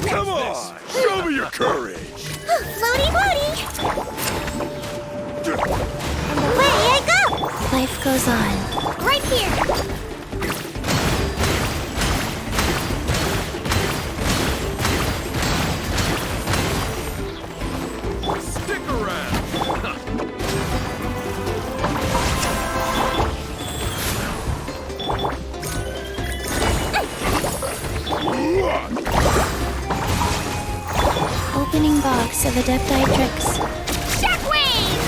Come on! Show me your courage! Floaty, floaty! And away I go! Life goes on. Right here! Stick around! Opening box of Adepti tricks. Shockwave!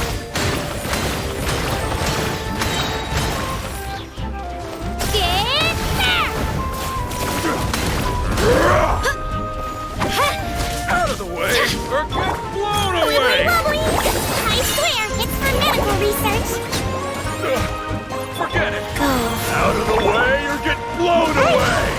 research? Forget it! Go. Out of the way or get blown away!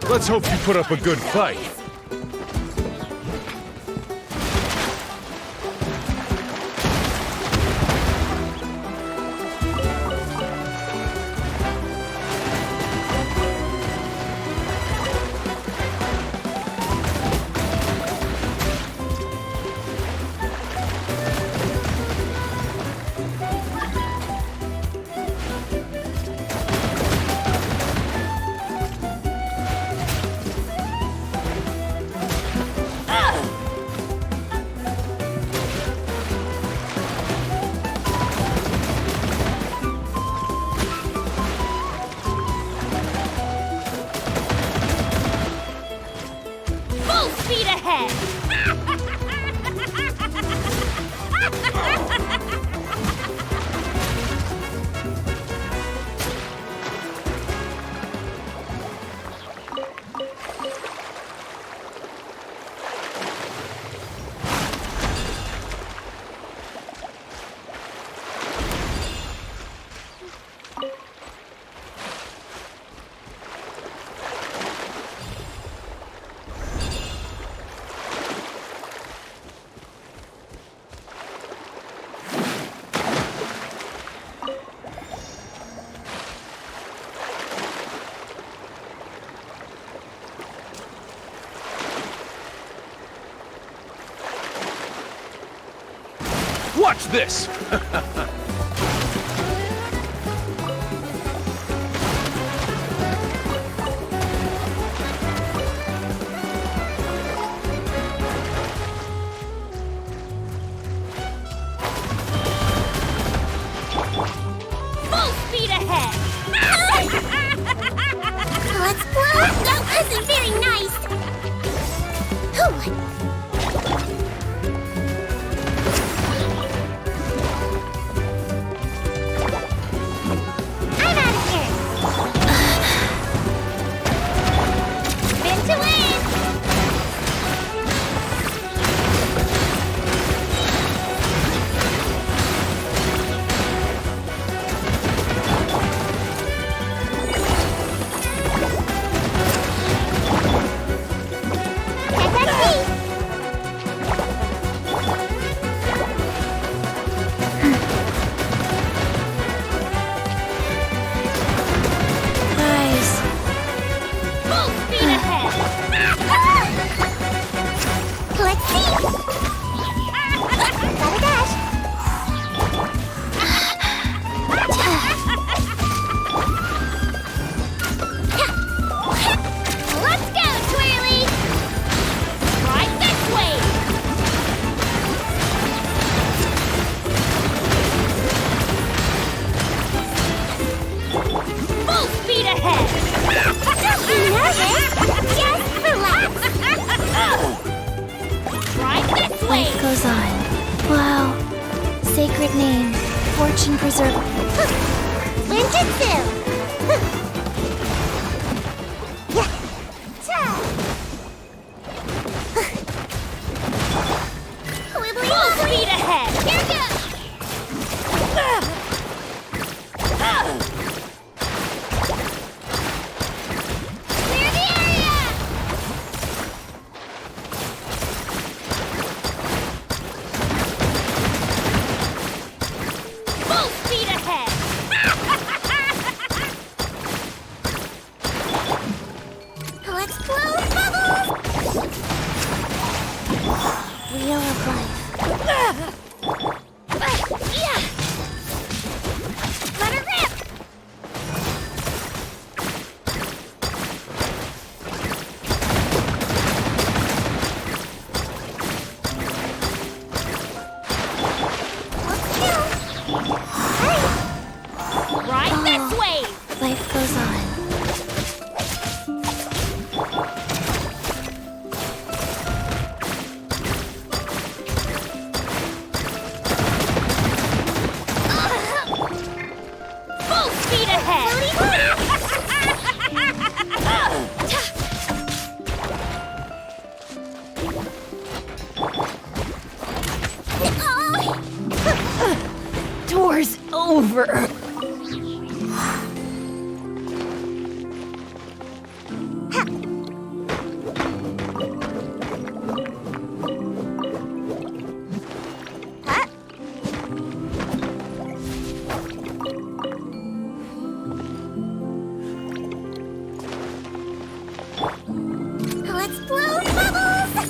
Let's hope you put up a good fight. Speed ahead! Watch this! Full speed ahead! Let's blow! That wasn't very nice! sacred name, fortune preserver. Ninjutsu! Full speed ahead! Here goes! Clear the area! Full speed ahead! Let's blow bubbles! Wheel of life. Yeah. Let her rip! Let's go! Hey. Ride this wave! Life goes on. Full speed ahead! Tour's over. Let's blow bubbles!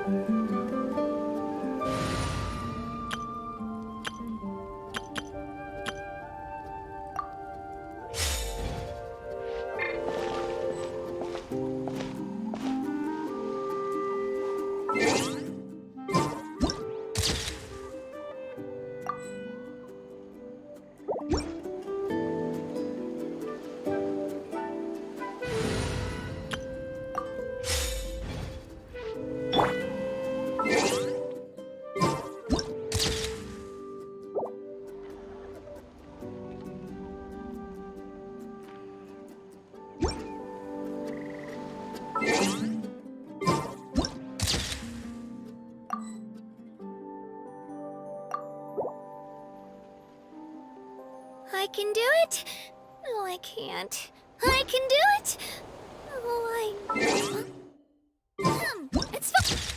I can do it. No, I can't. I can do it. Oh, it's fun.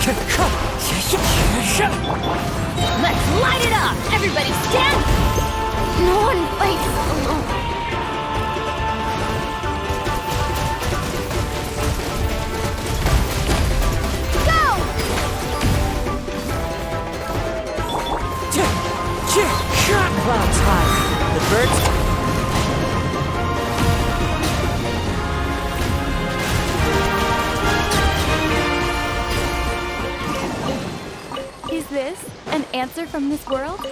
Let's light it up! Everybody stand! No one fights alone. Clouds high. The birds. Is this an answer from this world?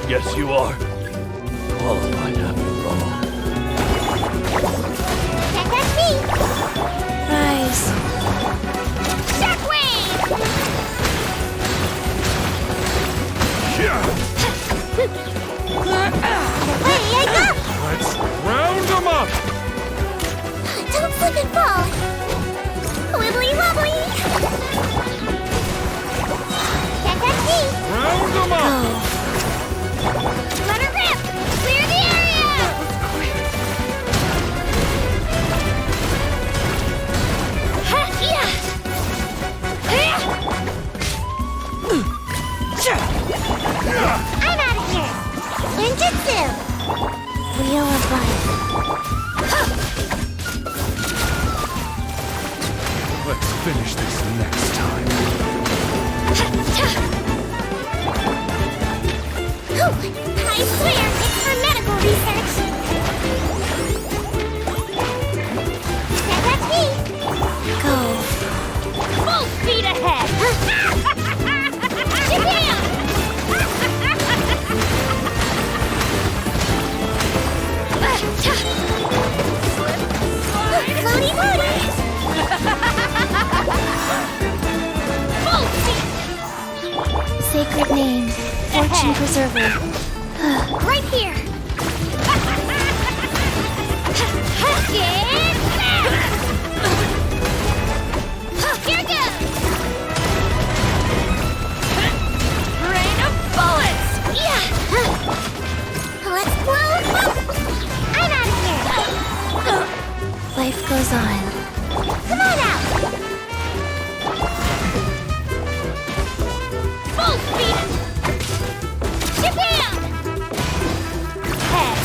Yes, you are. All of mine have been wrong. That's me! Rise. Shockwave! Yeah! Away I go! Let's round them up! Don't slip and fall! Wibbly wobbly! That's me! Round them up! Let her rip! Clear the area! Ha! Yeah! I'm out of here! Ninjutsu! Wheel of life. Let's finish this next time. I swear, it's for medical research. That's me. Go. Full speed ahead. Japan! Floaty floaty. Full speed. Sacred name, fortune preserver. Right here! Here goes! Rain of bullets! Yeah! Let's blow! I'm out of here! Life goes on. Come on out! Full speed! Japan! Head!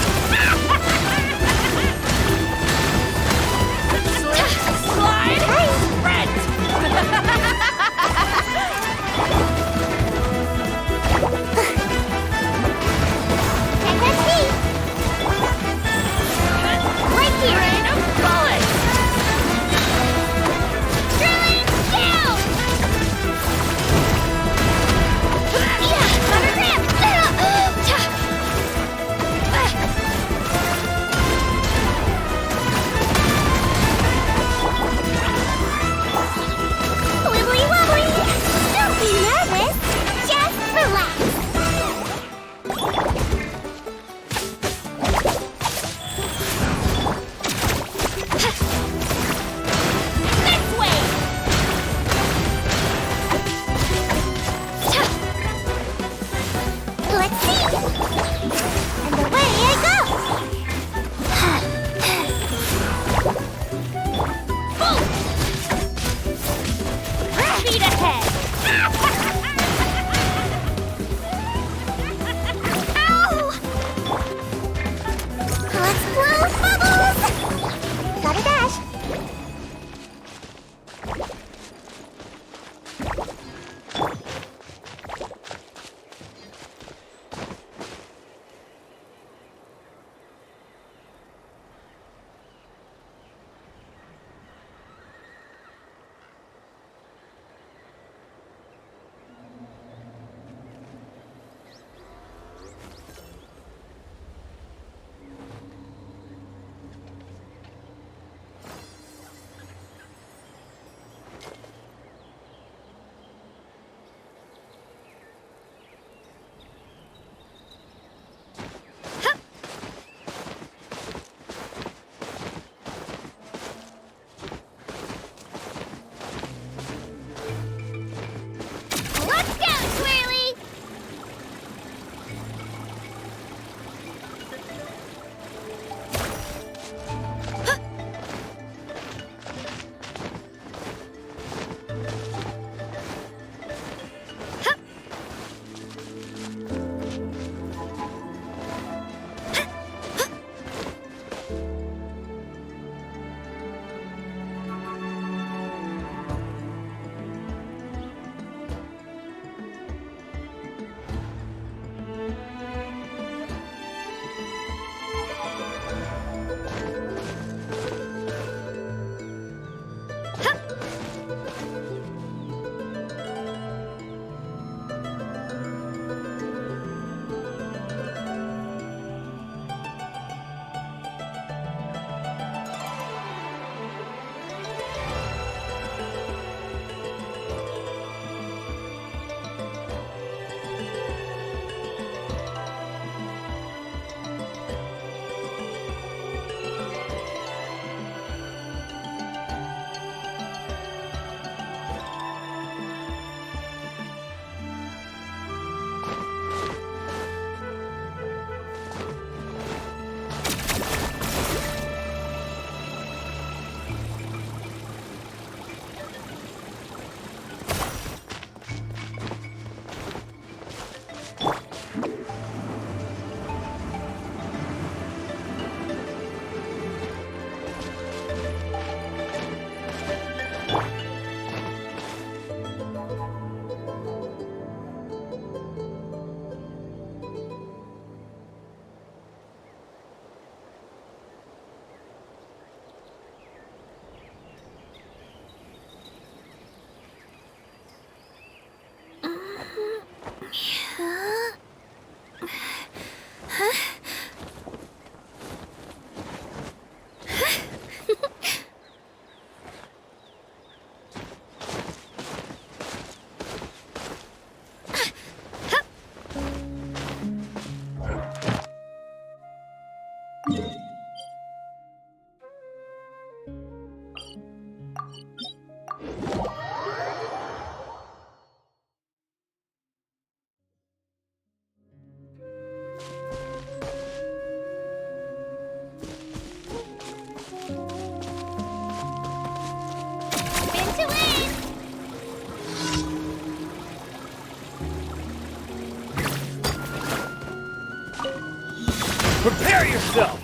Prepare yourself!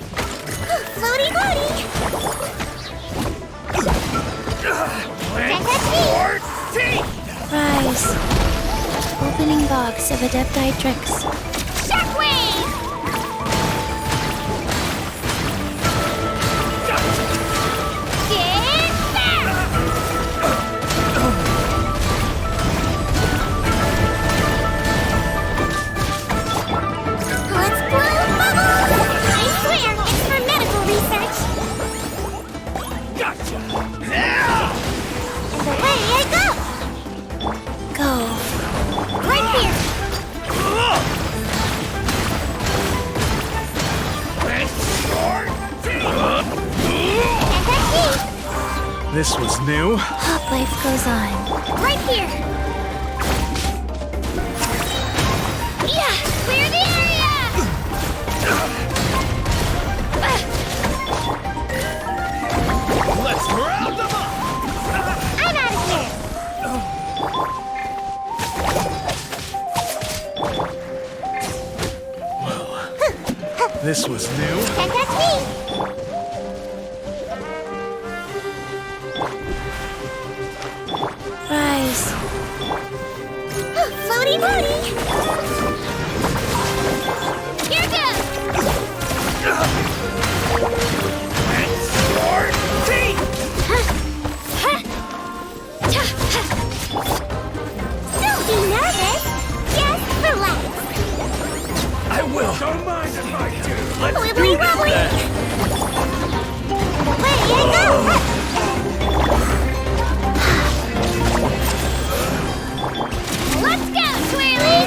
Floaty floaty! Rise. Opening box of Adepti tricks. Shockwave! Get back! Let's blow bubbles! I swear, it's for medical research. Gotcha! And away I go! Go. Right here! This was new. Life goes on. Right here! Yeah! Clear the area! Let's round them up! I'm out of here! This was new. Can't touch me! Rise. Floaty floaty! Here goes! Don't be nervous! Just relax! I will! Don't mind if I do! Let's Wibbly wobbly! And away I go! Let's go, Twirly!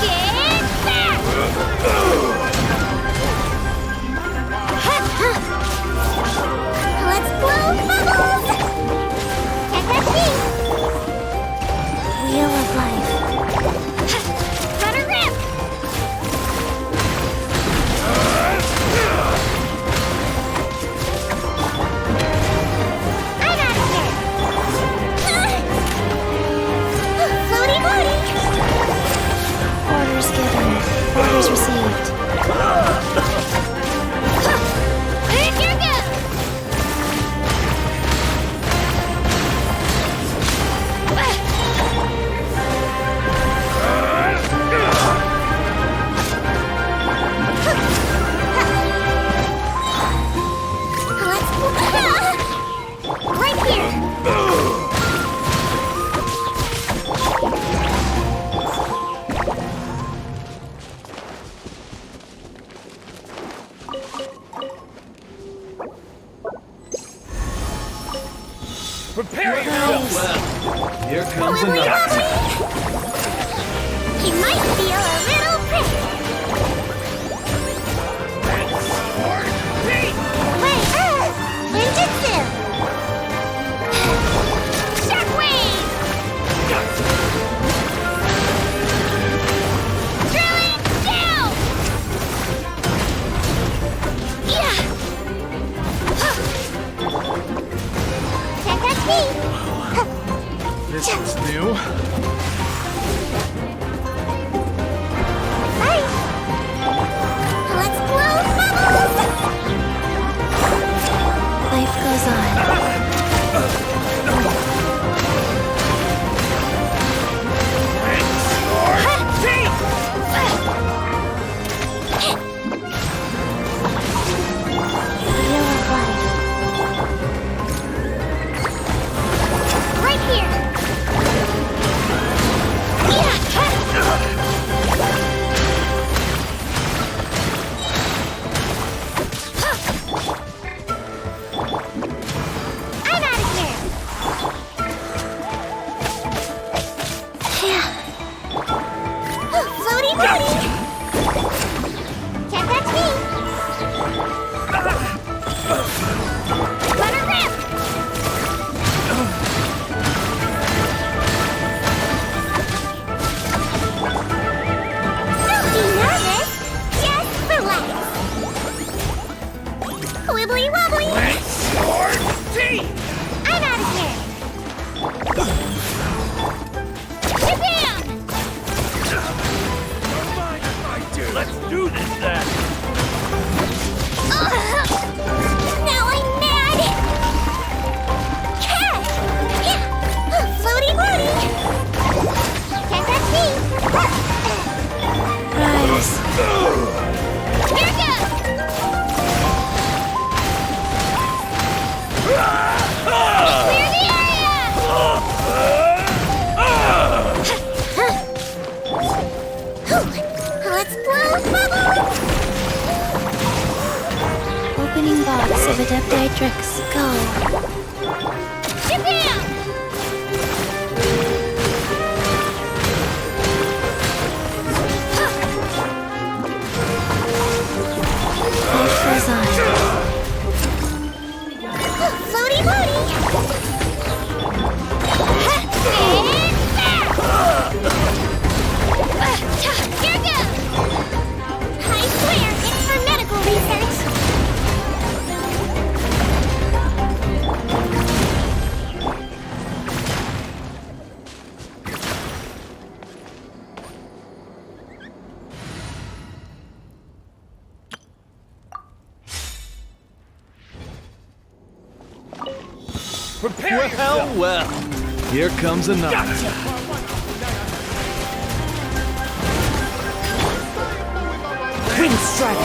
Get back! Let's blow bubbles! Can't touch me! Wheel of life. Rudder ramp! I'm out of here! Floaty floaty! Orders given. Orders received. Here goes! Right here! Prepare yourself! Well, here comes Wibbly another. wobbly! He might feel a little prick. Wait, Ninjutsu! Shockwave! Drilling down! Yeah! Can't touch me! This was new. Right! Let's blow bubbles! Life goes on. Right here! Prepare yourself. Well, Here comes another. Wind strike!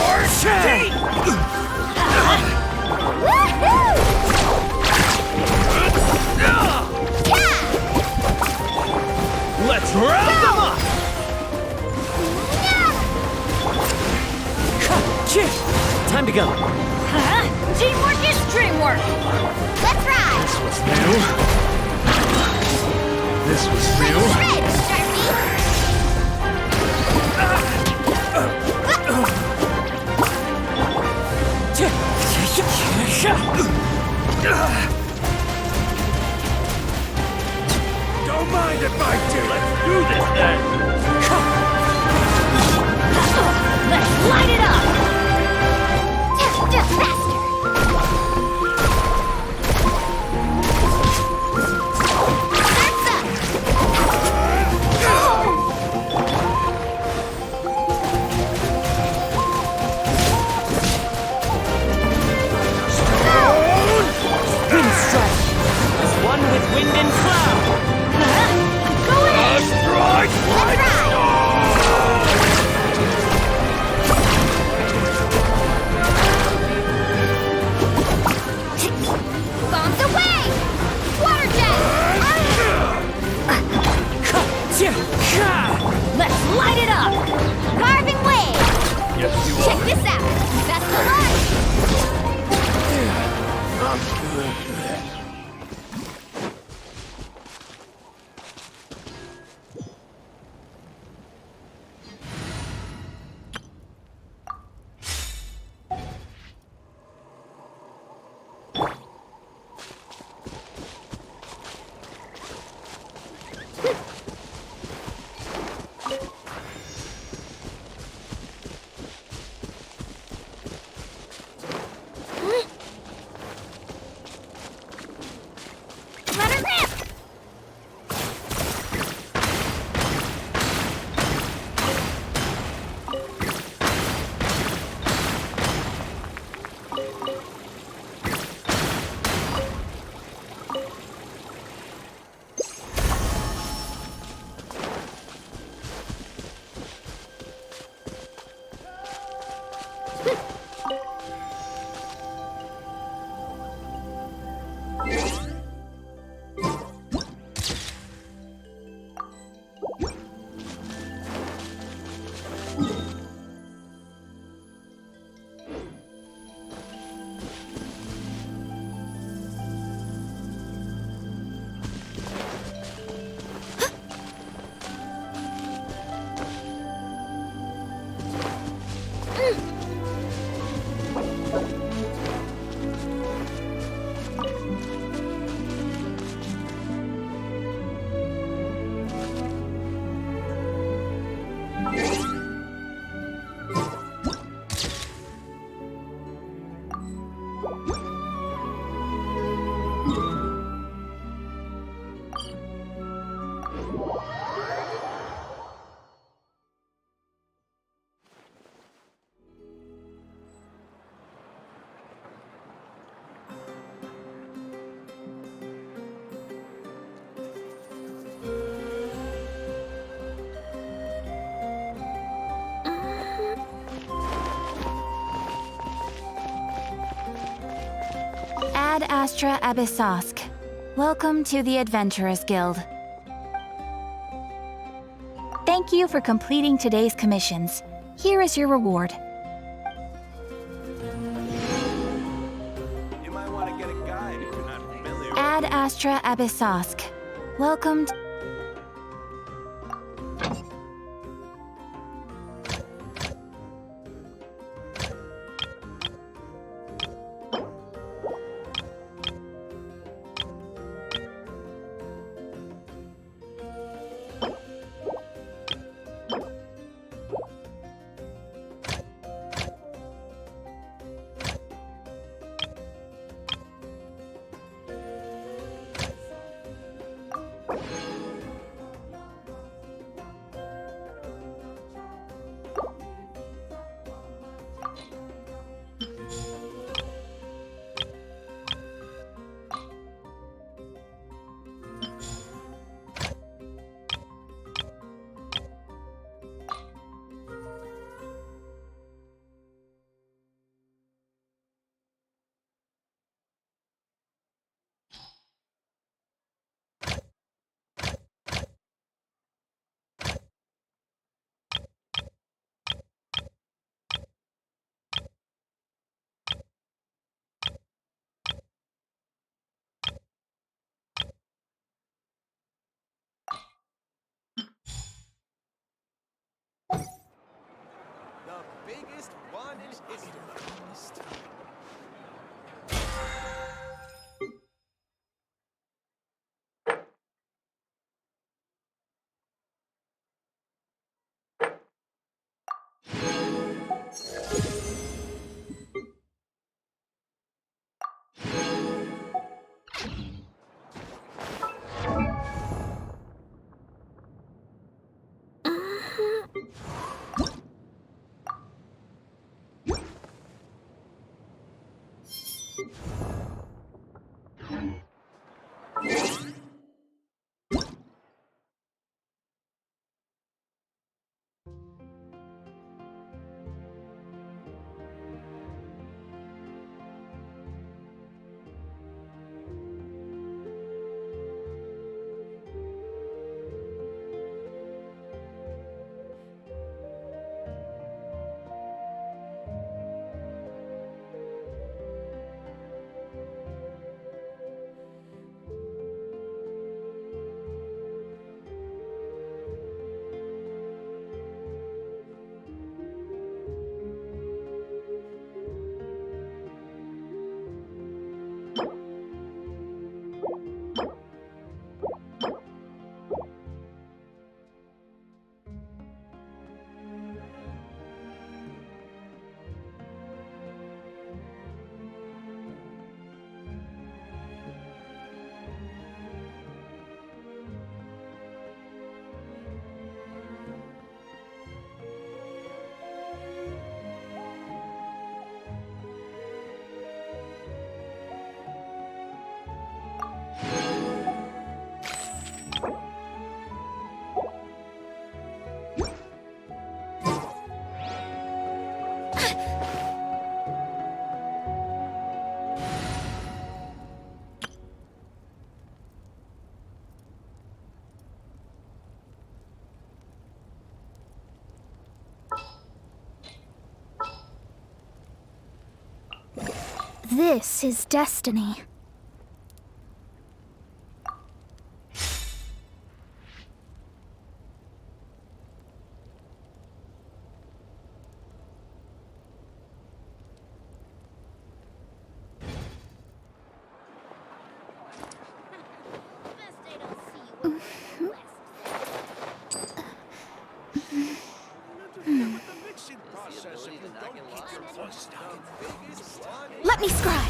Let's round them up. Time to go. Teamwork is dreamwork! Let's ride! This was new. This was new. Bridge, Sharpie! Don't mind if I do. Let's do this then. Let's light it up! Faster! Wind strike! One with wind and cloud! Going in! Strike! Let's ride! Bombs away! Water jet! Let's light it up! Carving wave! Yes, you Check are. this out! That's the light! Let her rip! Ad Astra Abyssosk. Welcome to the Adventurers Guild. Thank you for completing today's commissions. Here is your reward. You might want to get a guide if you're not familiar. Ad Astra Abyssosk. Welcome to... one in history. This is destiny. Let me scry!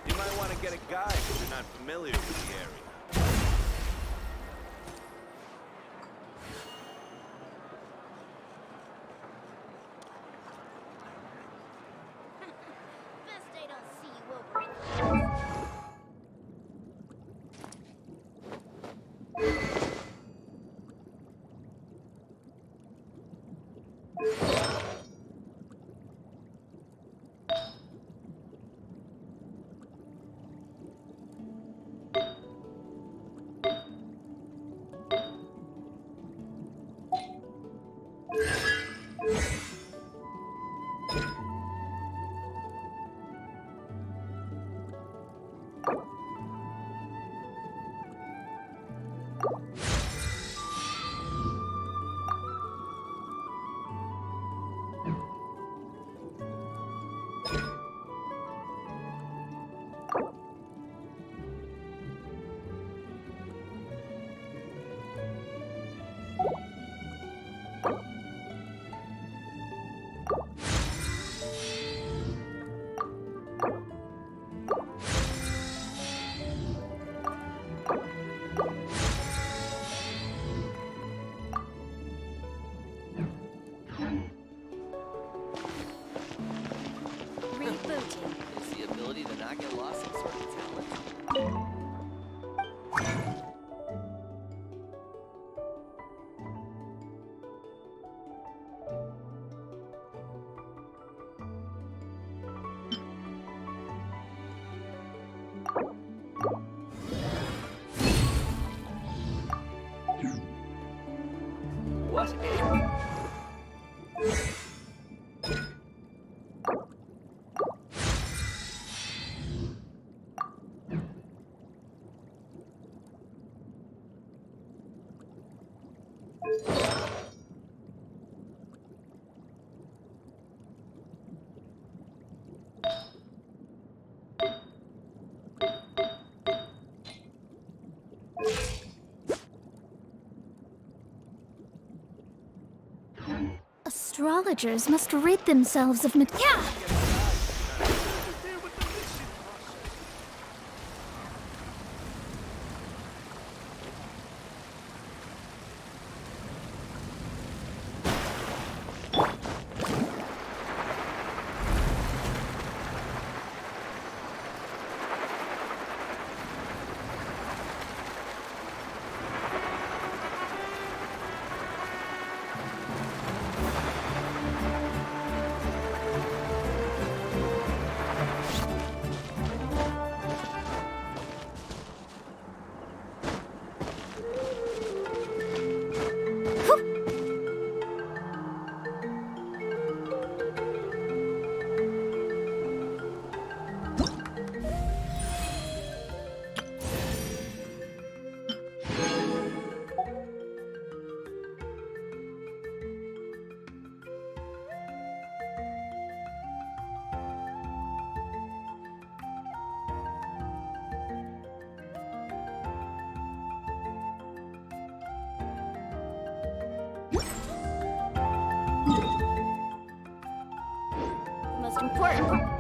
You might want to get a guide if you're not familiar with the area. Best I don't see you over in Is the ability to not get lost some sort of talent? What a... astrologers must rid themselves of Yeah! Most important part.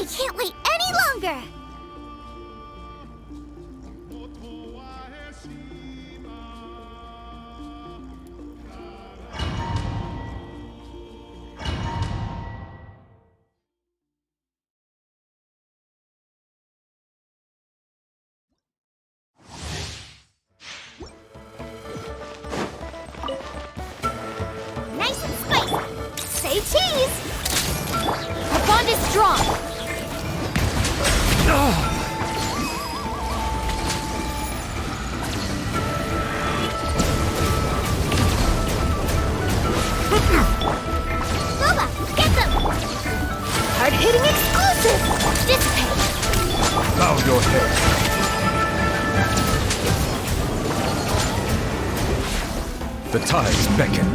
I can't wait any longer! Nice and spicy! Say cheese! Our bond is strong! Boba, get them! Hard-hitting exclusive! Dissipate! Bow your head. The tides beckon.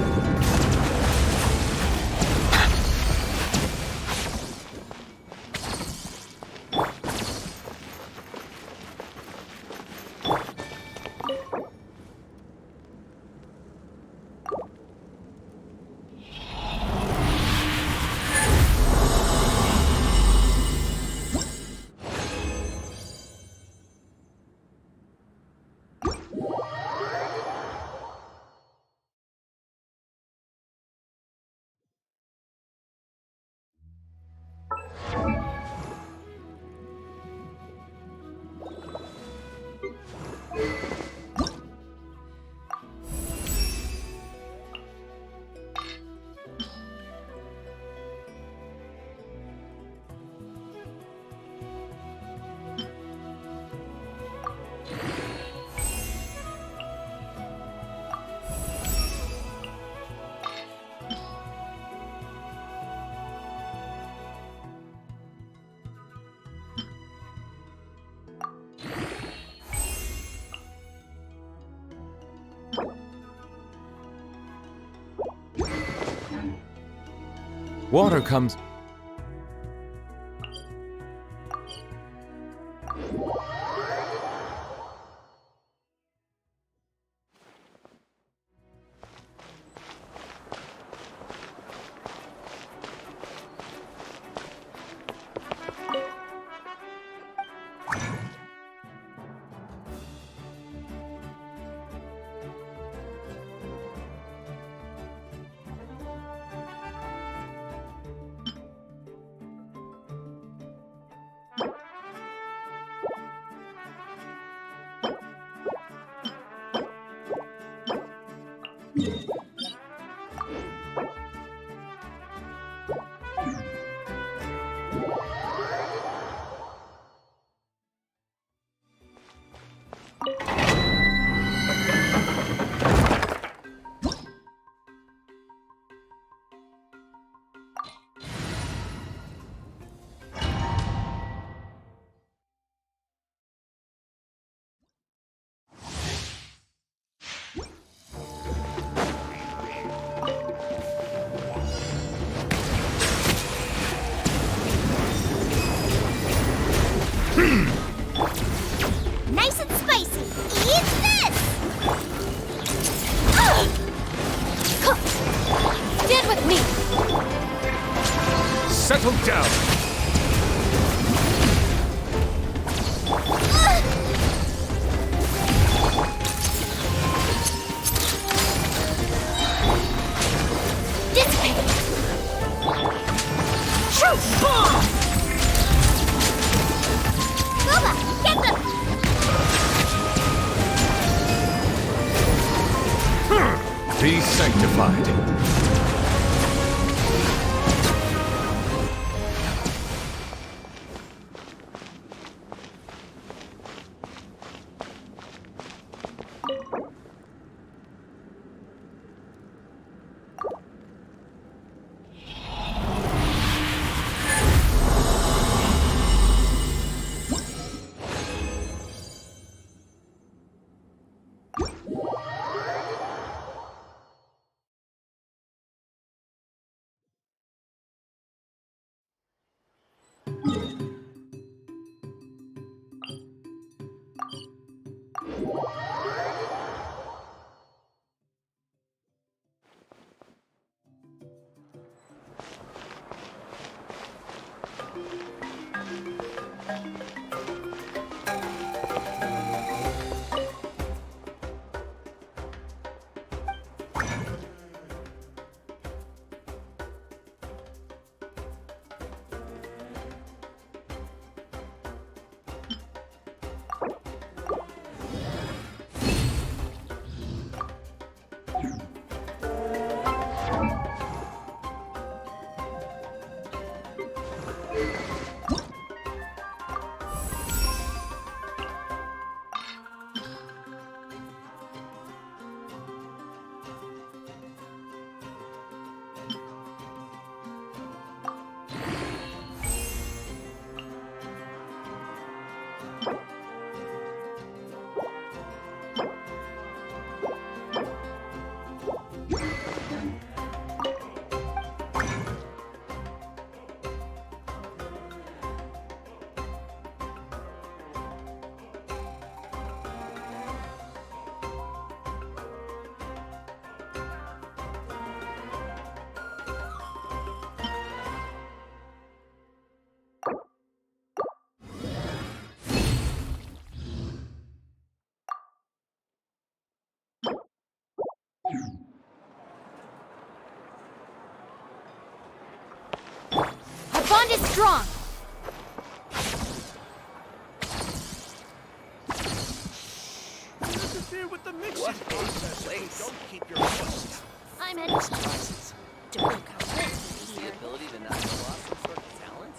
Water comes. Nice and spicy! Eat this! Stand with me! Settle down! Dissipate! Truth bomb! Boba, get them! Be sanctified. bond is strong. Interfere with the mixing process. Don't keep your voice down. I'm heading to places. Don't come with me here. Ability to not go off some sort of talent?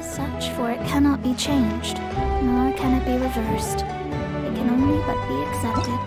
Such, for it cannot be changed, nor can it be reversed. It can only but be accepted.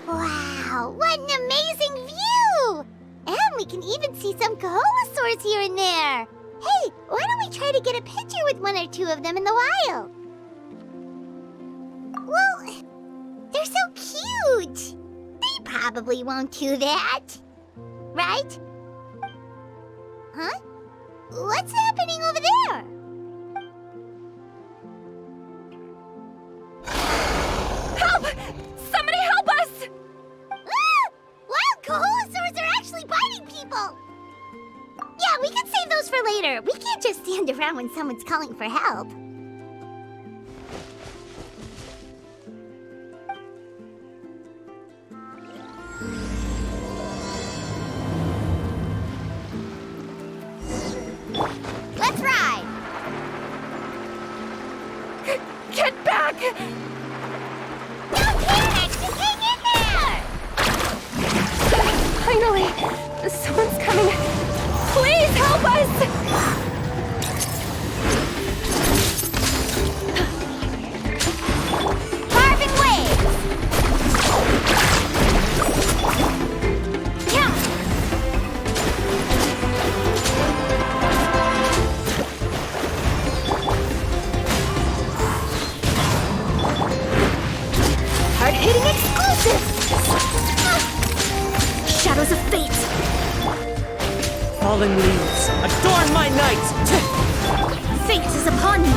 Wow, what an amazing view! And we can even see some Koholasaurs here and there. Hey, why don't we try to get a picture with one or two of them in the wild? Well, they're so cute. They probably won't do that. Right? Huh? What's happening over there? Help! Somebody help us! Ah! Wild Koholasaurs are actually biting people! Yeah, we can save those for later. We can't just stand around when someone's calling for help. Let's ride! Get back! Don't panic! Just hang in there! Finally! Someone's coming! Please help us! Carving waves! Yeah! Hard-hitting exclusive! Shadows of fate! Fallen leaves, adorn my night! Fate is upon you!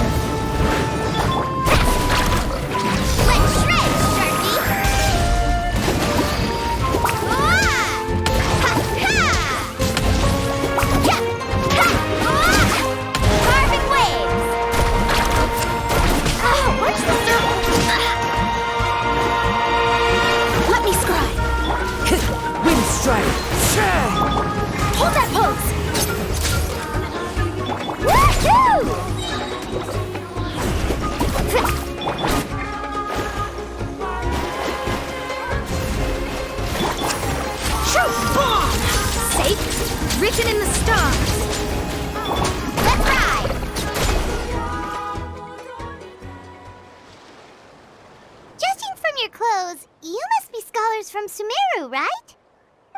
Let's shred, Sharky! Ah! Ha ha! Yeah! Ha! Ah! Carving waves! Ah, where's the Let me scry! Wind strike! Hold that pose! Woohoo! Shoot! Bomb! Safe, written in the stars! Let's ride! Judging from your clothes, you must be scholars from Sumeru, right?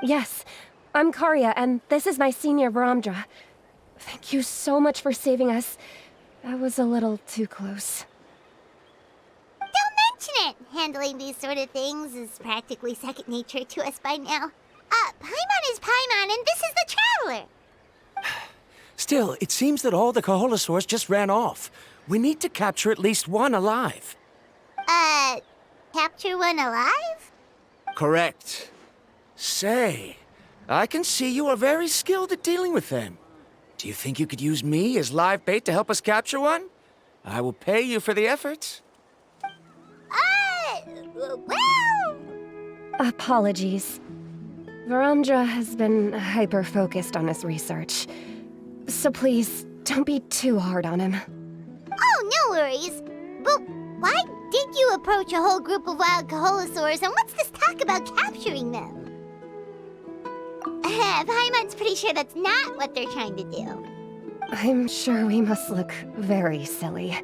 Yes, I'm Karya, and this is my senior Viramdra. Thank you so much for saving us. That was a little too close. Don't mention it! Handling these sort of things is practically second nature to us by now. Paimon is Paimon, and this is the Traveler! Still, it seems that all the Koholasaurs just ran off. We need to capture at least one alive. Capture one alive? Correct. Say, I can see you are very skilled at dealing with them. Do you think you could use me as live bait to help us capture one? I will pay you for the effort. Well... Apologies. Viramdra has been hyper-focused on his research. So please, don't be too hard on him. Oh, no worries. But why did you approach a whole group of wild Koholasaurs, and what's this talk about capturing them? Paimon's pretty sure that's not what they're trying to do. I'm sure we must look very silly.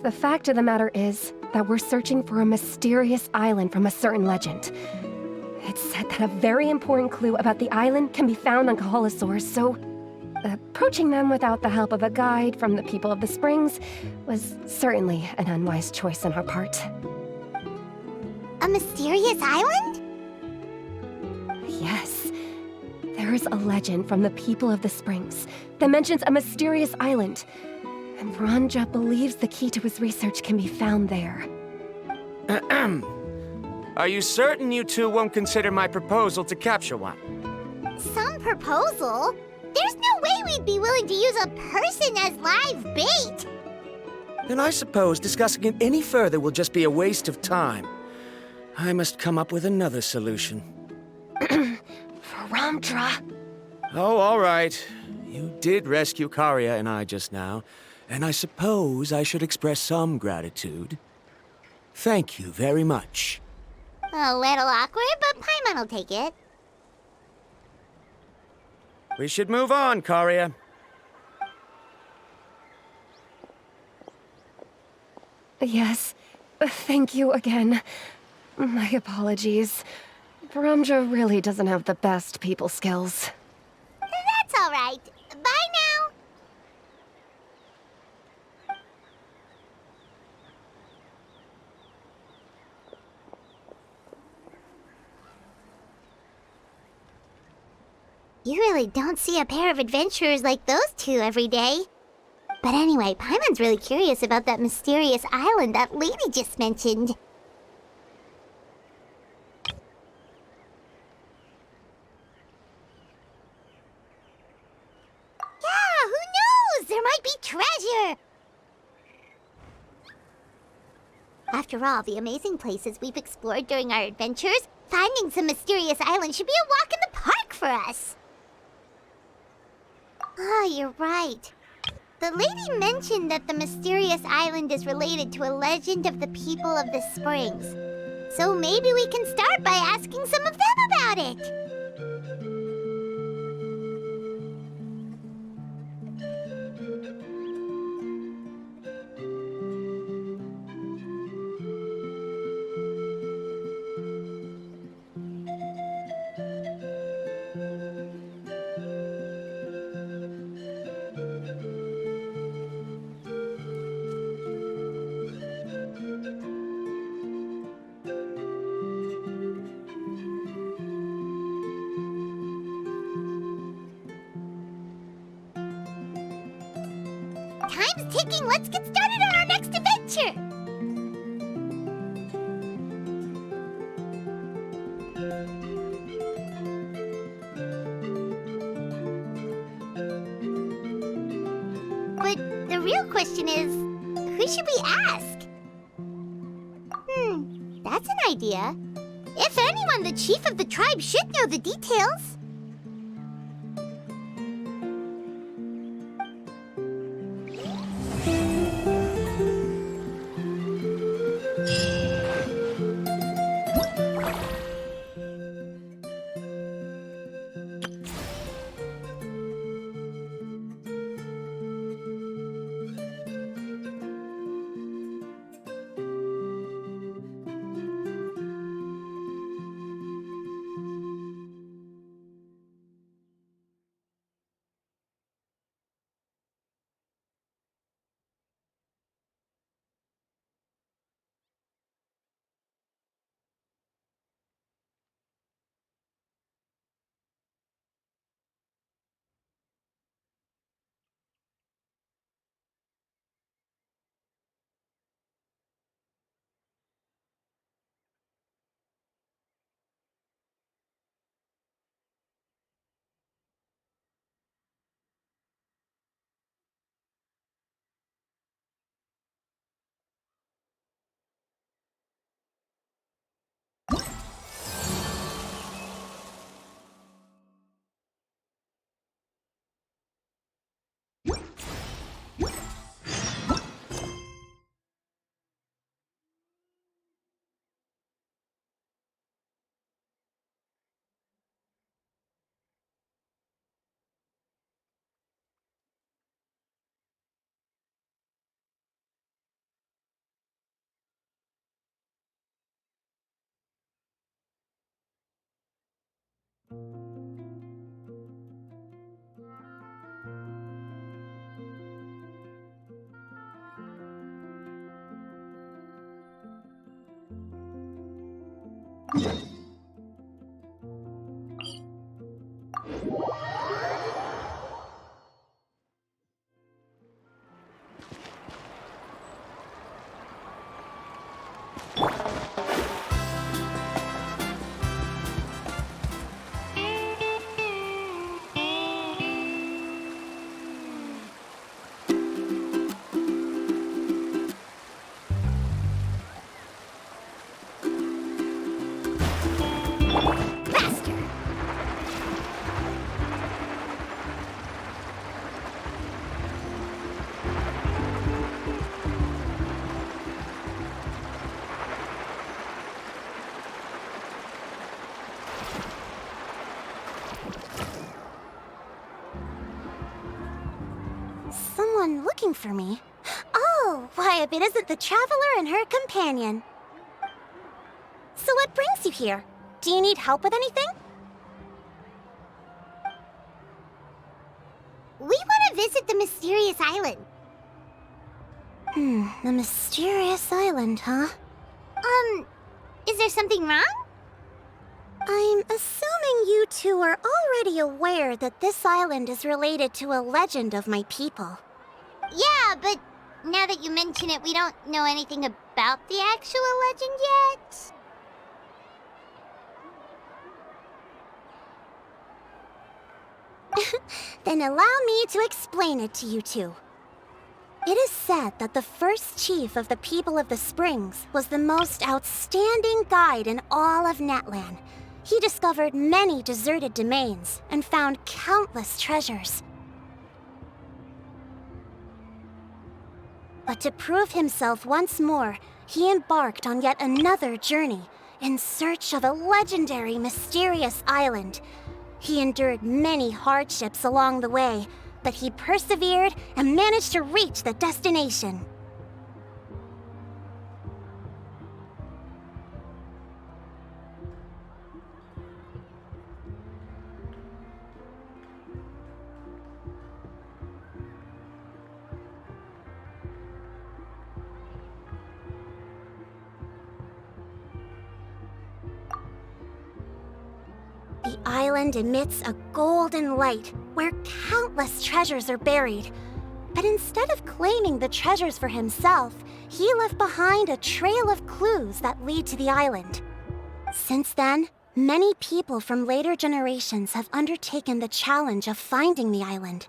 The fact of the matter is that we're searching for a mysterious island from a certain legend. It's said that a very important clue about the island can be found on Koholasaurs, so Approaching them without the help of a guide from the people of the springs was certainly an unwise choice on our part. A mysterious island? Yes. There is a legend from the people of the springs that mentions a mysterious island, and Viramdra believes the key to his research can be found there. Are you certain you two won't consider my proposal to capture one? Some proposal? There's no way we'd be willing to use a person as live bait! Then I suppose discussing it any further will just be a waste of time. I must come up with another solution. Viramdra! Oh, all right. You did rescue Karya and I just now, and I suppose I should express some gratitude. Thank you very much. A little awkward, but Paimon will take it. We should move on, Karya. Yes, thank you again. My apologies. Viramdra really doesn't have the best people skills. That's all right. Bye now. You really don't see a pair of adventurers like those two every day. But anyway, Paimon's really curious about that mysterious island that lady just mentioned. Yeah, who knows? There might be treasure! After all the amazing places we've explored during our adventures, finding some mysterious island should be a walk in the park for us. Oh, you're right. The lady mentioned that the mysterious island is related to a legend of the people of the springs. So maybe we can start by asking some of them about it. Time's ticking. Let's get started on our next adventure. But the real question is, who should we ask? That's an idea. If anyone, the chief of the tribe should know the details. Someone looking for me? Oh, why, if it isn't the traveler and her companion. So what brings you here? Do you need help with anything? We want to visit the mysterious island. The mysterious island, huh? Is there something wrong? I'm assuming you two are already aware that this island is related to a legend of my people. Yeah, but now that you mention it, we don't know anything about the actual legend yet. Then allow me to explain it to you two. It is said that the first chief of the people of the Springs was the most outstanding guide in all of Netland. He discovered many deserted domains and found countless treasures. But to prove himself once more, he embarked on yet another journey in search of a legendary, mysterious island. He endured many hardships along the way, but he persevered and managed to reach the destination. The island emits a golden light where countless treasures are buried. But instead of claiming the treasures for himself, he left behind a trail of clues that lead to the island. Since then, many people from later generations have undertaken the challenge of finding the island.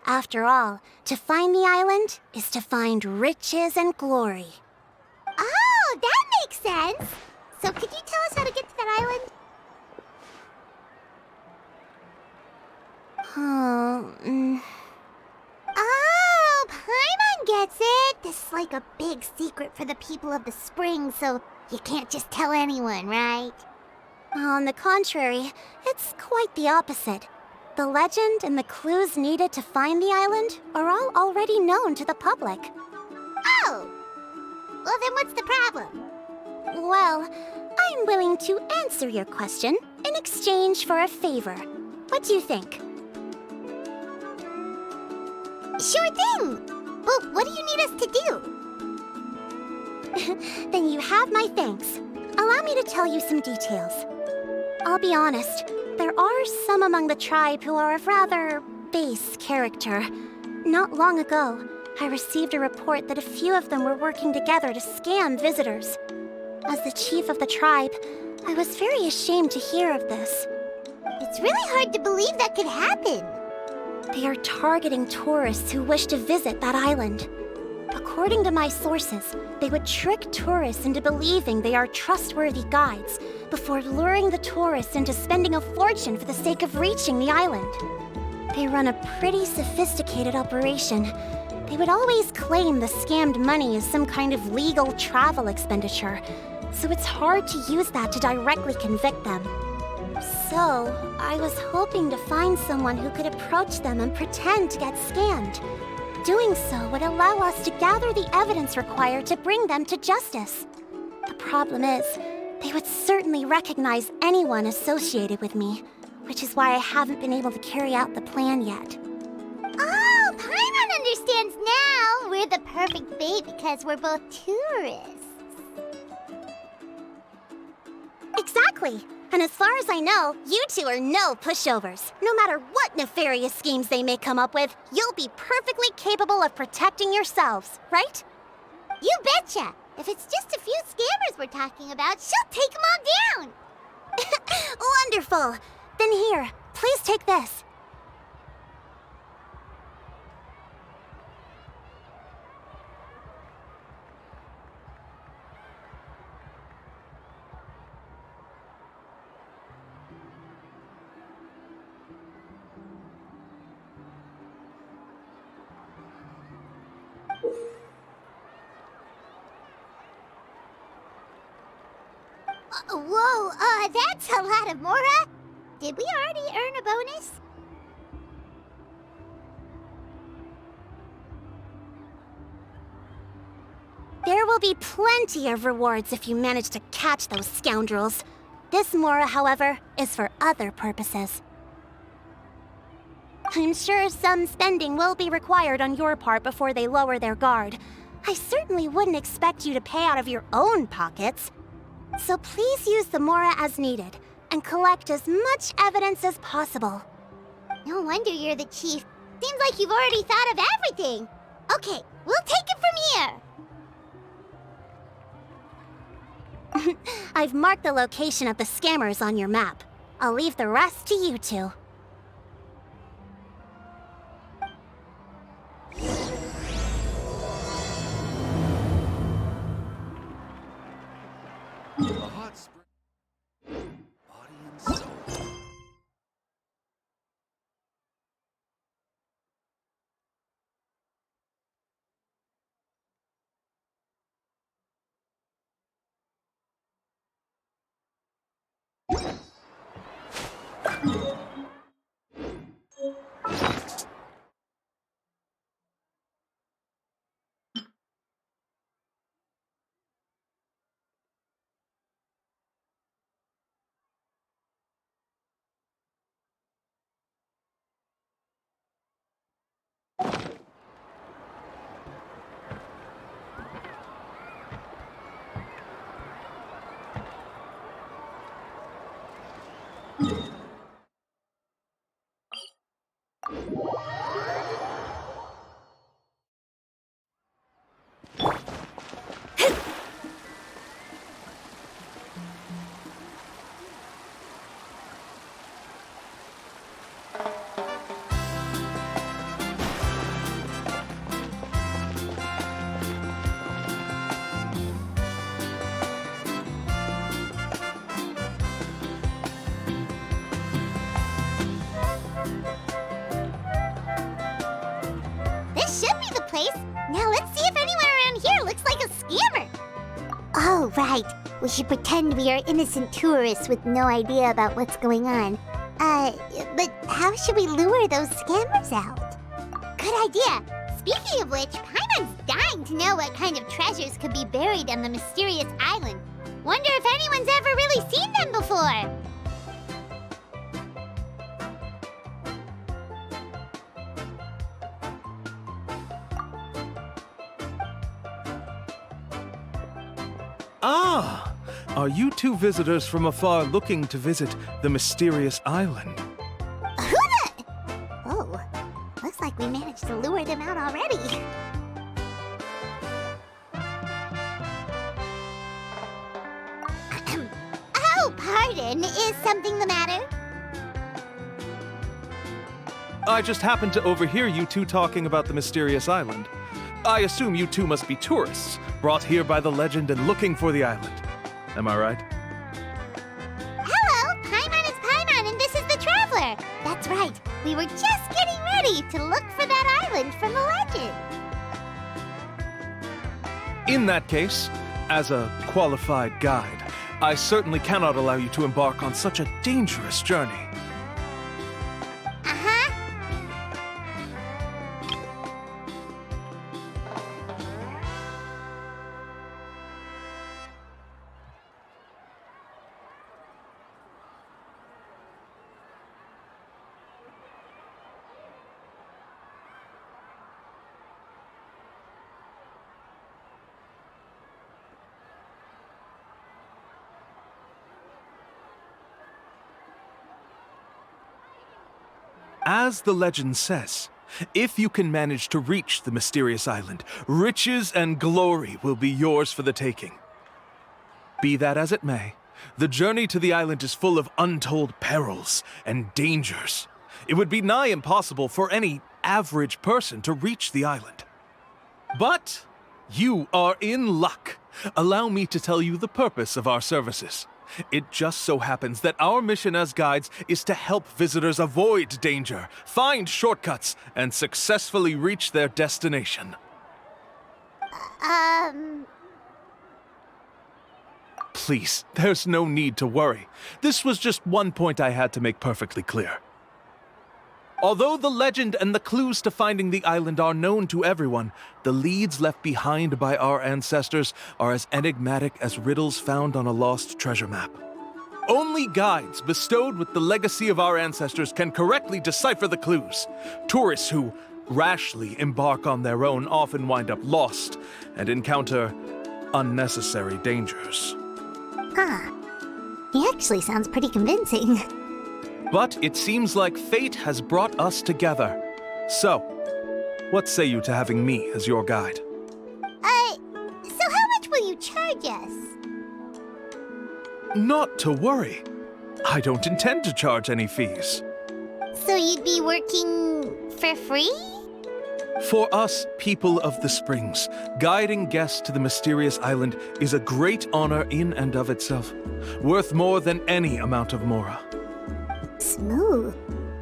After all, to find the island is to find riches and glory. Oh, that makes sense! So could you tell us how to get to that island? Oh, Paimon gets it! This is like a big secret for the people of the Springs, so you can't just tell anyone, right? On the contrary, it's quite the opposite. The legend and the clues needed to find the island are all already known to the public. Oh! Well, then what's the problem? Well, I'm willing to answer your question in exchange for a favor. What do you think? Sure thing! But what do you need us to do? Then you have my thanks. Allow me to tell you some details. I'll be honest, there are some among the tribe who are of rather base character. Not long ago, I received a report that a few of them were working together to scam visitors. As the chief of the tribe, I was very ashamed to hear of this. It's really hard to believe that could happen. They are targeting tourists who wish to visit that island. According to my sources, they would trick tourists into believing they are trustworthy guides before luring the tourists into spending a fortune for the sake of reaching the island. They run a pretty sophisticated operation. They would always claim the scammed money as some kind of legal travel expenditure, so it's hard to use that to directly convict them. So, I was hoping to find someone who could approach them and pretend to get scammed. Doing so would allow us to gather the evidence required to bring them to justice. The problem is, they would certainly recognize anyone associated with me, which is why I haven't been able to carry out the plan yet. Oh, Paimon understands now! We're the perfect bait because we're both tourists. Exactly! Exactly. And as far as I know, you two are no pushovers. No matter what nefarious schemes they may come up with, you'll be perfectly capable of protecting yourselves, right? You betcha! If it's just a few scammers we're talking about, she'll take them all down! Wonderful! Then here, please take this. Whoa, that's a lot of Mora. Did we already earn a bonus? There will be plenty of rewards if you manage to catch those scoundrels. This Mora, however, is for other purposes. I'm sure some spending will be required on your part before they lower their guard. I certainly wouldn't expect you to pay out of your own pockets. So please use the Mora as needed, and collect as much evidence as possible. No wonder you're the chief. Seems like you've already thought of everything. Okay, we'll take it from here. I've marked the location of the scammers on your map. I'll leave the rest to you two. A hot spring. Body and soul. Now let's see if anyone around here looks like a scammer. Oh, right. We should pretend we are innocent tourists with no idea about what's going on. But how should we lure those scammers out? Good idea. Speaking of which, Paimon's dying to know what kind of treasures could be buried on the mysterious island. Wonder if anyone's ever really seen them before. Ah! Are you two visitors from afar looking to visit the mysterious island? Oh, looks like we managed to lure them out already. Oh, pardon. Is something the matter? I just happened to overhear you two talking about the mysterious island. I assume you two must be tourists, brought here by the legend and looking for the island. Am I right? Hello, Paimon is Paimon, and this is the Traveler. That's right. We were just getting ready to look for that island from the legend. In that case, as a qualified guide, I certainly cannot allow you to embark on such a dangerous journey. As the legend says, if you can manage to reach the mysterious island, riches and glory will be yours for the taking. Be that as it may, the journey to the island is full of untold perils and dangers. It would be nigh impossible for any average person to reach the island. But you are in luck. Allow me to tell you the purpose of our services. It just so happens that our mission as guides is to help visitors avoid danger, find shortcuts, and successfully reach their destination. Please, there's no need to worry. This was just one point I had to make perfectly clear. Although the legend and the clues to finding the island are known to everyone, the leads left behind by our ancestors are as enigmatic as riddles found on a lost treasure map. Only guides bestowed with the legacy of our ancestors can correctly decipher the clues. Tourists who rashly embark on their own often wind up lost and encounter unnecessary dangers. He actually sounds pretty convincing. But it seems like fate has brought us together. So, what say you to having me as your guide? So how much will you charge us? Not to worry. I don't intend to charge any fees. So you'd be working for free? For us, people of the Springs, guiding guests to the mysterious island is a great honor in and of itself, worth more than any amount of mora. Smooth.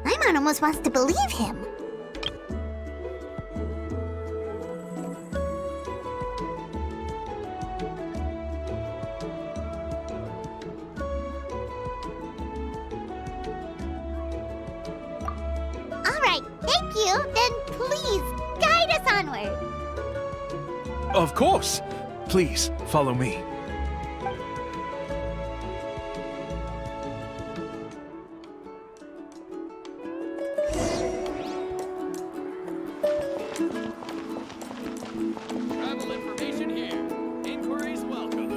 Paimon almost wants to believe him. All right, thank you. Then please guide us onward. Of course. Please, follow me. Travel information here. Inquiries welcome.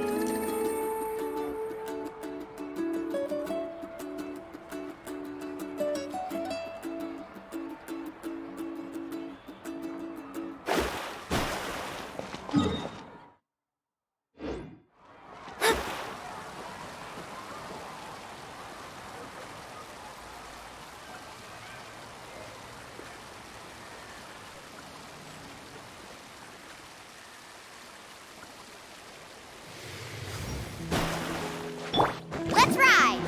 Let's ride!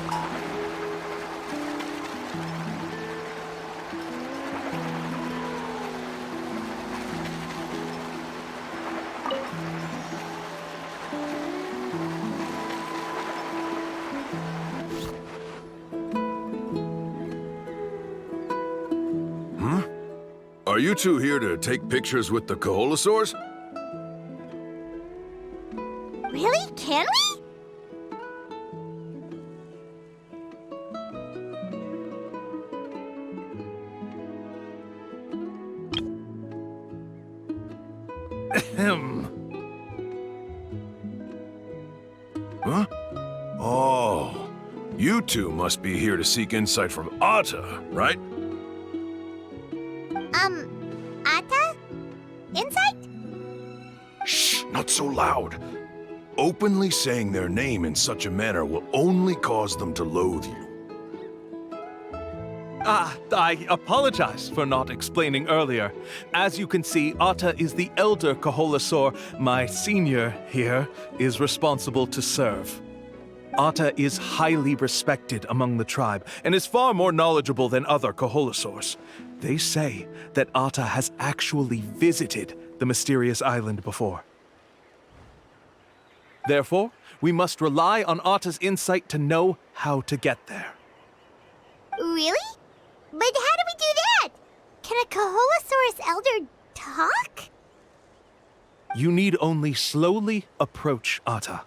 Are you two here to take pictures with the Koholasaurs? Really? Can we? Ahem. Huh? Oh, you two must be here to seek insight from Atta, right? Atta? Insight? Shh, not so loud. Openly saying their name in such a manner will only cause them to loathe you. I apologize for not explaining earlier. As you can see, Atta is the elder Koholasaur. My senior here is responsible to serve. Atta is highly respected among the tribe and is far more knowledgeable than other Koholasaurs. They say that Atta has actually visited the mysterious island before. Therefore, we must rely on Atta's insight to know how to get there. Really? But how do we do that? Can a Koholasaurus elder talk? You need only slowly approach Atta.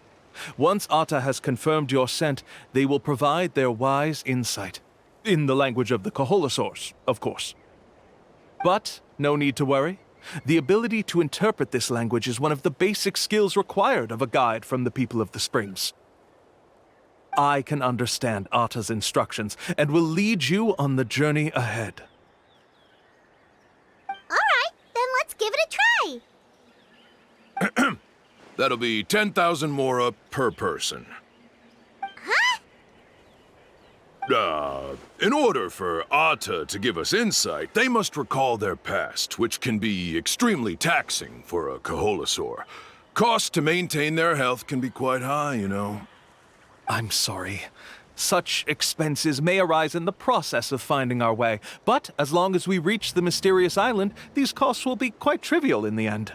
Once Atta has confirmed your scent, they will provide their wise insight. In the language of the Koholasaurs, of course. But no need to worry. The ability to interpret this language is one of the basic skills required of a guide from the people of the Springs. I can understand Atta's instructions and will lead you on the journey ahead. That'll be 10,000 mora per person. In order for Atta to give us insight, they must recall their past, which can be extremely taxing for a Koholasaur. Costs to maintain their health can be quite high, you know. I'm sorry. Such expenses may arise in the process of finding our way, but as long as we reach the mysterious island, these costs will be quite trivial in the end.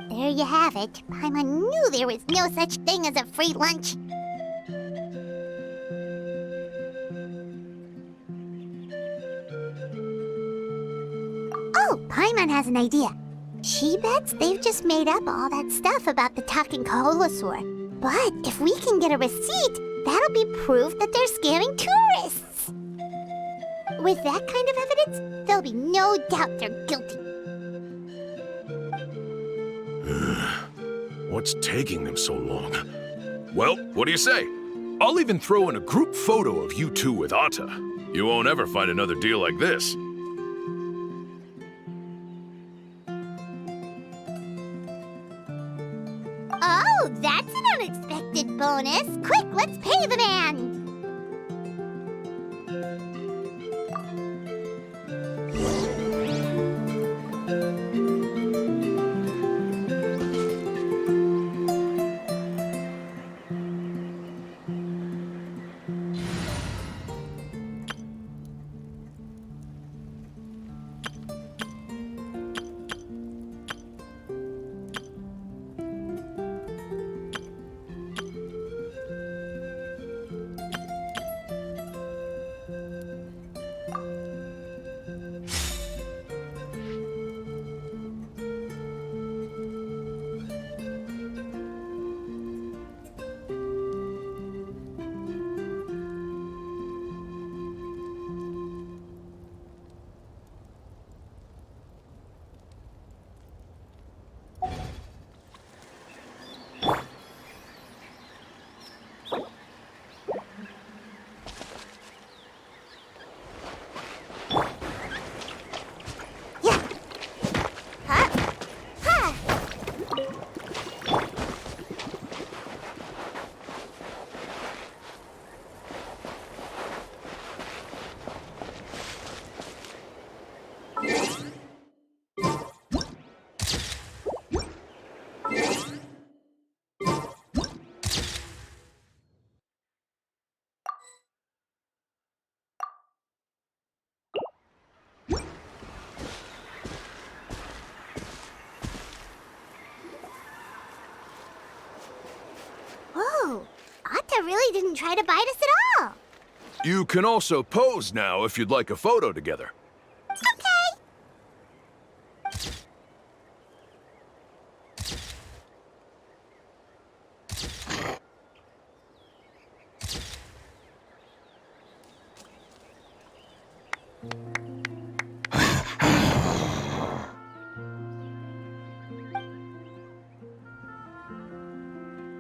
There you have it. Paimon knew there was no such thing as a free lunch. Oh, Paimon has an idea. She bets they've just made up all that stuff about the talking Koholasaur. But if we can get a receipt, that'll be proof that they're scamming tourists. With that kind of evidence, there'll be no doubt they're guilty. What's taking them so long? Well, what do you say? I'll even throw in a group photo of you two with Atta. You won't ever find another deal like this. Oh, that's an unexpected bonus. Quick, let's pay the man. Whoa, Atta really didn't try to bite us at all. You can also pose now if you'd like a photo together. Okay.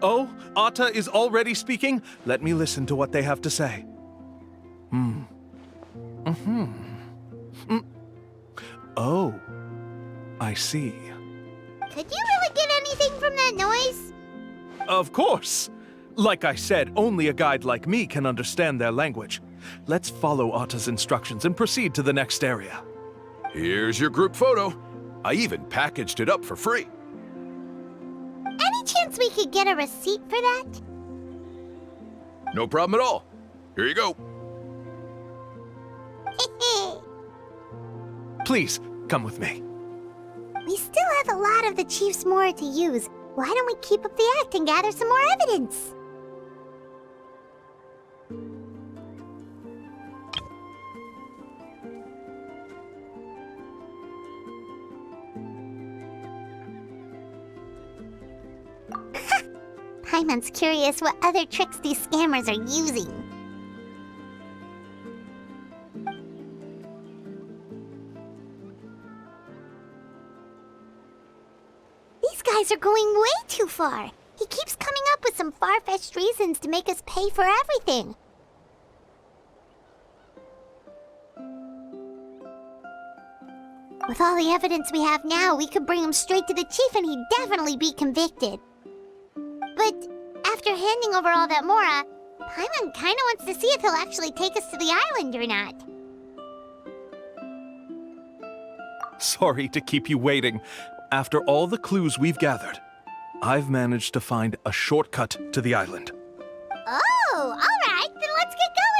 Oh, Atta is already speaking? Let me listen to what they have to say. Oh, I see. Could you really get anything from that noise? Of course! Like I said, only a guide like me can understand their language. Let's follow Atta's instructions and proceed to the next area. Here's your group photo. I even packaged it up for free. Any chance we could get a receipt for that? No problem at all. Here you go. Please, come with me. We still have a lot of the Chief's more to use. Why don't we keep up the act and gather some more evidence? Paimon's curious what other tricks these scammers are using. These guys are going way too far. He keeps coming up with some far-fetched reasons to make us pay for everything. With all the evidence we have now, we could bring him straight to the chief and he'd definitely be convicted. But after handing over all that Mora, Paimon kinda wants to see if he'll actually take us to the island or not. Sorry to keep you waiting. After all the clues we've gathered, I've managed to find a shortcut to the island. Oh, alright, then let's get going!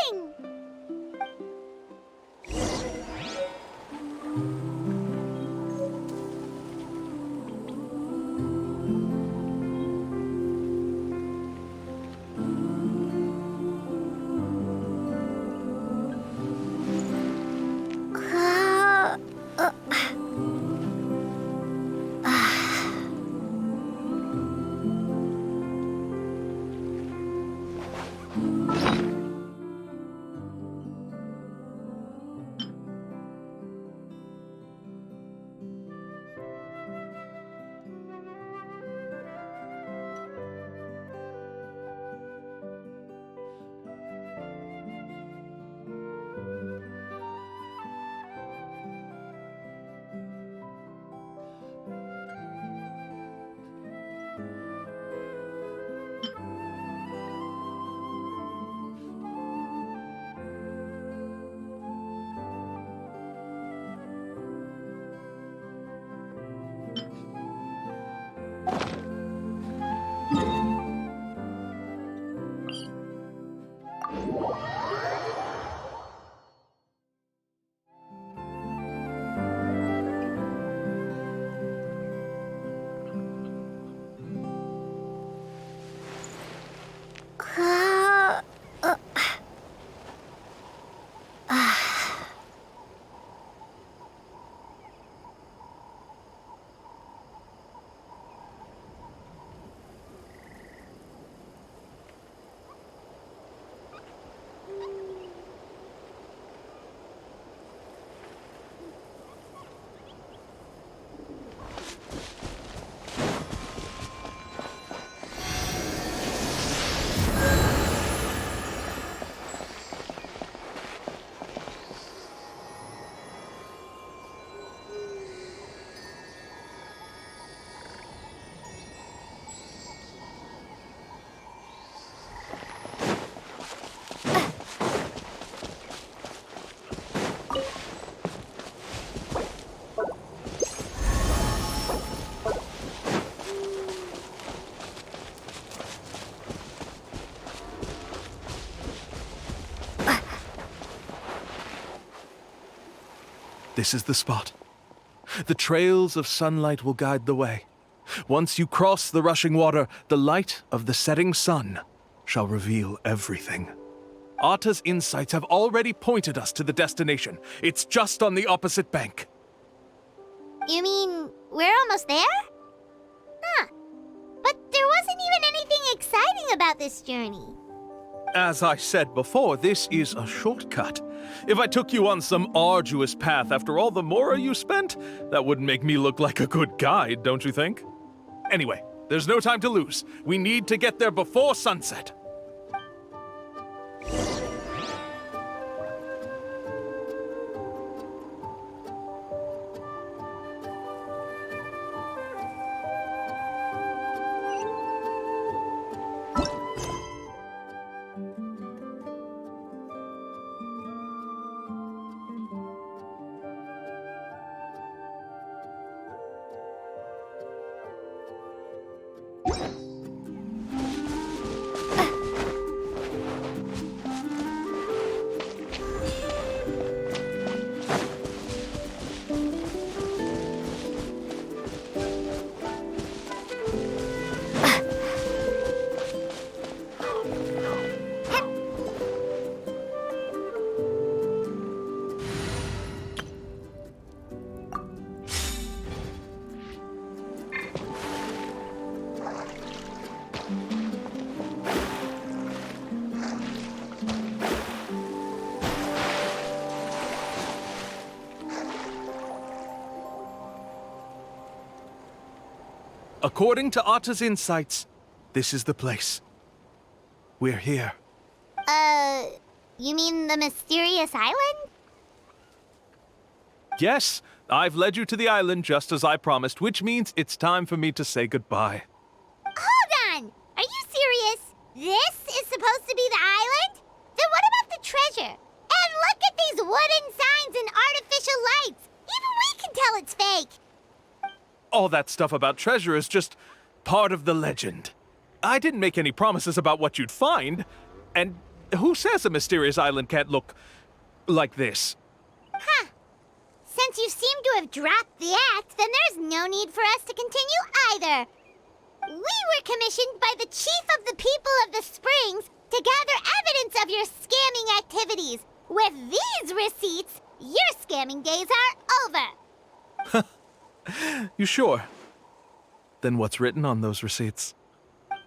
This is the spot. The trails of sunlight will guide the way. Once you cross the rushing water, the light of the setting sun shall reveal everything. Atta's insights have already pointed us to the destination. It's just on the opposite bank. You mean we're almost there? Huh. But there wasn't even anything exciting about this journey. As I said before, this is a shortcut. If I took you on some arduous path after all the Mora you spent, that wouldn't make me look like a good guide, don't you think? Anyway, there's no time to lose. We need to get there before sunset. According to Atta's insights, this is the place. We're here. You mean the mysterious island? Yes, I've led you to the island just as I promised, which means it's time for me to say goodbye. Hold on! Are you serious? This is supposed to be the island? Then what about the treasure? And look at these wooden signs and artificial lights! Even we can tell it's fake! All that stuff about treasure is just part of the legend. I didn't make any promises about what you'd find. And who says a mysterious island can't look like this? Huh. Since you seem to have dropped the act, then there's no need for us to continue either. We were commissioned by the chief of the people of the Springs to gather evidence of your scamming activities. With these receipts, your scamming days are over. You sure? Then what's written on those receipts?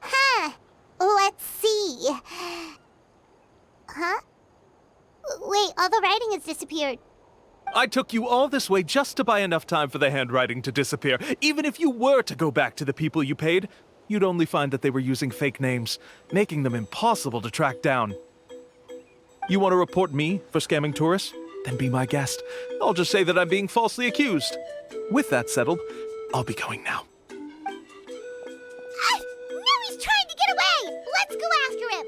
Huh. Let's see. Huh? Wait, all the writing has disappeared. I took you all this way just to buy enough time for the handwriting to disappear. Even if you were to go back to the people you paid, you'd only find that they were using fake names, making them impossible to track down. You want to report me for scamming tourists? Then be my guest. I'll just say that I'm being falsely accused. With that settled, I'll be going now. No, he's trying to get away! Let's go after him!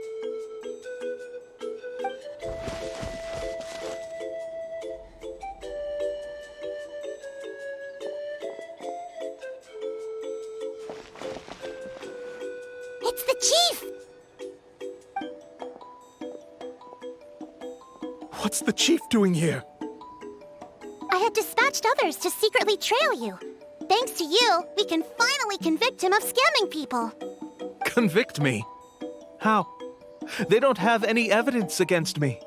It's the chief! What's the chief doing here? I had dispatched others to secretly trail you. Thanks to you, we can finally convict him of scamming people. Convict me? How? They don't have any evidence against me.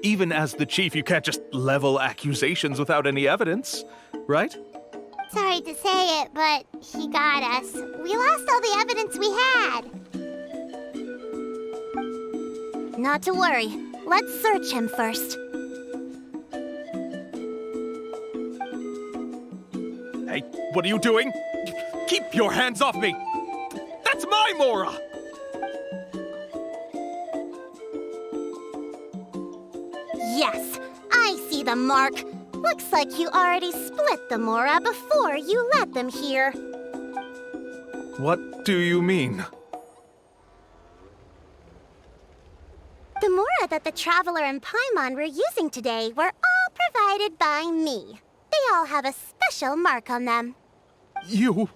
Even as the chief, you can't just level accusations without any evidence, right? Sorry to say it, but he got us. We lost all the evidence we had. Not to worry. Let's search him first. Hey, what are you doing? Keep your hands off me! That's my Mora! Yes, I see the mark. Looks like you already split the Mora before you let them here. What do you mean? The Mora that the Traveler and Paimon were using today were all provided by me. They all have a special mark on them. You...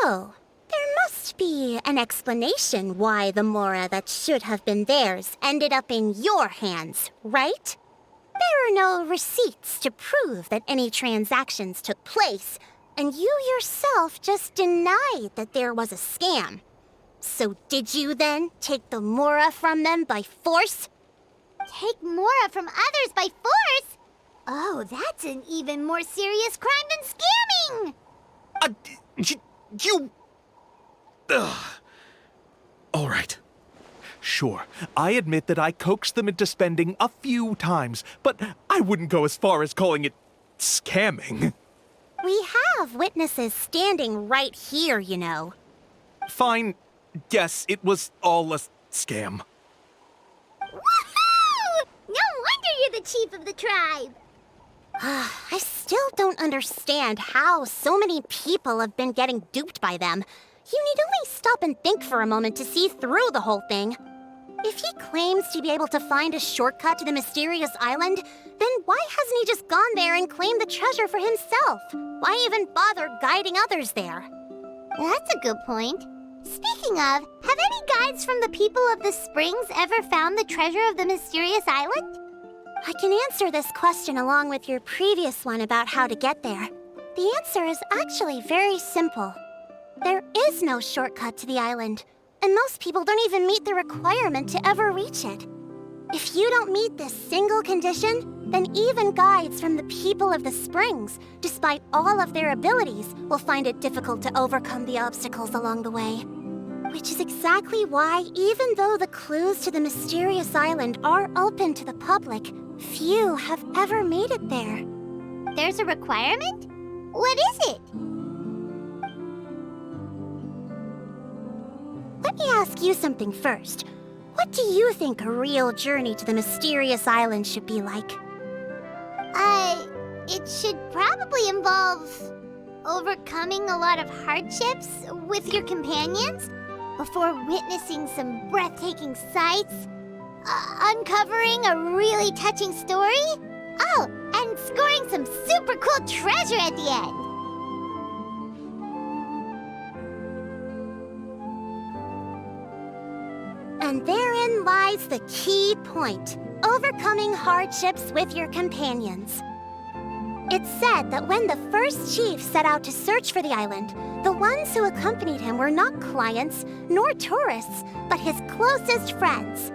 So, there must be an explanation why the Mora that should have been theirs ended up in your hands, right? There are no receipts to prove that any transactions took place, and you yourself just denied that there was a scam. So did you then take the Mora from them by force? Take Mora from others by force? Oh, that's an even more serious crime than scamming! You... Ugh. All right. Sure, I admit that I coaxed them into spending a few times, but I wouldn't go as far as calling it scamming. We have witnesses standing right here, you know. Fine. Yes, it was all a scam. Woohoo! No wonder you're the chief of the tribe! I still don't understand how so many people have been getting duped by them. You need only stop and think for a moment to see through the whole thing. If he claims to be able to find a shortcut to the mysterious island, then why hasn't he just gone there and claimed the treasure for himself? Why even bother guiding others there? That's a good point. Speaking of, have any guides from the people of the Springs ever found the treasure of the mysterious island? I can answer this question along with your previous one about how to get there. The answer is actually very simple. There is no shortcut to the island, and most people don't even meet the requirement to ever reach it. If you don't meet this single condition, then even guides from the people of the Springs, despite all of their abilities, will find it difficult to overcome the obstacles along the way. Which is exactly why, even though the clues to the mysterious island are open to the public, few have ever made it there. There's a requirement? What is it? Let me ask you something first. What do you think a real journey to the mysterious island should be like? should probably involve overcoming a lot of hardships with your companions before witnessing some breathtaking sights, uncovering a really touching story, oh, and scoring some super cool treasure at the end. And therein lies the key point: overcoming hardships with your companions. It's said that when the first chief set out to search for the island, the ones who accompanied him were not clients nor tourists, but his closest friends.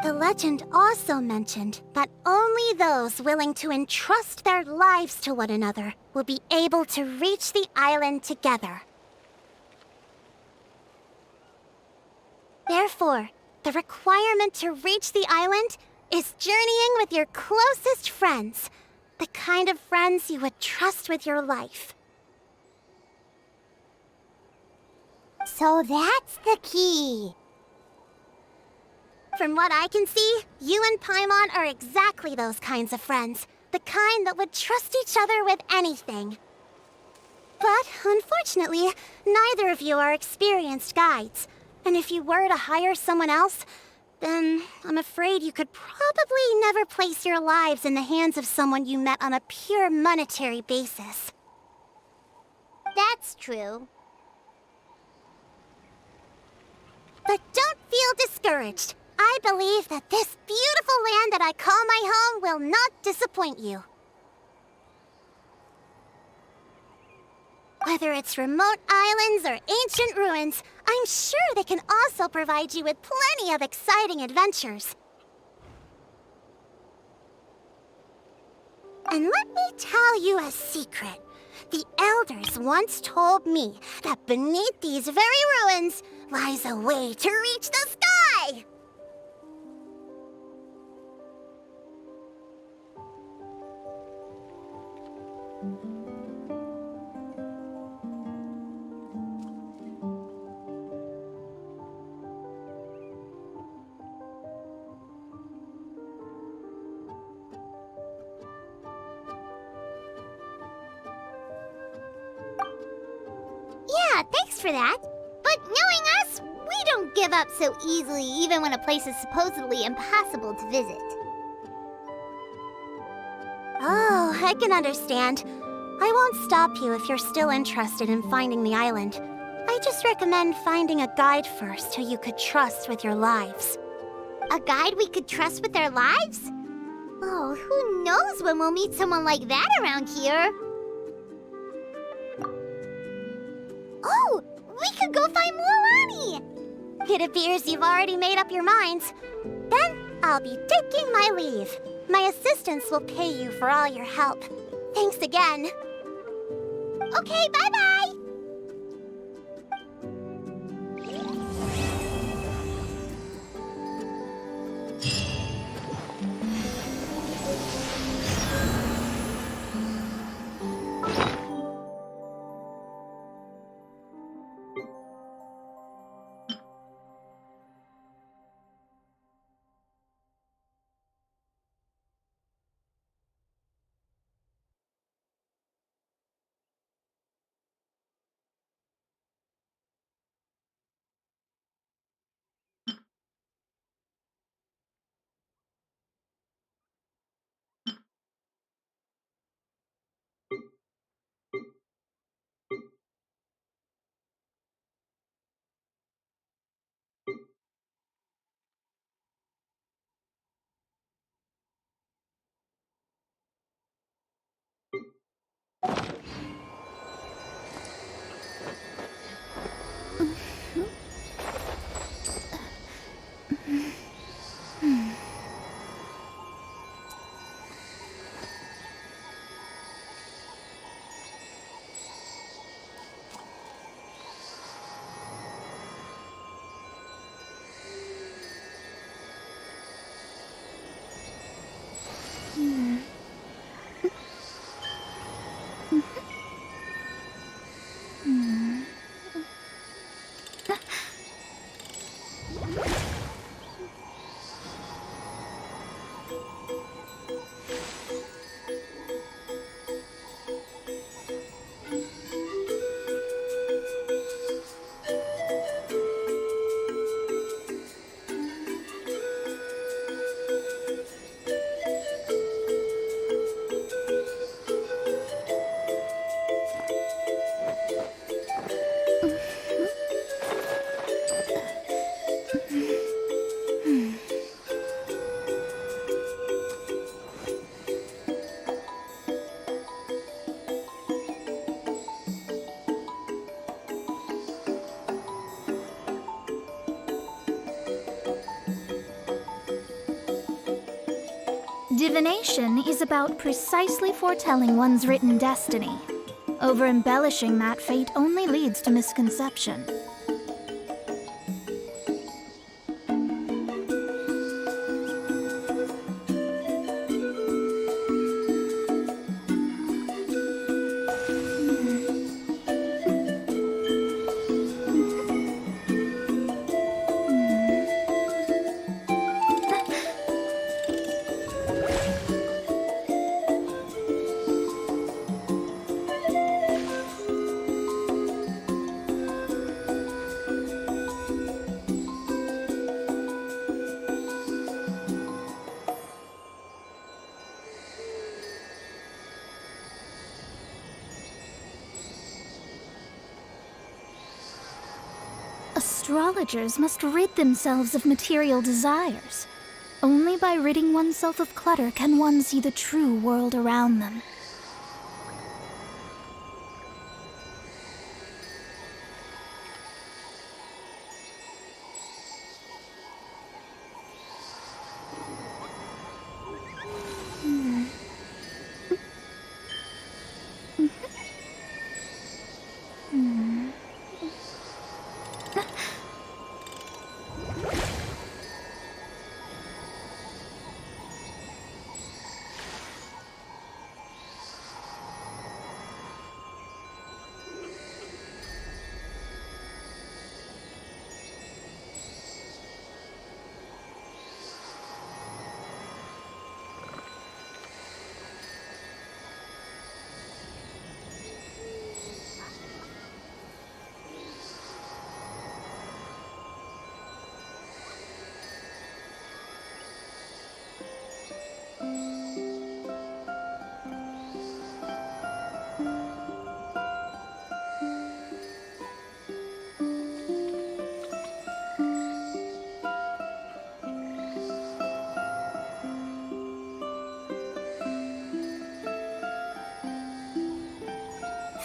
The legend also mentioned that only those willing to entrust their lives to one another will be able to reach the island together. Therefore, the requirement to reach the island is journeying with your closest friends, the kind of friends you would trust with your life. So that's the key. From what I can see, you and Paimon are exactly those kinds of friends, the kind that would trust each other with anything. But unfortunately, neither of you are experienced guides. And if you were to hire someone else, then I'm afraid you could probably never place your lives in the hands of someone you met on a pure monetary basis. That's true. But don't feel discouraged. I believe that this beautiful land that I call my home will not disappoint you. Whether it's remote islands or ancient ruins, I'm sure they can also provide you with plenty of exciting adventures. And let me tell you a secret. The elders once told me that beneath these very ruins lies a way to reach the sky! Yeah, thanks for that. But knowing us, we don't give up so easily even when a place is supposedly impossible to visit. Oh, I can understand. I won't stop you if you're still interested in finding the island. I just recommend finding a guide first who you could trust with your lives. A guide we could trust with our lives? Oh, who knows when we'll meet someone like that around here? Oh, we could go find Mualani! It appears you've already made up your minds. Then I'll be taking my leave. My assistants will pay you for all your help. Thanks again. Okay, bye-bye! Divination is about precisely foretelling one's written destiny. Over-embellishing that fate only leads to misconception. Astrologers must rid themselves of material desires. Only by ridding oneself of clutter can one see the true world around them.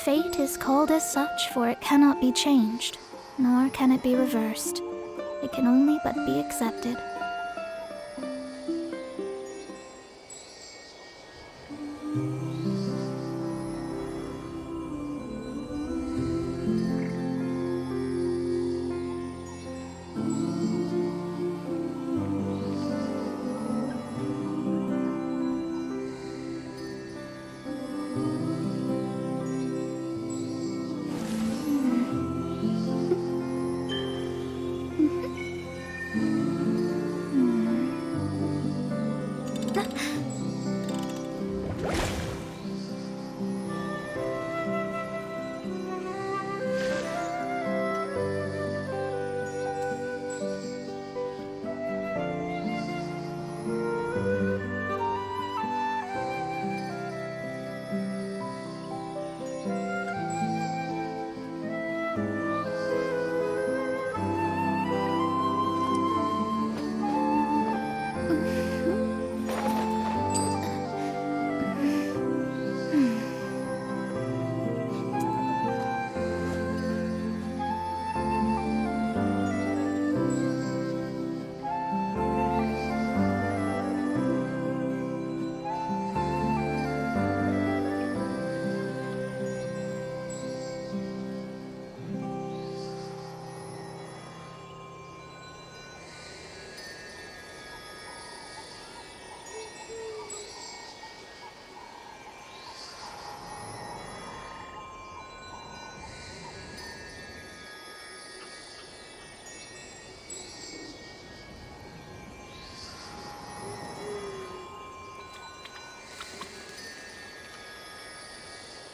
Fate is called as such, for it cannot be changed, nor can it be reversed. It can only but be accepted.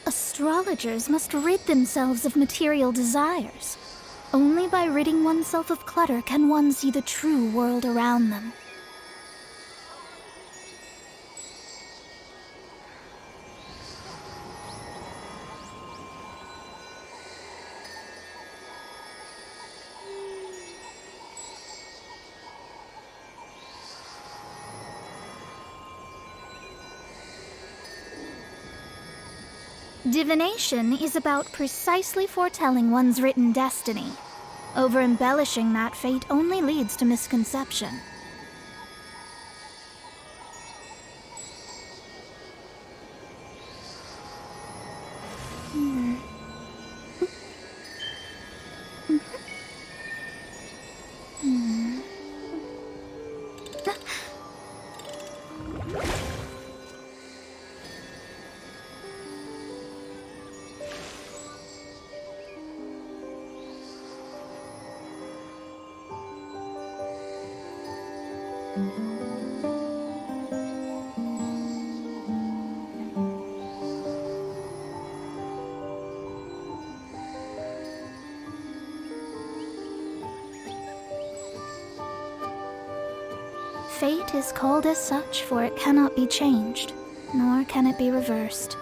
Astrologers must rid themselves of material desires. Only by ridding oneself of clutter can one see the true world around them. Divination is about precisely foretelling one's written destiny. Over-embellishing that fate only leads to misconception. Fate is called as such, for it cannot be changed, nor can it be reversed.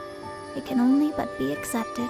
It can only but be accepted.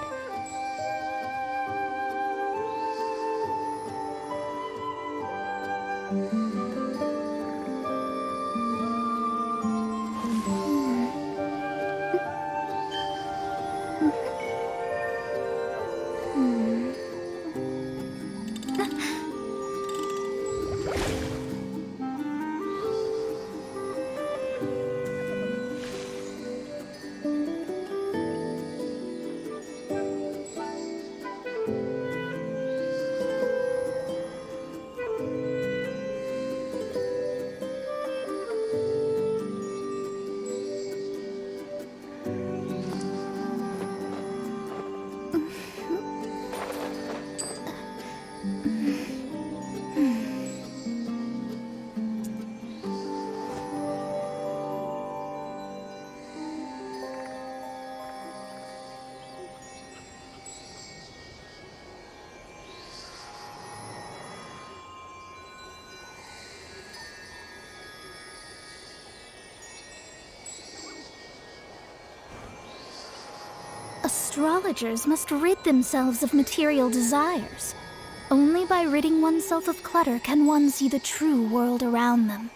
Astrologers must rid themselves of material desires. Only by ridding oneself of clutter can one see the true world around them.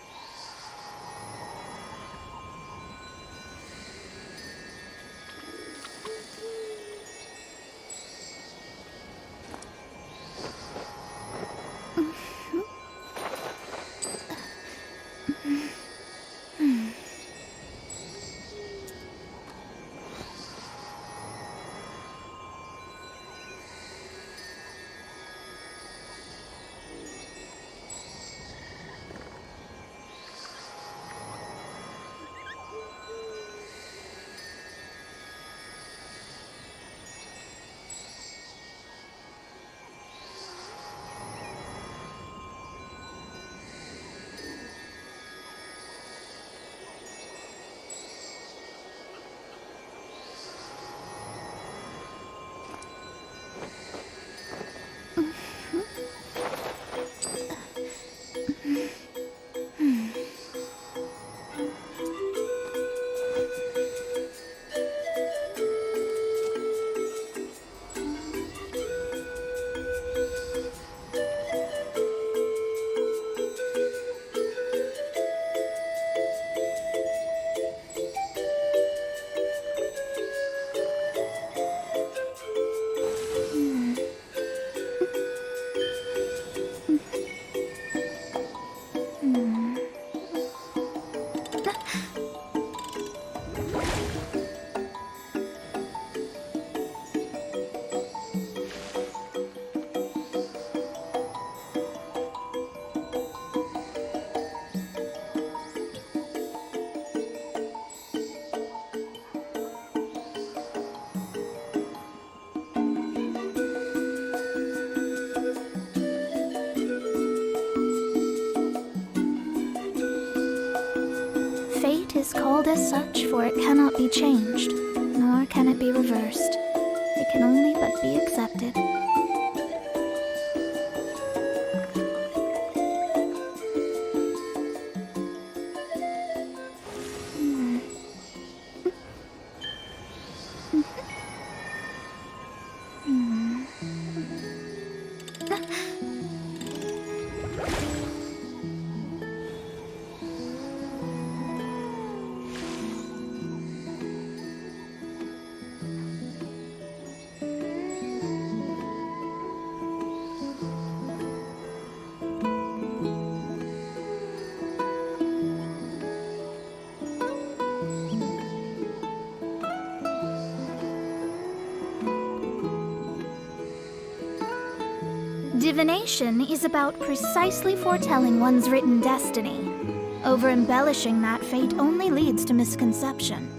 Fate is called as such, for it cannot be changed, nor can it be reversed. It can only but be accepted. Divination is about precisely foretelling one's written destiny. Over-embellishing that fate only leads to misconception.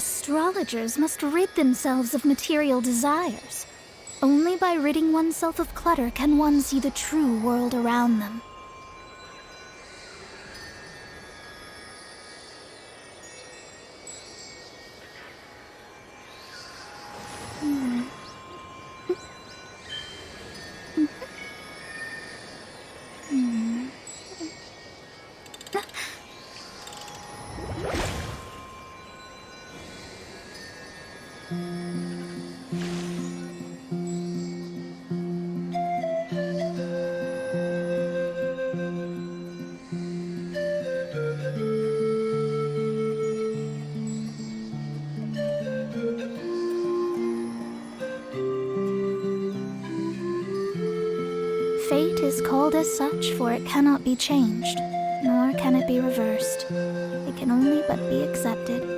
Astrologers must rid themselves of material desires. Only by ridding oneself of clutter can one see the true world around them. Fate is called as such, for it cannot be changed, nor can it be reversed. It can only but be accepted.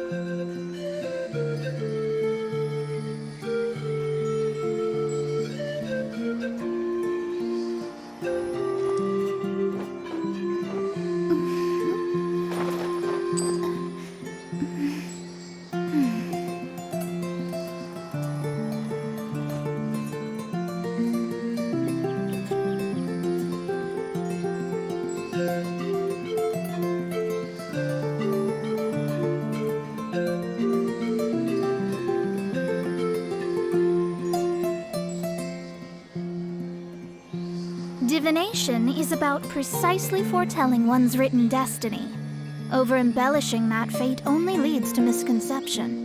Divination is about precisely foretelling one's written destiny. Over-embellishing that fate only leads to misconception.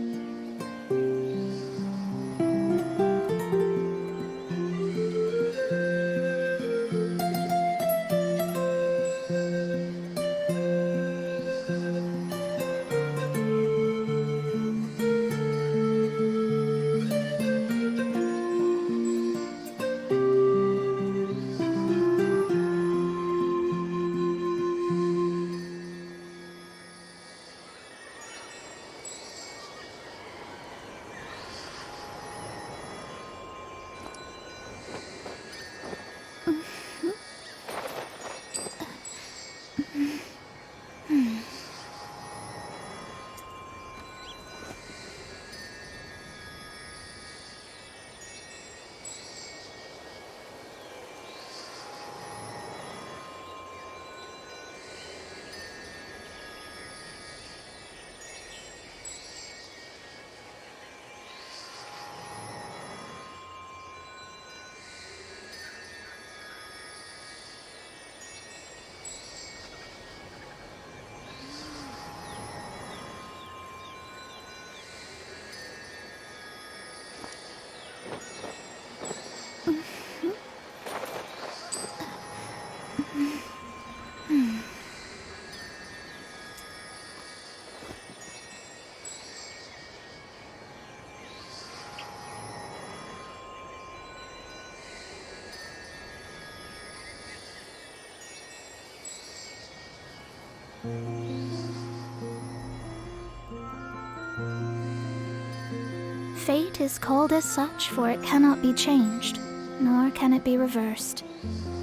Fate is called as such, for it cannot be changed, nor can it be reversed.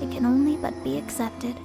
It can only but be accepted.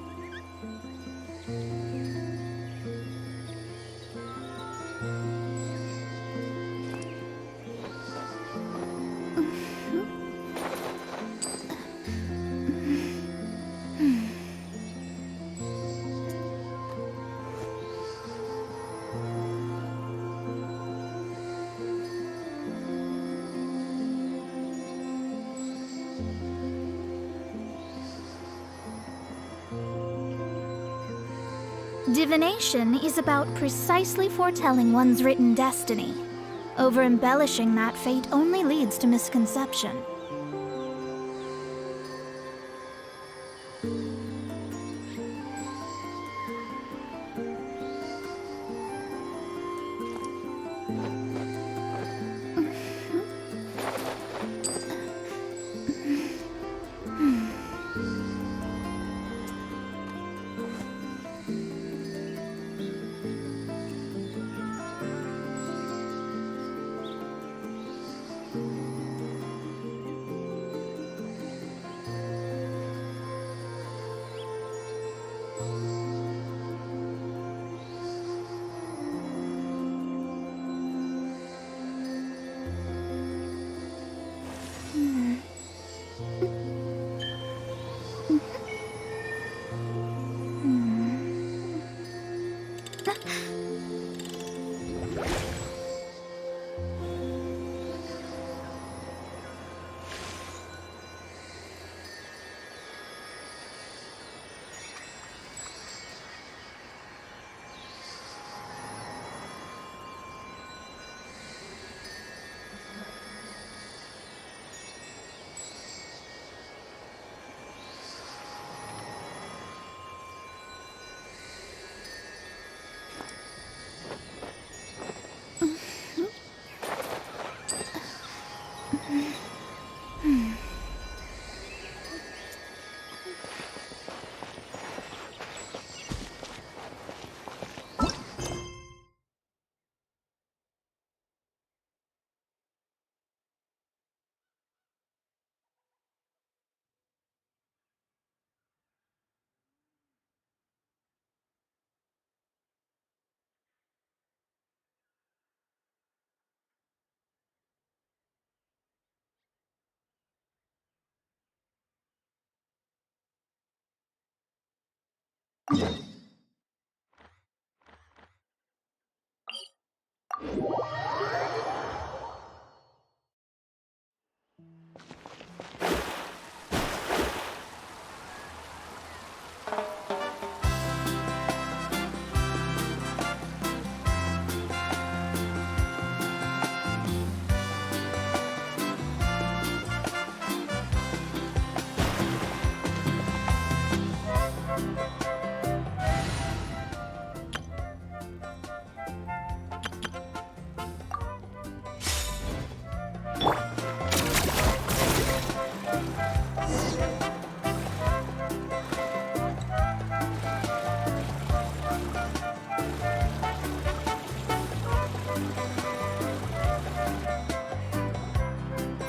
Divination is about precisely foretelling one's written destiny. Over-embellishing that fate only leads to misconception.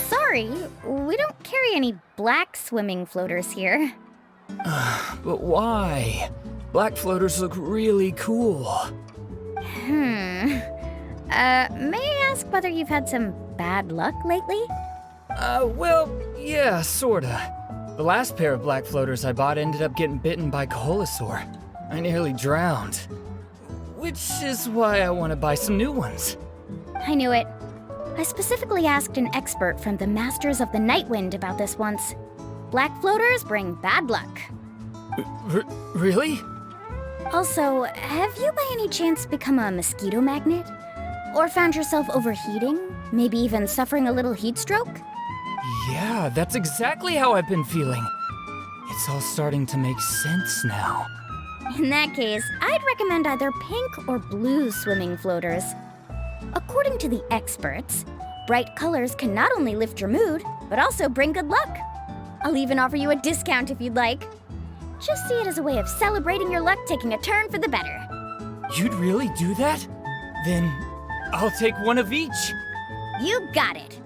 Sorry, we don't carry any black swimming floaters here. But why? Black floaters look really cool. May I ask whether you've had some bad luck lately? Well, yeah, sorta. The last pair of black floaters I bought ended up getting bitten by Koholasaur. I nearly drowned. Which is why I want to buy some new ones. I knew it. I specifically asked an expert from the Masters of the Night Wind about this once. Black floaters bring bad luck. Really? Also, have you by any chance become a mosquito magnet? Or found yourself overheating? Maybe even suffering a little heat stroke? Yeah, that's exactly how I've been feeling. It's all starting to make sense now. In that case, I'd recommend either pink or blue swimming floaters. According to the experts, bright colors can not only lift your mood, but also bring good luck. I'll even offer you a discount if you'd like. Just see it as a way of celebrating your luck taking a turn for the better. You'd really do that? Then I'll take one of each. You got it.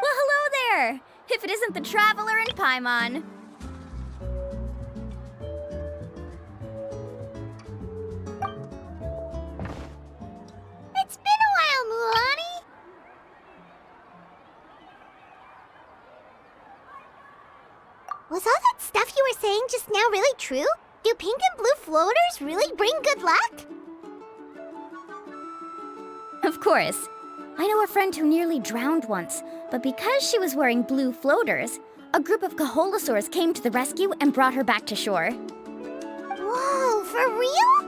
Well, hello there! If it isn't the Traveler and Paimon. It's been a while, Mualani. Was all that stuff you were saying just now really true? Do pink and blue floaters really bring good luck? Of course. I know a friend who nearly drowned once, but because she was wearing blue floaters, a group of Koholasaurs came to the rescue and brought her back to shore. Whoa, for real?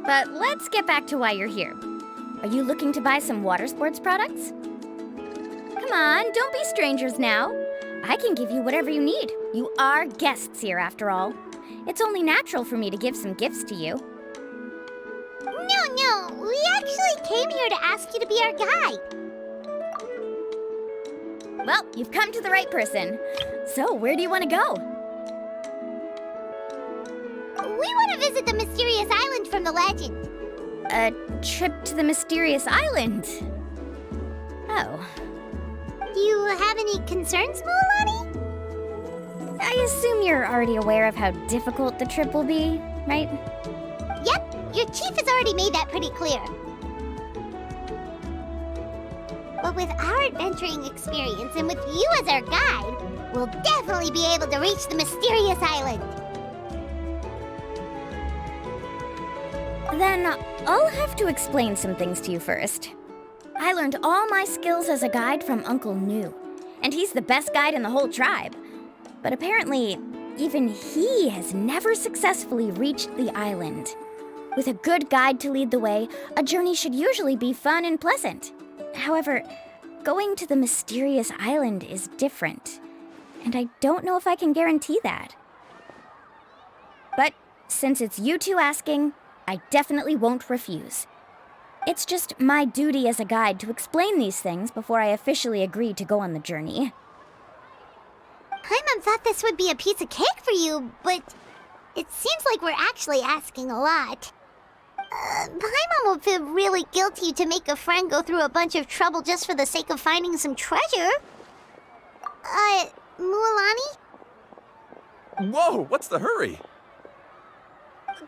But let's get back to why you're here. Are you looking to buy some water sports products? Come on, don't be strangers now. I can give you whatever you need. You are guests here, after all. It's only natural for me to give some gifts to you. No, we actually came here to ask you to be our guide. Well, you've come to the right person. So, where do you want to go? We want to visit the mysterious island from the legend. A trip to the mysterious island? Oh. Do you have any concerns, Mualani? I assume you're already aware of how difficult the trip will be, right? Yep, your chief has already made that pretty clear. But with our adventuring experience and with you as our guide, we'll definitely be able to reach the mysterious island. Then I'll have to explain some things to you first. I learned all my skills as a guide from Uncle Nu, and he's the best guide in the whole tribe. But apparently, even he has never successfully reached the island. With a good guide to lead the way, a journey should usually be fun and pleasant. However, going to the mysterious island is different, and I don't know if I can guarantee that. But since it's you two asking, I definitely won't refuse. It's just my duty as a guide to explain these things before I officially agree to go on the journey. Paimon thought this would be a piece of cake for you, but it seems like we're actually asking a lot. Paimon will feel really guilty to make a friend go through a bunch of trouble just for the sake of finding some treasure. Mualani? Whoa, what's the hurry?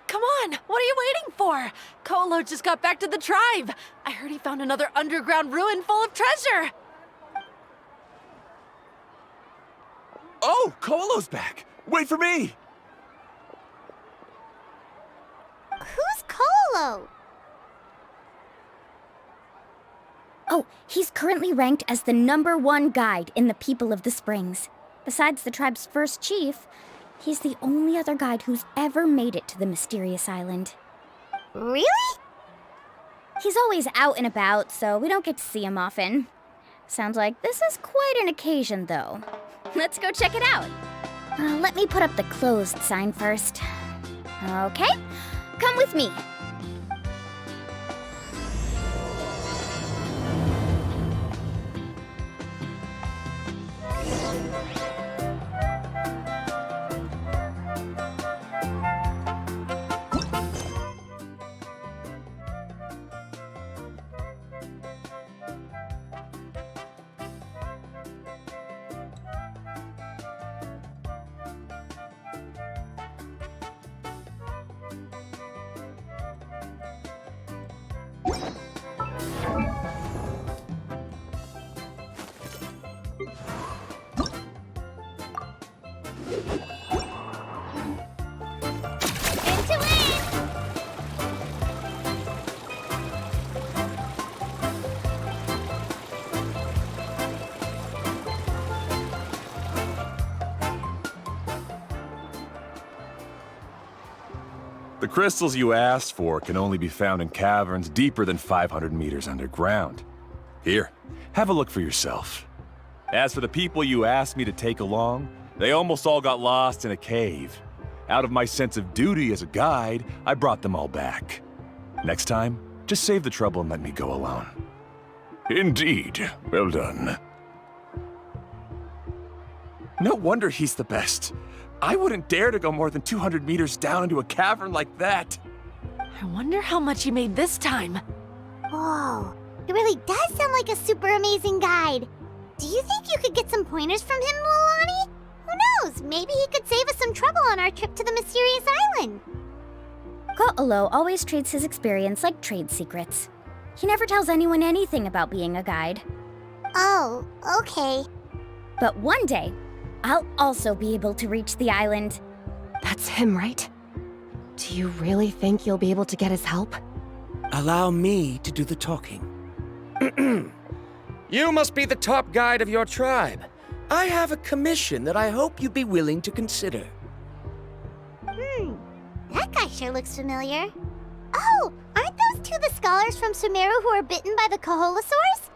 Come on, what are you waiting for? Kolo just got back to the tribe. I heard he found another underground ruin full of treasure. Oh, Koalo's back! Wait for me! Who's Colau? Oh, he's currently ranked as the #1 guide in the People of the Springs. Besides the tribe's first chief, he's the only other guide who's ever made it to the mysterious island. Really? He's always out and about, so we don't get to see him often. Sounds like this is quite an occasion, though. Let's go check it out. Let me put up the closed sign first. Okay, come with me. The crystals you asked for can only be found in caverns deeper than 500 meters underground. Here, have a look for yourself. As for the people you asked me to take along, they almost all got lost in a cave. Out of my sense of duty as a guide, I brought them all back. Next time, just save the trouble and let me go alone. Indeed. Well done. No wonder he's the best. I wouldn't dare to go more than 200 meters down into a cavern like that. I wonder how much he made this time. Whoa, he really does sound like a super amazing guide. Do you think you could get some pointers from him, Mualani? Who knows, maybe he could save us some trouble on our trip to the mysterious island. Koolau always treats his experience like trade secrets. He never tells anyone anything about being a guide. Oh, okay. But one day, I'll also be able to reach the island. That's him, right? Do you really think you'll be able to get his help? Allow me to do the talking. You must be the top guide of your tribe. I have a commission that I hope you'd be willing to consider. That guy sure looks familiar. Oh, aren't those two the scholars from Sumeru who were bitten by the Koholasaurs?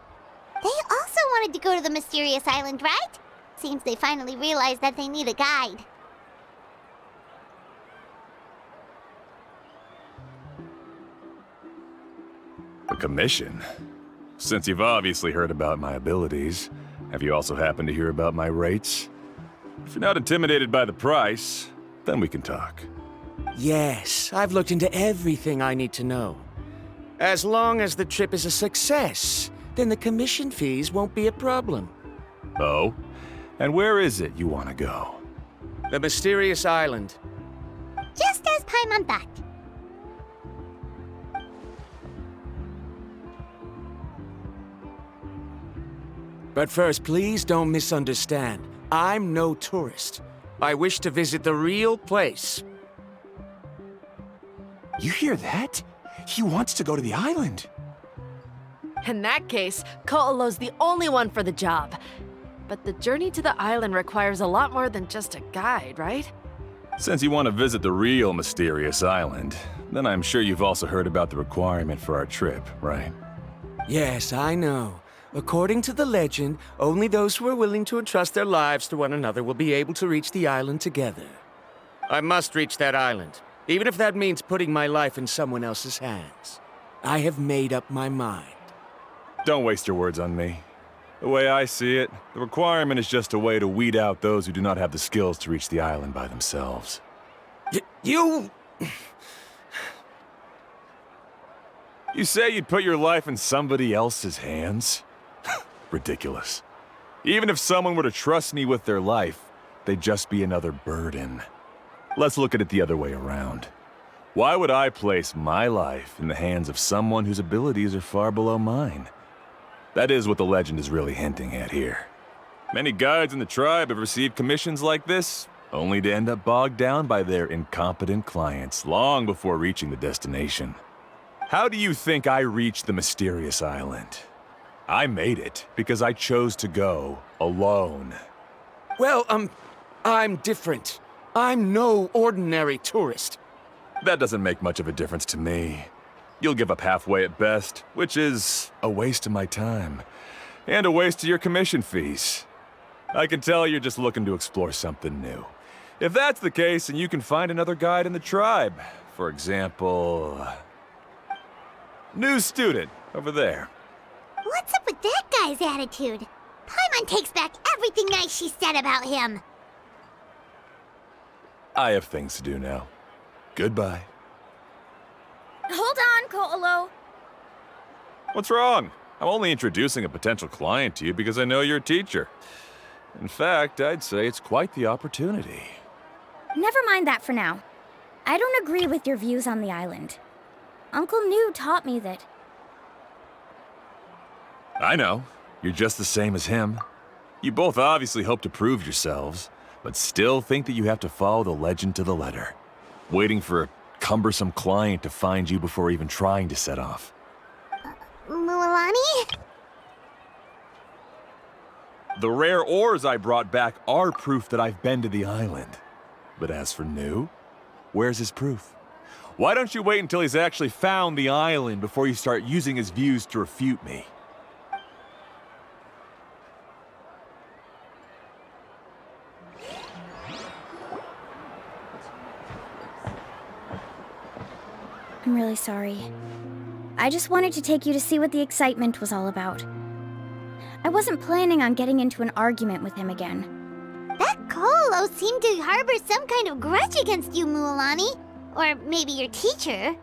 They also wanted to go to the mysterious island, right? Seems they finally realized that they need a guide. A commission? Since you've obviously heard about my abilities, have you also happened to hear about my rates? If you're not intimidated by the price, then we can talk. Yes, I've looked into everything I need to know. As long as the trip is a success, then the commission fees won't be a problem. Oh? And where is it you want to go? The mysterious island. Just as Paimon thought. But first, please don't misunderstand. I'm no tourist. I wish to visit the real place. You hear that? He wants to go to the island. In that case, Ko'olo's the only one for the job. But the journey to the island requires a lot more than just a guide, right? Since you want to visit the real mysterious island, then I'm sure you've also heard about the requirement for our trip, right? Yes, I know. According to the legend, only those who are willing to entrust their lives to one another will be able to reach the island together. I must reach that island, even if that means putting my life in someone else's hands. I have made up my mind. Don't waste your words on me. The way I see it, the requirement is just a way to weed out those who do not have the skills to reach the island by themselves. You... You say you'd put your life in somebody else's hands? Ridiculous. Even if someone were to trust me with their life, they'd just be another burden. Let's look at it the other way around. Why would I place my life in the hands of someone whose abilities are far below mine? That is what the legend is really hinting at here. Many guides in the tribe have received commissions like this, only to end up bogged down by their incompetent clients long before reaching the destination. How do you think I reached the mysterious island? I made it because I chose to go alone. Well, I'm different. I'm no ordinary tourist. That doesn't make much of a difference to me. You'll give up halfway at best, which is a waste of my time. And a waste of your commission fees. I can tell you're just looking to explore something new. If that's the case, then you can find another guide in the tribe. For example... new student, over there. What's up with that guy's attitude? Paimon takes back everything nice she said about him. I have things to do now. Goodbye. Hold on, Ko'olo. What's wrong? I'm only introducing a potential client to you because I know you're a teacher. In fact, I'd say it's quite the opportunity. Never mind that for now. I don't agree with your views on the island. Uncle Nu taught me that... I know. You're just the same as him. You both obviously hope to prove yourselves, but still think that you have to follow the legend to the letter, waiting for a cumbersome client to find you before even trying to set off. Mualani? The rare ores I brought back are proof that I've been to the island. But as for Nu, where's his proof? Why don't you wait until he's actually found the island before you start using his views to refute me? I'm really sorry. I just wanted to take you to see what the excitement was all about. I wasn't planning on getting into an argument with him again. That Koolau seemed to harbor some kind of grudge against you, Mualani. Or maybe your teacher.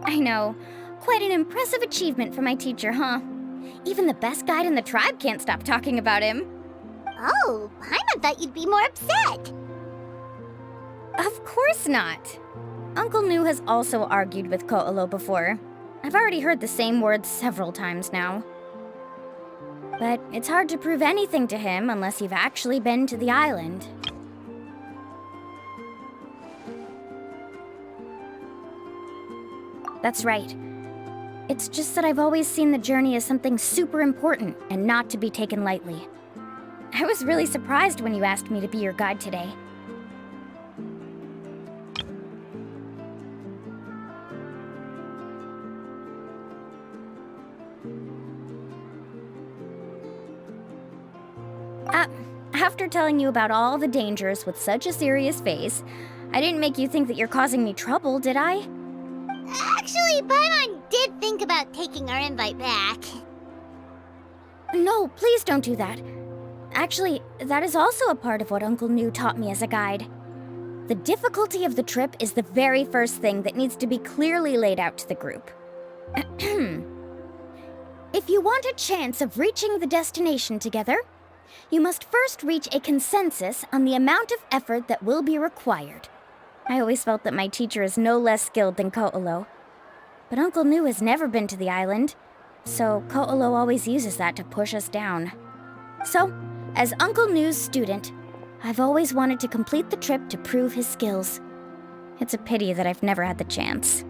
I know. Quite an impressive achievement for my teacher, huh? Even the best guide in the tribe can't stop talking about him. Oh, Paimon thought you'd be more upset. Of course not. Uncle Nu has also argued with Ko'olo before. I've already heard the same words several times now. But it's hard to prove anything to him unless you've actually been to the island. That's right. It's just that I've always seen the journey as something super important and not to be taken lightly. I was really surprised when you asked me to be your guide today. After telling you about all the dangers with such a serious face, I didn't make you think that you're causing me trouble, did I? Actually, Paimon did think about taking our invite back. No, please don't do that. Actually, that is also a part of what Uncle Nu taught me as a guide. The difficulty of the trip is the very first thing that needs to be clearly laid out to the group. If you want a chance of reaching the destination together, you must first reach a consensus on the amount of effort that will be required. I always felt that my teacher is no less skilled than Ko'olo. But Uncle Nu has never been to the island, so Ko'olo always uses that to push us down. So, as Uncle Nu's student, I've always wanted to complete the trip to prove his skills. It's a pity that I've never had the chance.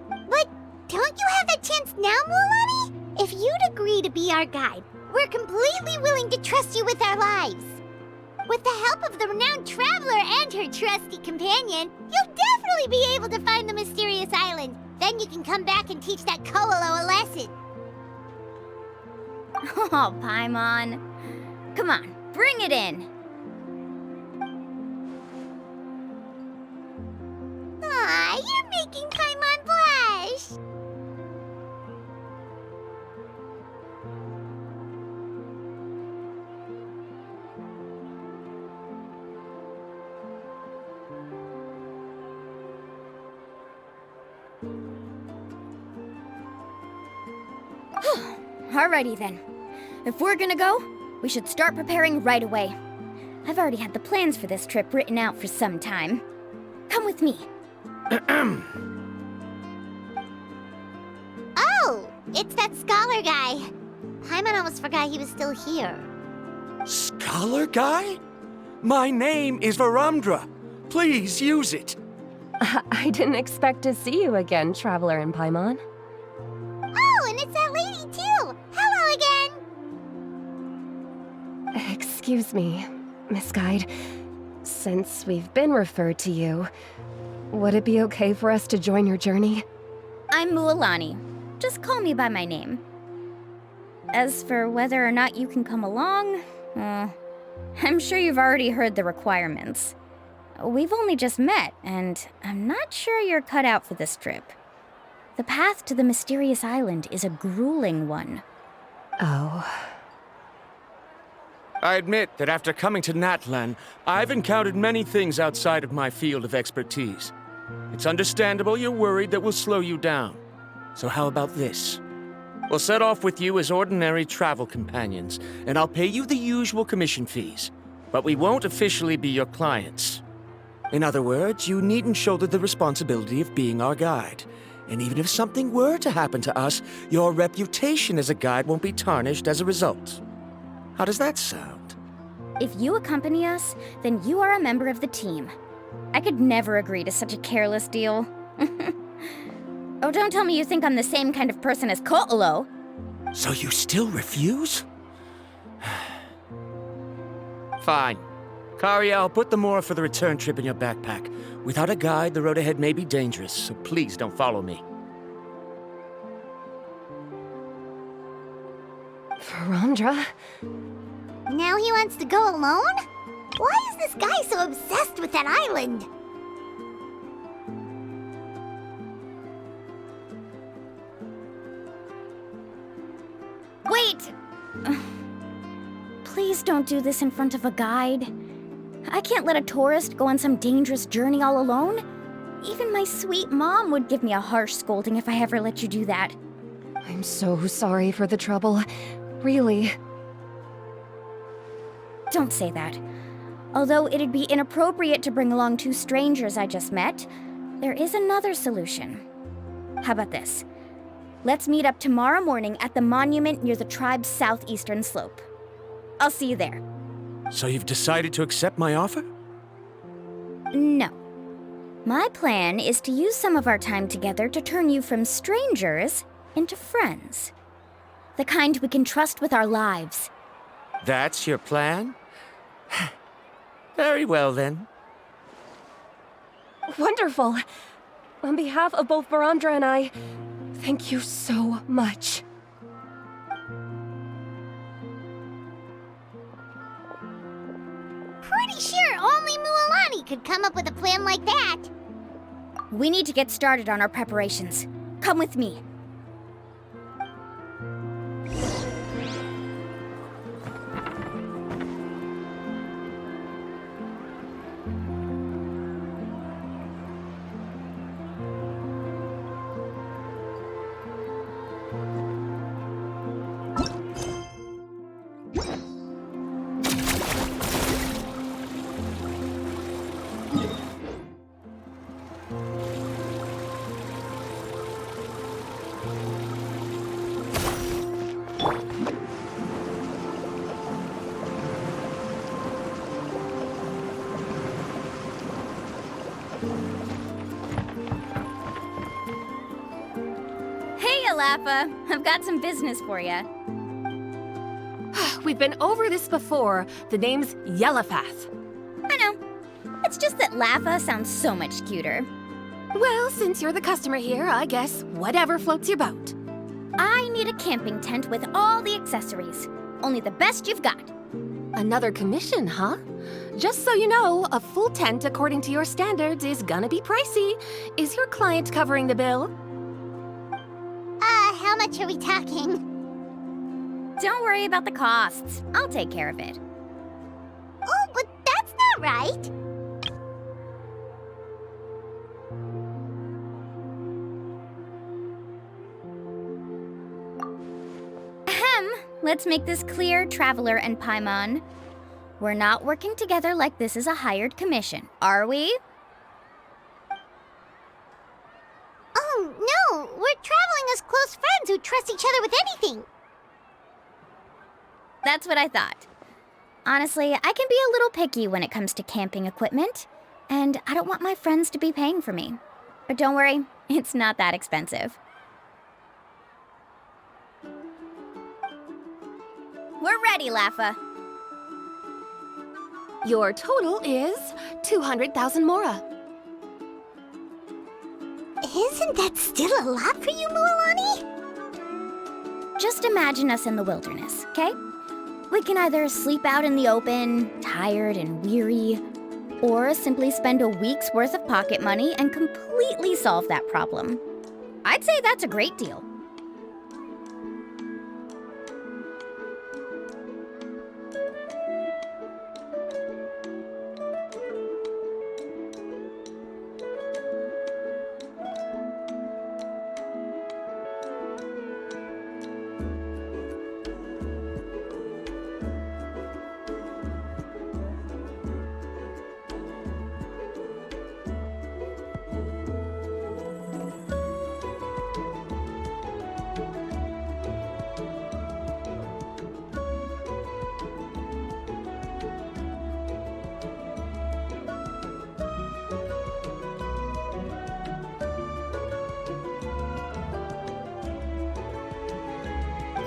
But don't you have that chance now, Mualani? If you'd agree to be our guide, we're completely willing to trust you with our lives. With the help of the renowned traveler and her trusty companion, you'll definitely be able to find the mysterious island. Then you can come back and teach that Ko'olo a lesson. Oh, Paimon. Come on, bring it in. Aw, you're making Paimon blush. Alrighty then. If we're gonna go, we should start preparing right away. I've already had the plans for this trip written out for some time. Come with me. Oh, it's that scholar guy. Paimon almost forgot he was still here. Scholar guy? My name is Viramdra. Please use it. I didn't expect to see you again, Traveler in Paimon. Oh, and it's that lady too. Hello again. Excuse me, Miss Guide. Since we've been referred to you, would it be okay for us to join your journey? I'm Mualani. Just call me by my name. As for whether or not you can come along, I'm sure you've already heard the requirements. We've only just met, and I'm not sure you're cut out for this trip. The path to the mysterious island is a grueling one. Oh. I admit that after coming to Natlan, I've encountered many things outside of my field of expertise. It's understandable you're worried that we'll slow you down. So how about this? We'll set off with you as ordinary travel companions, and I'll pay you the usual commission fees. But we won't officially be your clients. In other words, you needn't shoulder the responsibility of being our guide. And even if something were to happen to us, your reputation as a guide won't be tarnished as a result. How does that sound? If you accompany us, then you are a member of the team. I could never agree to such a careless deal. Oh, don't tell me you think I'm the same kind of person as Koolau. So you still refuse? Fine. Karya, I'll put the more for the return trip in your backpack. Without a guide, the road ahead may be dangerous, so please don't follow me. Viramdra? Now he wants to go alone? Why is this guy so obsessed with that island? Wait! Please don't do this in front of a guide. I can't let a tourist go on some dangerous journey all alone. Even my sweet mom would give me a harsh scolding if I ever let you do that. I'm so sorry for the trouble. Really. Don't say that. Although it'd be inappropriate to bring along two strangers I just met, there is another solution. How about this? Let's meet up tomorrow morning at the monument near the tribe's southeastern slope. I'll see you there. So you've decided to accept my offer? No. My plan is to use some of our time together to turn you from strangers into friends. The kind we can trust with our lives. That's your plan? Very well, then. Wonderful. On behalf of both Viramdra and I, thank you so much. Pretty sure only Mualani could come up with a plan like that. We need to get started on our preparations. Come with me. Lapa, I've got some business for you. We've been over this before. The name's Yellowfath. I know. It's just that Lapa sounds so much cuter. Well, since you're the customer here, I guess whatever floats your boat. I need a camping tent with all the accessories. Only the best you've got. Another commission, huh? Just so you know, a full tent according to your standards is gonna be pricey. Is your client covering the bill? How much are we talking? Don't worry about the costs. I'll take care of it. Oh, but that's not right. let's make this clear, Traveler and Paimon. We're not working together like this is a hired commission, are we? Oh, no! We're traveling as close friends who trust each other with anything! That's what I thought. Honestly, I can be a little picky when it comes to camping equipment, and I don't want my friends to be paying for me. But don't worry, it's not that expensive. We're ready, Laffa. Your total is 200,000 mora. Isn't that still a lot for you, Mualani? Just imagine us in the wilderness, okay? We can either sleep out in the open, tired and weary, or simply spend a week's worth of pocket money and completely solve that problem. I'd say that's a great deal.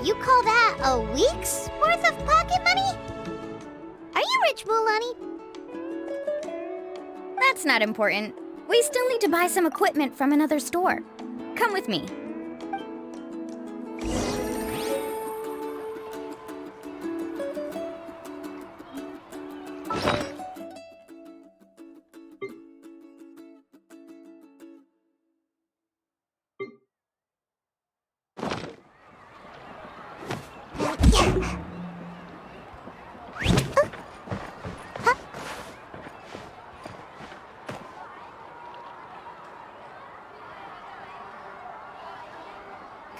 You call that a week's worth of pocket money? Are you rich, Mualani? That's not important. We still need to buy some equipment from another store. Come with me.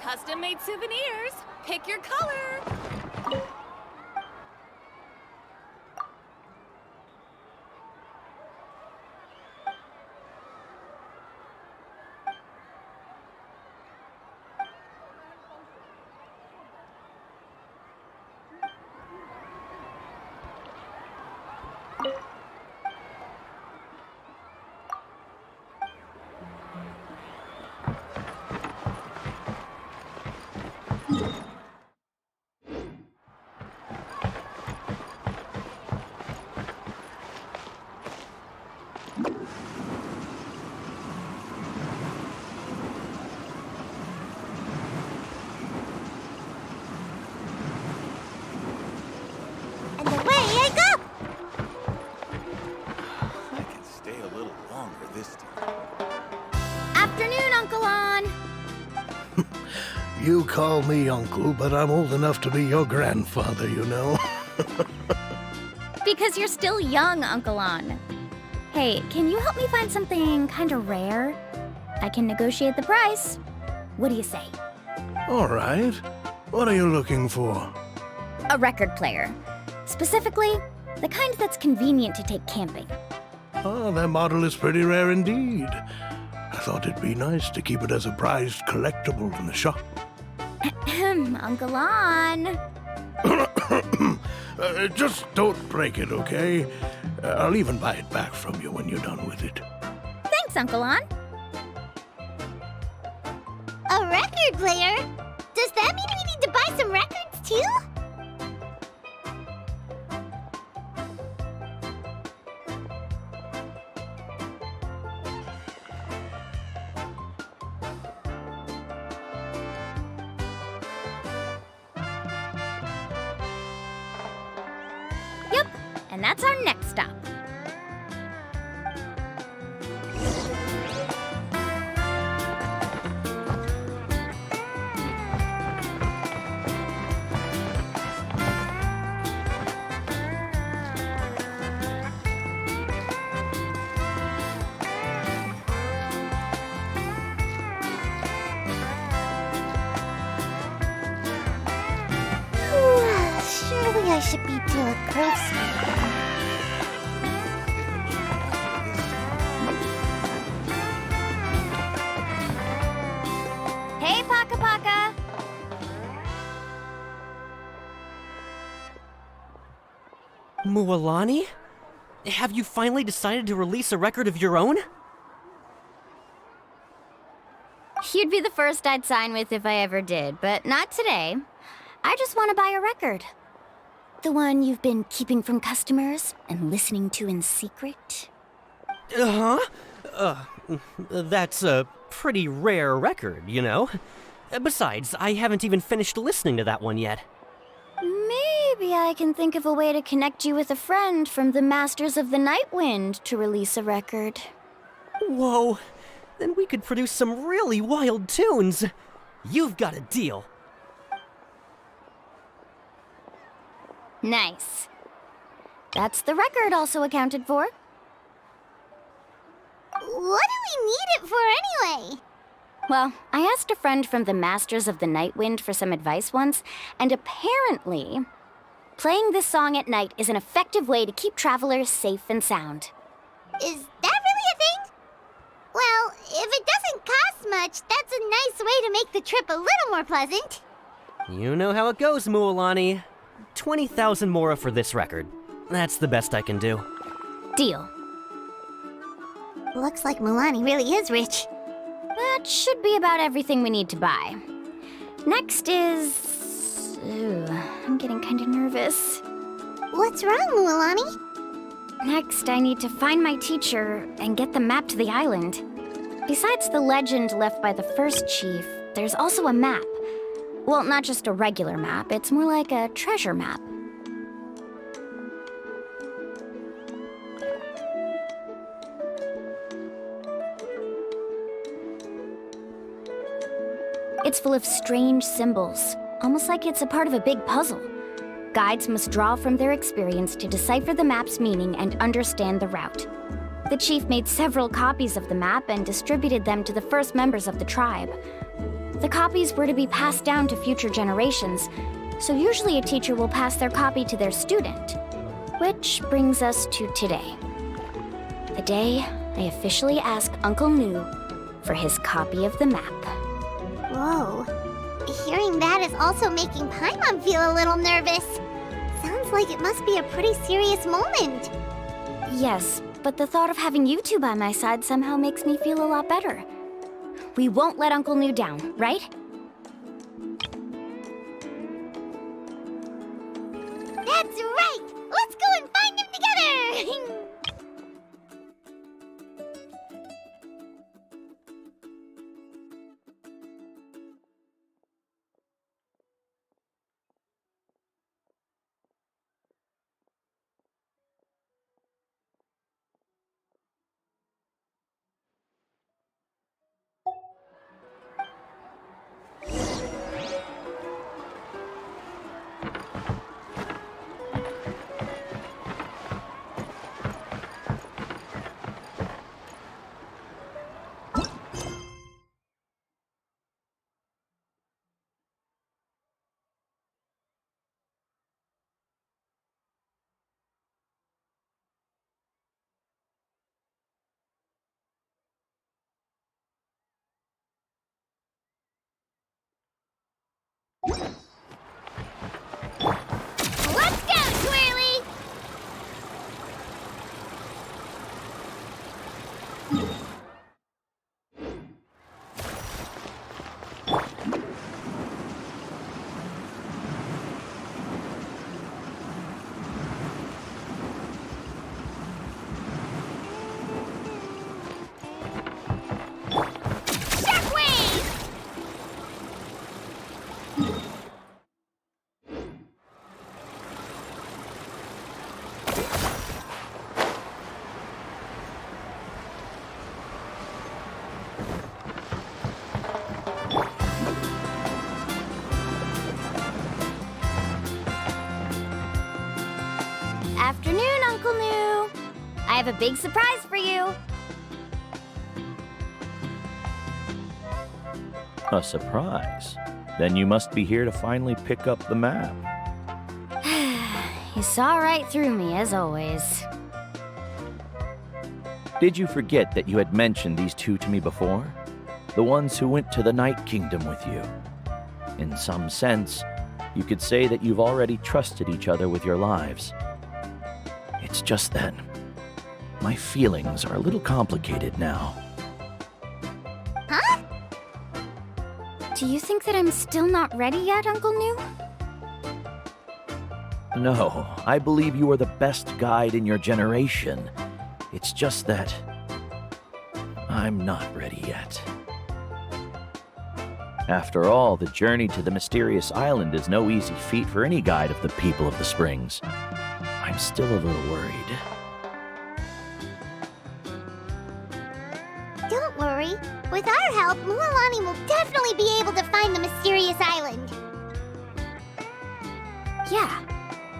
Custom-made souvenirs. Pick your color. And away I go! I can stay a little longer this time. Afternoon, Uncle On. You call me uncle, but I'm old enough to be your grandfather, you know. Because you're still young, Uncle On. Hey, can you help me find something kind of rare? I can negotiate the price. What do you say? All right. What are you looking for? A record player. Specifically, the kind that's convenient to take camping. Oh, that model is pretty rare indeed. I thought it'd be nice to keep it as a prized collectible in the shop. Uncle On. Just don't break it, okay? I'll even buy it back from you when you're done with it. Thanks, Uncle On. A record player? Does that mean we need to buy some records too? Yep, and that's our next stop. I should be to approach me. Hey, Paka Paka! Mualani? Have you finally decided to release a record of your own? You'd be the first I'd sign with if I ever did, but not today. I just want to buy a record. The one you've been keeping from customers and listening to in secret? That's a pretty rare record, you know? Besides, I haven't even finished listening to that one yet. Maybe I can think of a way to connect you with a friend from the Masters of the Night Wind to release a record. Whoa, then we could produce some really wild tunes. You've got a deal. Nice. That's the record also accounted for. What do we need it for anyway? Well, I asked a friend from the Masters of the Night Wind for some advice once, and apparently, playing this song at night is an effective way to keep travelers safe and sound. Is that really a thing? Well, if it doesn't cost much, that's a nice way to make the trip a little more pleasant. You know how it goes, Mualani. 20,000 mora for this record. That's the best I can do. Deal. Looks like Mualani really is rich. That should be about everything we need to buy. Next is... I'm getting kind of nervous. What's wrong, Mualani? Next, I need to find my teacher and get the map to the island. Besides the legend left by the first chief, there's also a map. Well, not just a regular map, it's more like a treasure map. It's full of strange symbols, almost like it's a part of a big puzzle. Guides must draw from their experience to decipher the map's meaning and understand the route. The chief made several copies of the map and distributed them to the first members of the tribe. The copies were to be passed down to future generations, so usually a teacher will pass their copy to their student. Which brings us to today. The day I officially ask Uncle Nu for his copy of the map. Whoa. Hearing that is also making Paimon feel a little nervous. Sounds like it must be a pretty serious moment. Yes, but the thought of having you two by my side somehow makes me feel a lot better. We won't let Uncle Nu down, right? That's right! Let's go and find him together! Let's go, Twirly! Afternoon, Uncle Nu. I have a big surprise for you. A surprise? Then you must be here to finally pick up the map. He saw right through me, as always. Did you forget that you had mentioned these two to me before? The ones who went to the Night Kingdom with you. In some sense, you could say that you've already trusted each other with your lives. It's just that my feelings are a little complicated now. Huh? Do you think that I'm still not ready yet, Uncle New? No, I believe you are the best guide in your generation. It's just that I'm not ready yet. After all, the journey to the mysterious island is no easy feat for any guide of the people of the Springs. I'm still a little worried. Don't worry. With our help, Mualani will definitely be able to find the mysterious island. Yeah.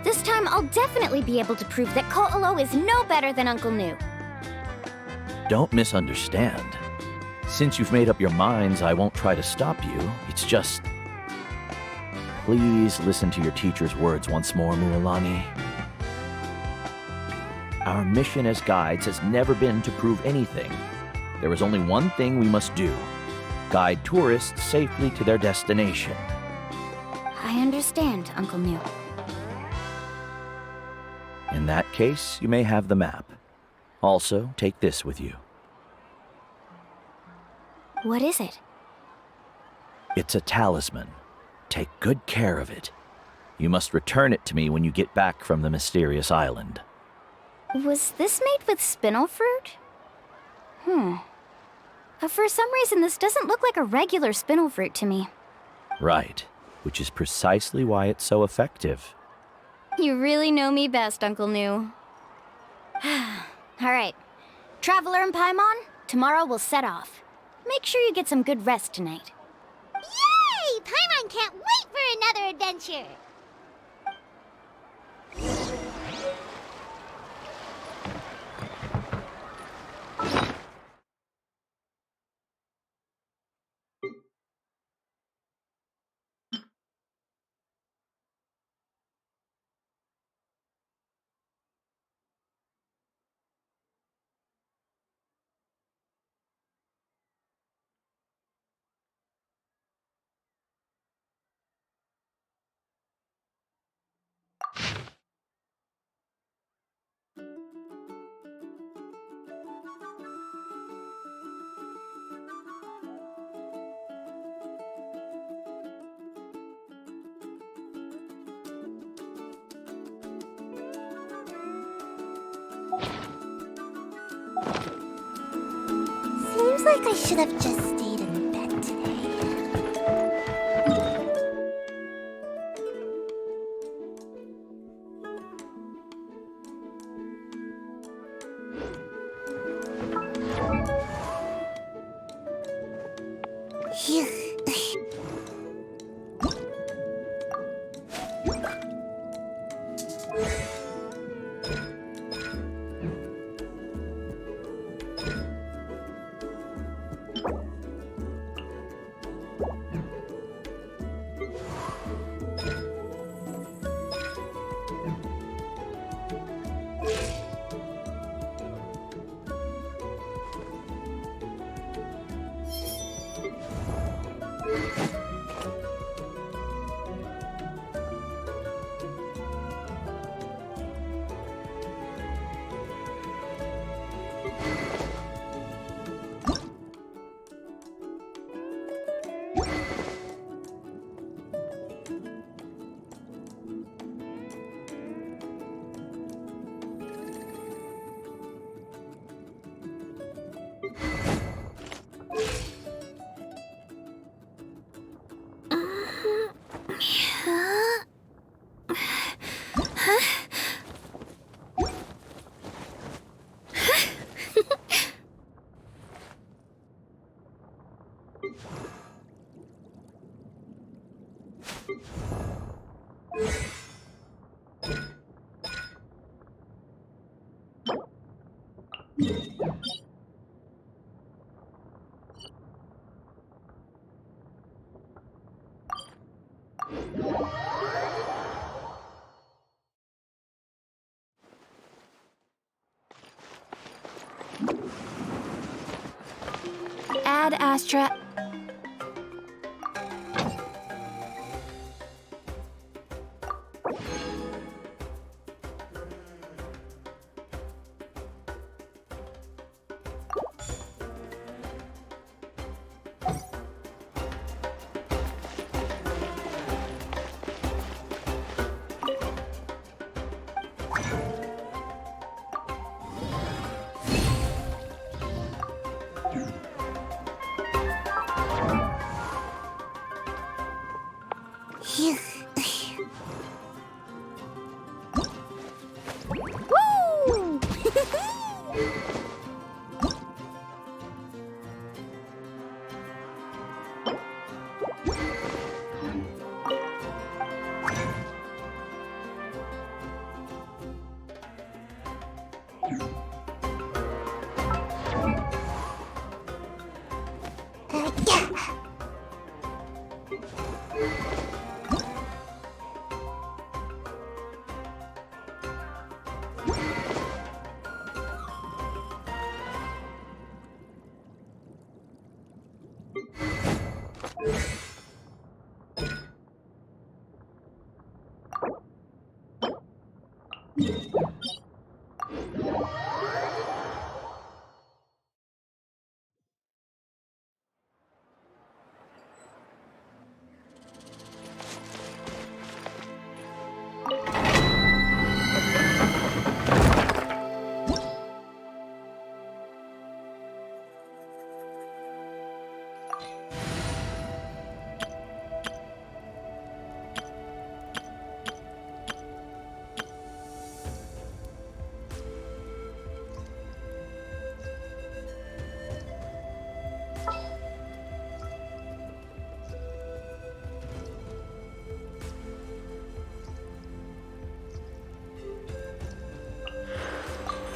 This time I'll definitely be able to prove that Koolau is no better than Uncle New. Don't misunderstand. Since you've made up your minds, I won't try to stop you. It's just... Please listen to your teacher's words once more, Mualani. Our mission as guides has never been to prove anything. There is only one thing we must do. Guide tourists safely to their destination. I understand, Uncle New. In that case, you may have the map. Also, take this with you. What is it? It's a talisman. Take good care of it. You must return it to me when you get back from the mysterious island. Was this made with spinel fruit? For some reason, this doesn't look like a regular spinel fruit to me. Right, which is precisely why it's so effective. You really know me best, Uncle New. Alright. Traveler and Paimon, tomorrow we'll set off. Make sure you get some good rest tonight. Yay! Paimon can't wait for another adventure! Seems like I should have just stayed in bed today. Astra.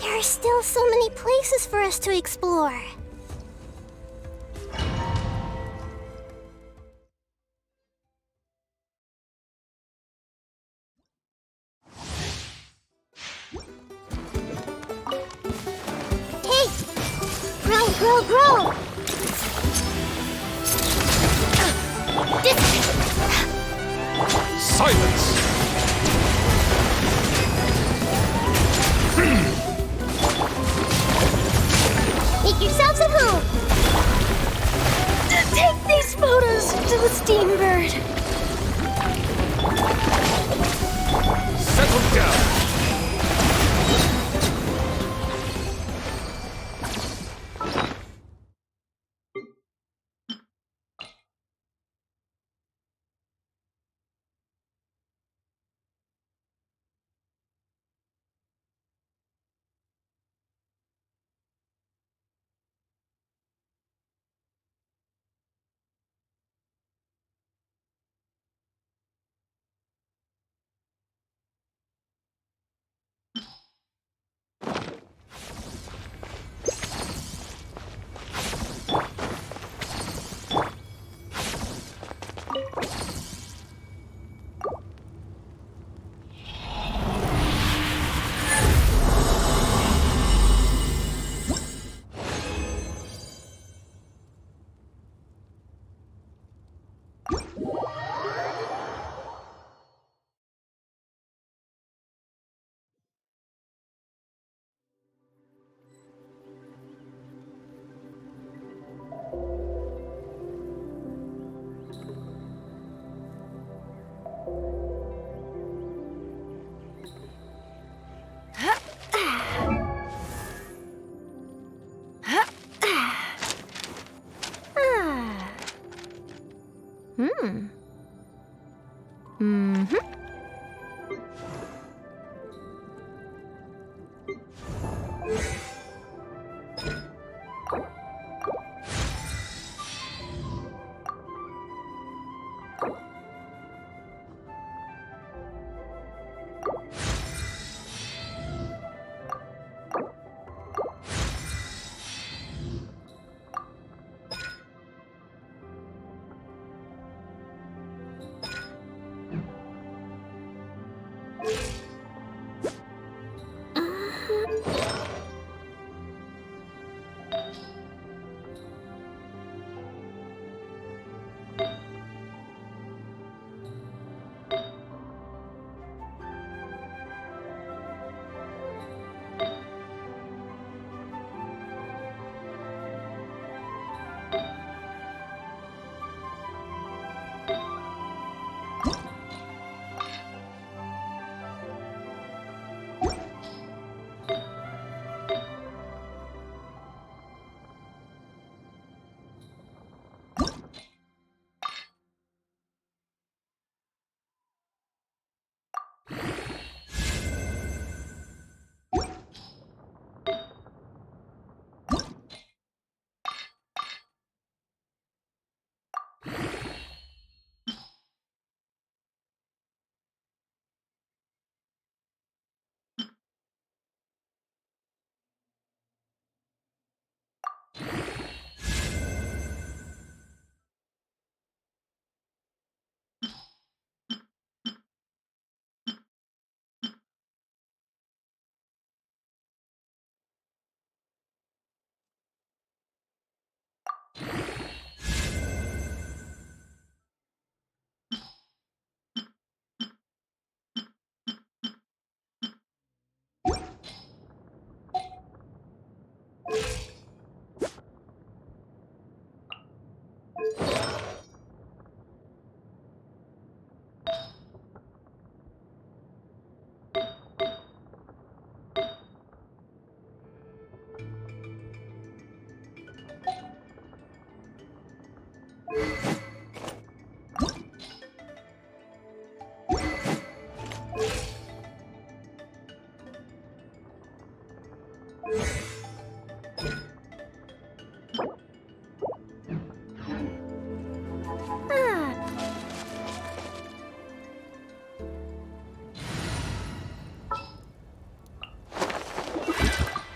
There are still so many places for us to explore. Hey! Grow! Silence! Make yourselves at home. Take these photos to the Steambird. Settle down!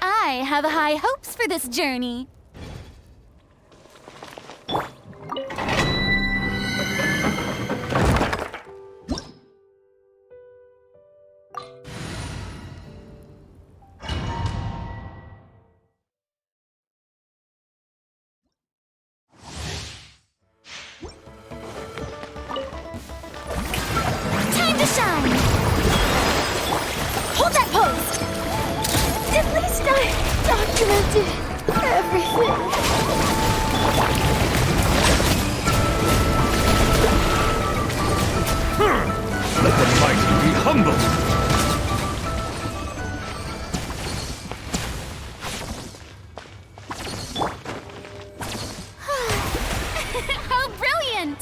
I have high hopes for this journey. Time to shine! Hold that pose! At least I documented everything. Let the mighty be humbled! How brilliant!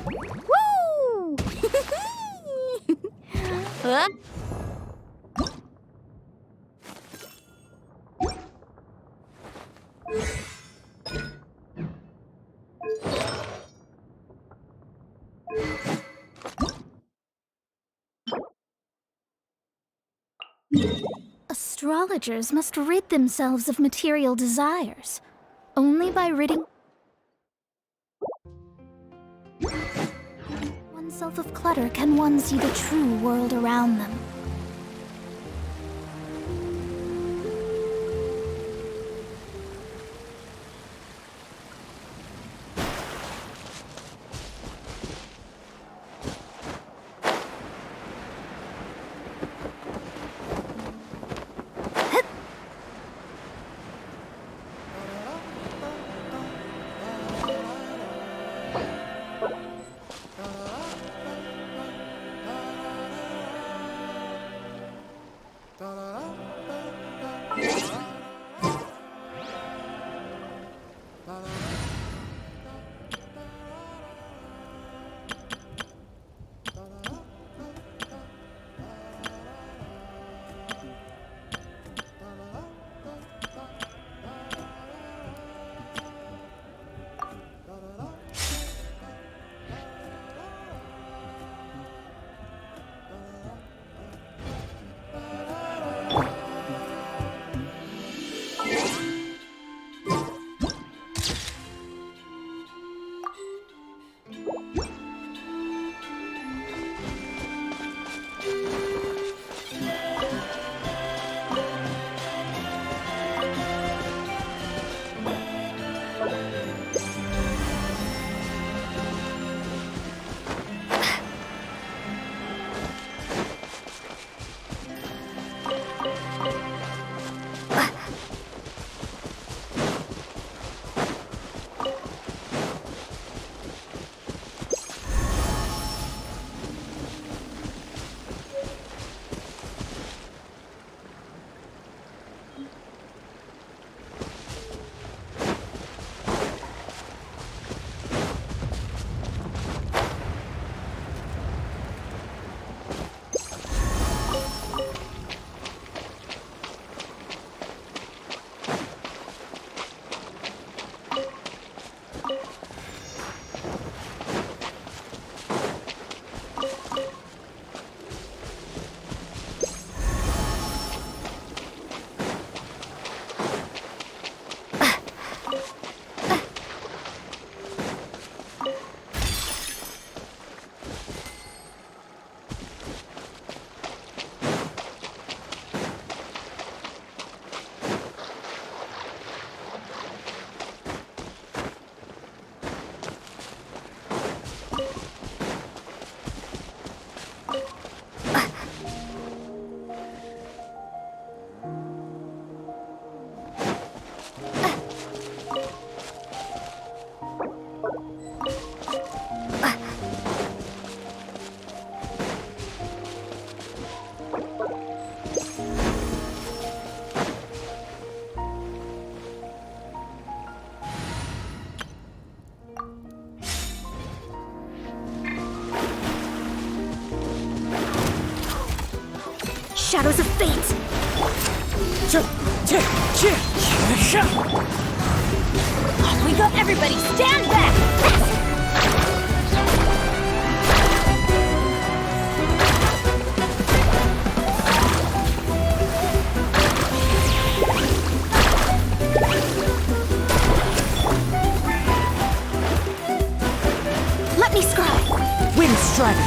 Woo! Huh? Astrologers must rid themselves of material desires. Only by ridding oneself of clutter can one see the true world around them. shadows of fate. Off we go, everybody! Stand back! Let me scribe. Wind strider.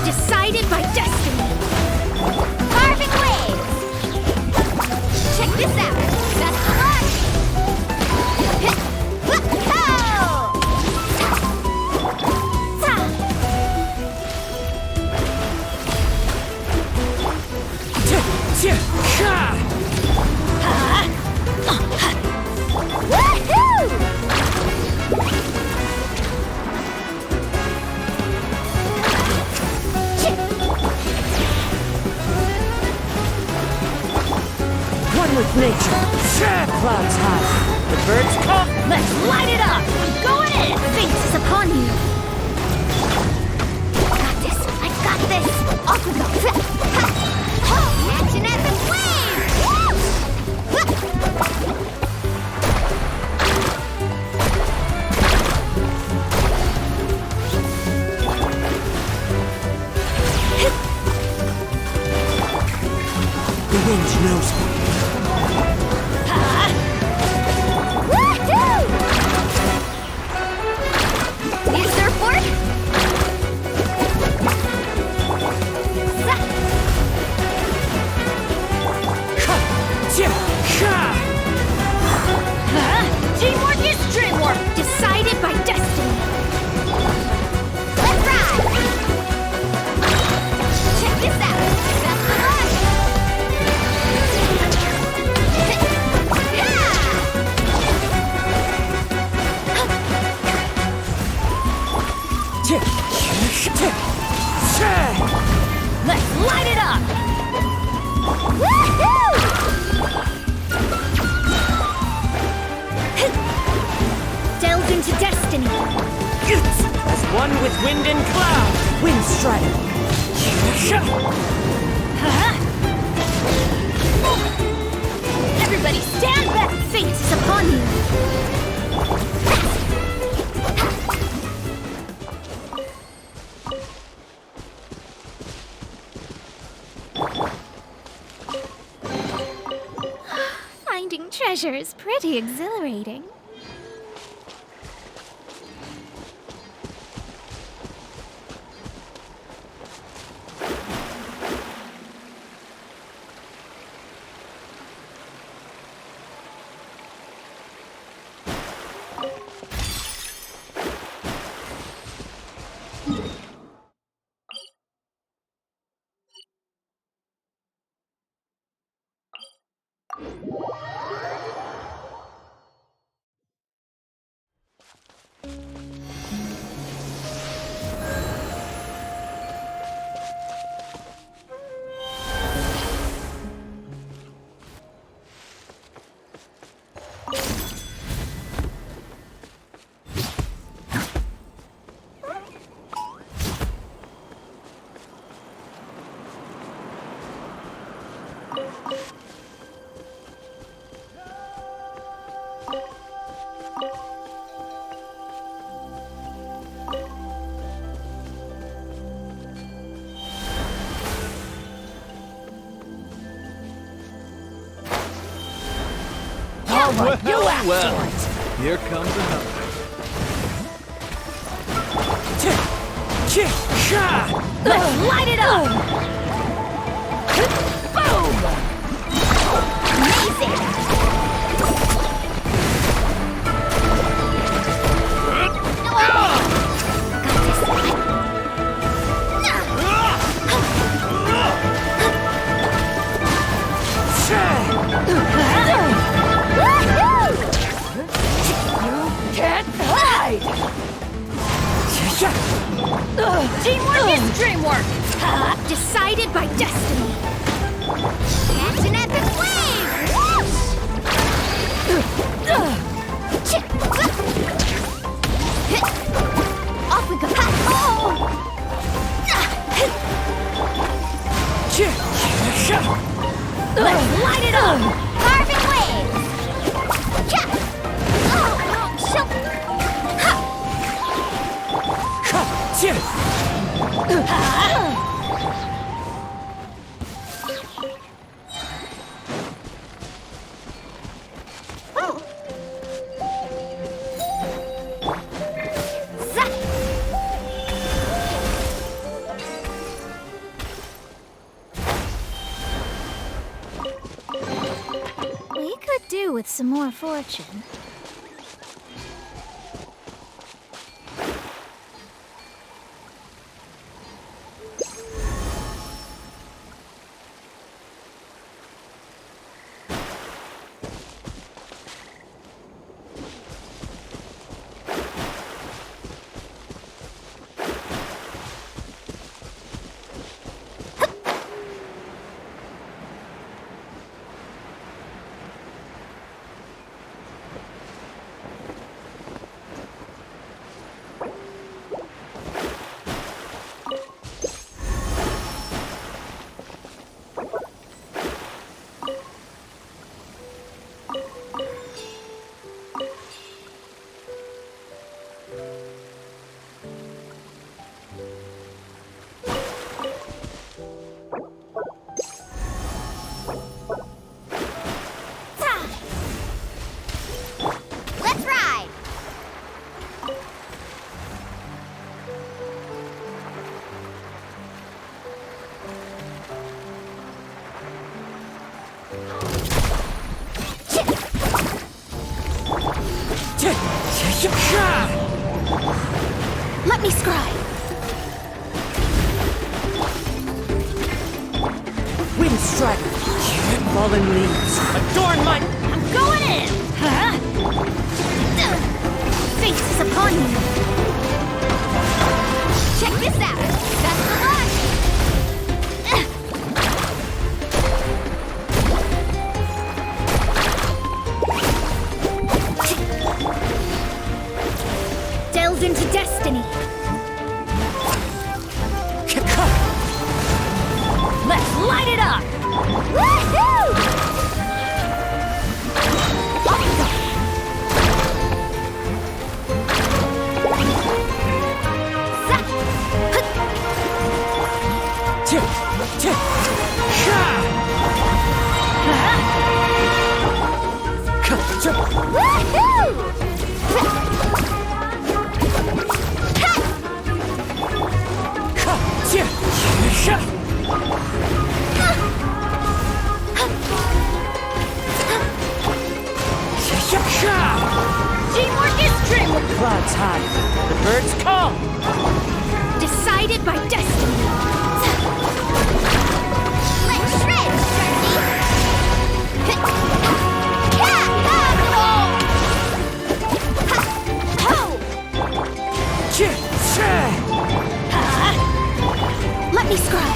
Decided by destiny. Carving waves! Check this out! That's the launch! With nature. Clouds high. The birds come. Let's light it up! I'm going in! Fate is upon you. Got this! I got this! Off we go! Action at the flames! The wind knows me. Is there fork? Teamwork is dreamwork, decided by destiny. Let's ride! Check this out! That's the launch! Let's light it up! Delve into destiny. As one with wind and cloud. Wind strider. Everybody stand back! Fate is upon you. Finding treasure is pretty exhilarating. Well, here comes another. Let's light it up! Boom! Amazing! Can't hide! Teamwork is dreamwork! Decided by destiny! Action at the flames! Off we go! Oh! some more fortune. Let me scry. Wind strike. Fallen leaves. Adorn my... I'm going in! Huh? Fate is upon you. Check this out. Best of luck. Delve into destiny. Let's light it up! Woohoo! Teamwork is trim! The clouds high, the birds call! Decided by destiny. Let's shred, Let me scry.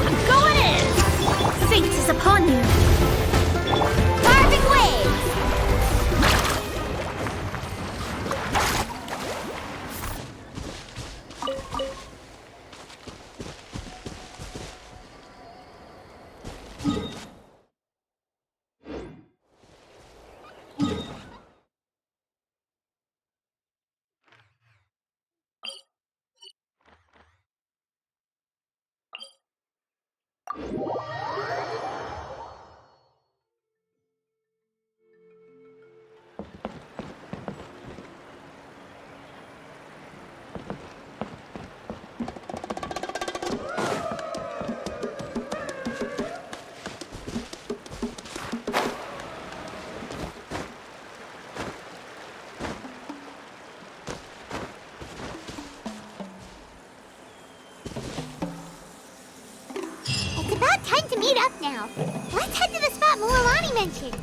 I'm going in! Fate is upon you. Carving waves! It's about time to meet up now. Let's head to the spot Mualani mentioned.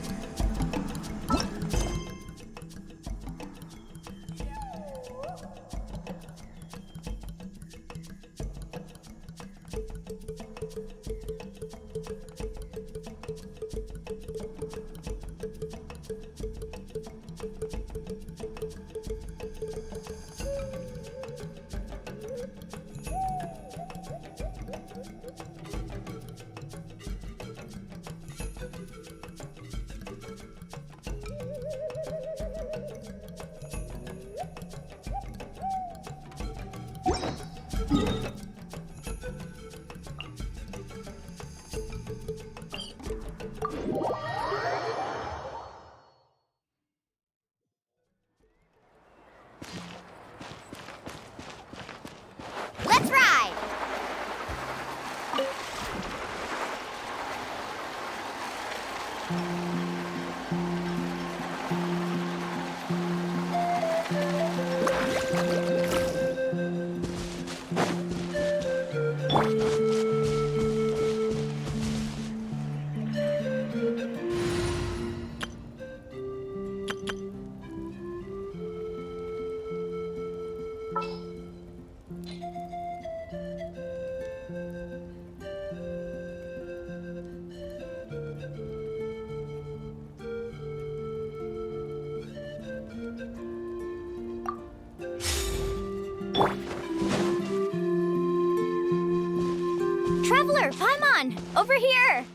Traveler, Paimon, over here!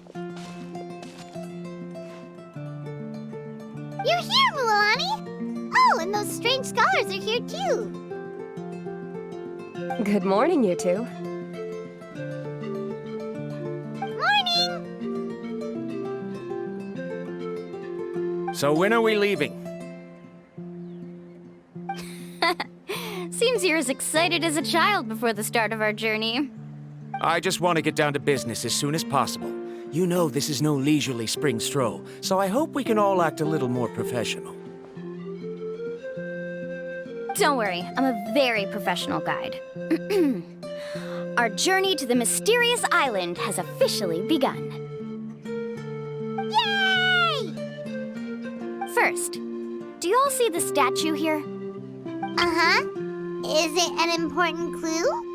You're here, Mualani! Oh, and those strange scholars are here too! Good morning, you two. Morning! So when are we leaving? Seems you're as excited as a child before the start of our journey. I just want to get down to business as soon as possible. You know this is no leisurely spring stroll, so I hope we can all act a little more professional. Don't worry, I'm a very professional guide. Our journey to the mysterious island has officially begun. Yay! First, do you all see the statue here? Uh-huh. Is it an important clue?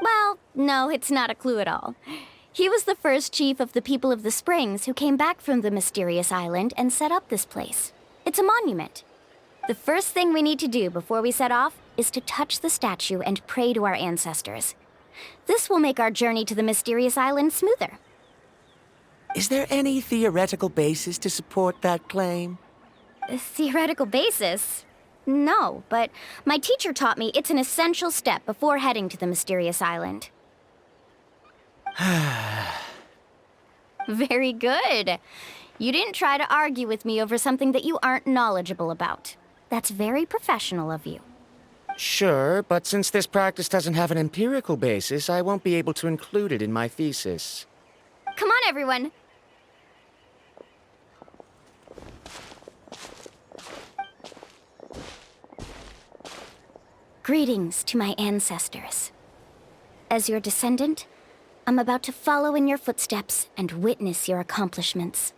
Well, no, it's not a clue at all. He was the first chief of the people of the Springs who came back from the mysterious island and set up this place. It's a monument. The first thing we need to do before we set off is to touch the statue and pray to our ancestors. This will make our journey to the mysterious island smoother. Is there any theoretical basis to support that claim? A theoretical basis? No, but my teacher taught me it's an essential step before heading to the mysterious island. Very good. You didn't try to argue with me over something that you aren't knowledgeable about. That's very professional of you. Sure, but since this practice doesn't have an empirical basis, I won't be able to include it in my thesis. Come on, everyone. Greetings to my ancestors. As your descendant, I'm about to follow in your footsteps and witness your accomplishments.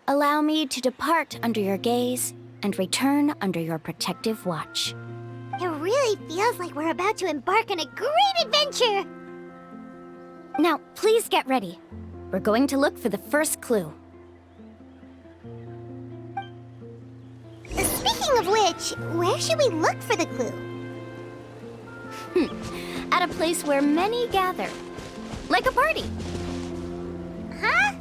Allow me to depart under your gaze and return under your protective watch. It really feels like we're about to embark on a great adventure! Now, please get ready. We're going to look for the first clue. Speaking of which, where should we look for the clue? At a place where many gather. Like a party. Huh?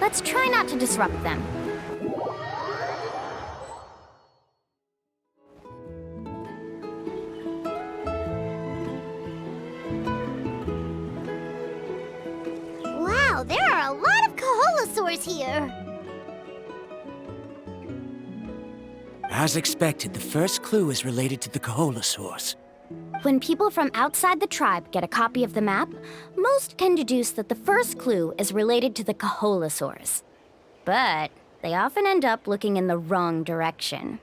Let's try not to disrupt them. Wow, there are a lot of Koholasaurs here. As expected, the first clue is related to the Koholasaurs. When people from outside the tribe get a copy of the map, most can deduce that the first clue is related to the Koholasaurs. But they often end up looking in the wrong direction.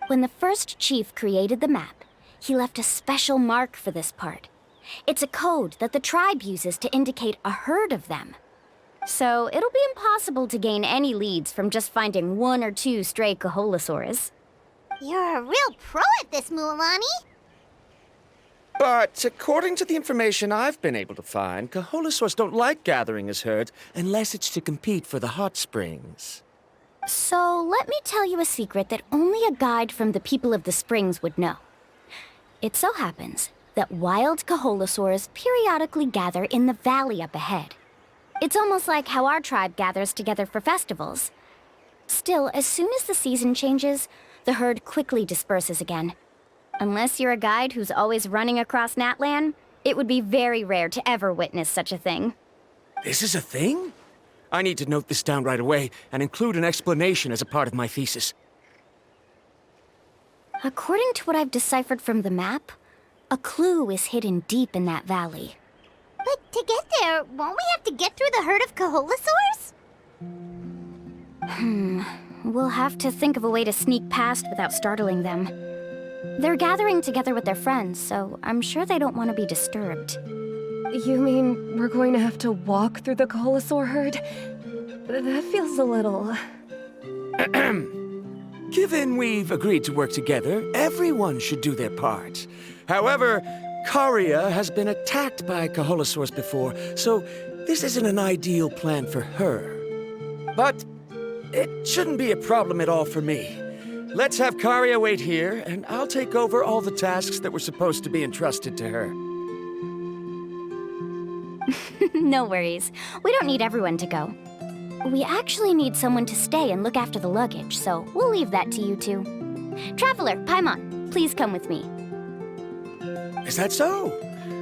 When the first chief created the map, he left a special mark for this part. It's a code that the tribe uses to indicate a herd of them. So it'll be impossible to gain any leads from just finding one or two stray Koholasaurs. You're a real pro at this, Mualani. But according to the information I've been able to find, Koholasaurs don't like gathering as herds unless it's to compete for the hot springs. So let me tell you a secret that only a guide from the people of the springs would know. It so happens that wild Koholasaurs periodically gather in the valley up ahead. It's almost like how our tribe gathers together for festivals. Still, as soon as the season changes, the herd quickly disperses again. Unless you're a guide who's always running across Natlan, it would be very rare to ever witness such a thing. This is a thing? I need to note this down right away and include an explanation as a part of my thesis. According to what I've deciphered from the map, a clue is hidden deep in that valley. But to get there, won't we have to get through the herd of Koholasaurs? We'll have to think of a way to sneak past without startling them. They're gathering together with their friends, so I'm sure they don't want to be disturbed. You mean we're going to have to walk through the Koholasaur herd? That feels a little... Given we've agreed to work together, everyone should do their part. However, Karya has been attacked by Koholasaurs before, so this isn't an ideal plan for her. But it shouldn't be a problem at all for me. Let's have Karya wait here, and I'll take over all the tasks that were supposed to be entrusted to her. No worries. We don't need everyone to go. We actually need someone to stay and look after the luggage, so we'll leave that to you two. Traveler, Paimon, please come with me. Is that so?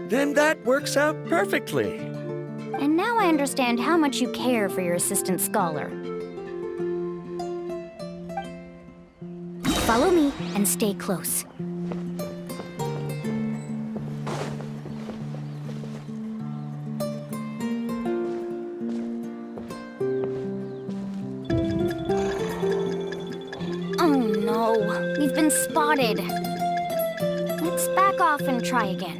Then that works out perfectly. And now I understand how much you care for your assistant scholar. Follow me and stay close. Oh no, we've been spotted. Let's back off and try again.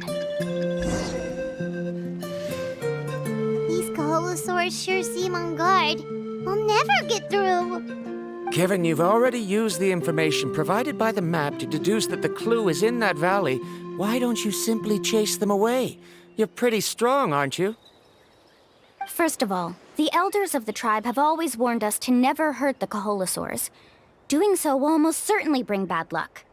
These Koholasaurs sure seem on guard. We'll never get through. Given you've already used the information provided by the map to deduce that the clue is in that valley, why don't you simply chase them away? You're pretty strong, aren't you? First of all, the elders of the tribe have always warned us to never hurt the Koholasaurs. Doing so will almost certainly bring bad luck.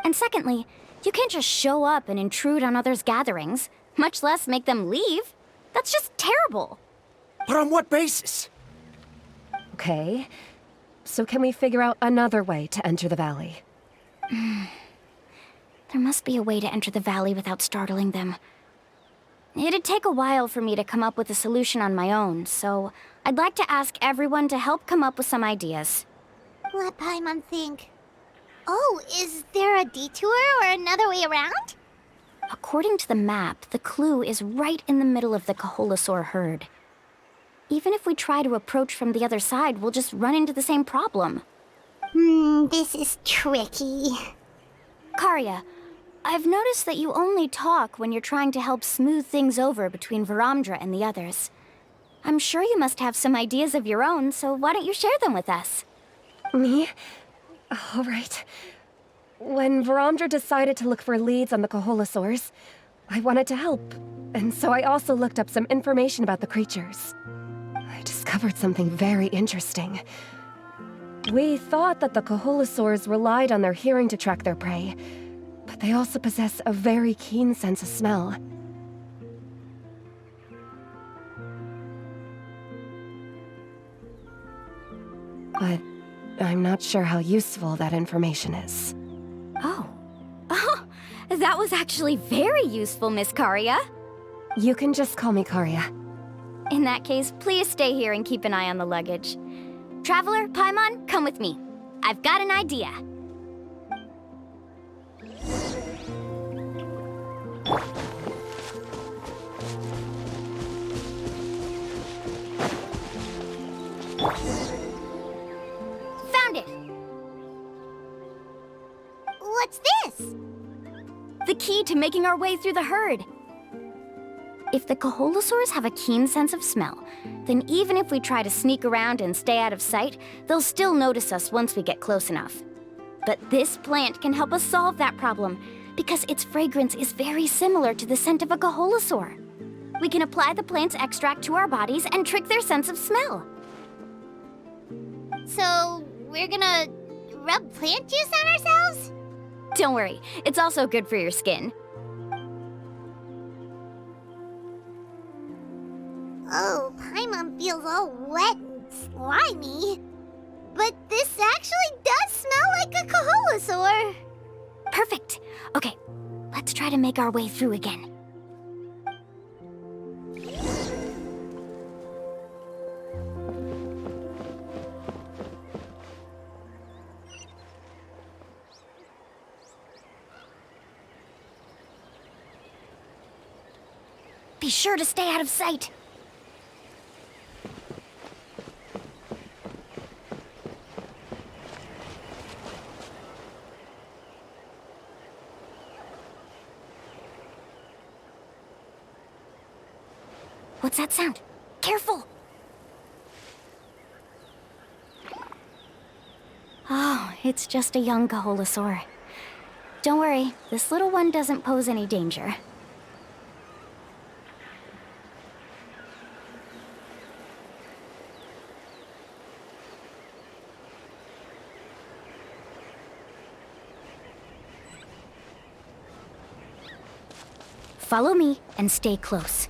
And secondly, you can't just show up and intrude on others' gatherings, much less make them leave. That's just terrible. But on what basis? Okay. So can we figure out another way to enter the valley? There must be a way to enter the valley without startling them. It'd take a while for me to come up with a solution on my own, so I'd like to ask everyone to help come up with some ideas. Let Paimon think. Oh, is there a detour or another way around? According to the map, the clue is right in the middle of the Koholasaur herd. Even if we try to approach from the other side, we'll just run into the same problem. This is tricky. Karya, I've noticed that you only talk when you're trying to help smooth things over between Viramdra and the others. I'm sure you must have some ideas of your own, so why don't you share them with us? Me? All right. When Viramdra decided to look for leads on the Koholasaurs, I wanted to help, and so I also looked up some information about the creatures. I discovered something very interesting. We thought that the Koholasaurs relied on their hearing to track their prey, but they also possess a very keen sense of smell. But I'm not sure how useful that information is. Oh, that was actually very useful, Miss Karya. You can just call me Karya. In that case, please stay here and keep an eye on the luggage. Traveler, Paimon, come with me. I've got an idea. Found it! What's this? The key to making our way through the herd. If the Koholasaurs have a keen sense of smell, then even if we try to sneak around and stay out of sight, they'll still notice us once we get close enough. But this plant can help us solve that problem, because its fragrance is very similar to the scent of a Koholasaur. We can apply the plant's extract to our bodies and trick their sense of smell. So, we're gonna rub plant juice on ourselves? Don't worry, it's also good for your skin. Oh, Paimon feels all wet and slimy. But this actually does smell like a Koholasaur. Perfect. Okay, let's try to make our way through again. Be sure to stay out of sight. What's that sound? Careful! Oh, it's just a young Koholasaur. Don't worry, this little one doesn't pose any danger. Follow me and stay close.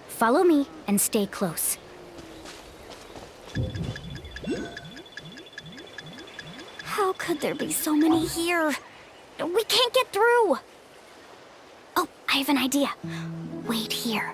Follow me and stay close. How could there be so many here? We can't get through! Oh, I have an idea. Wait here.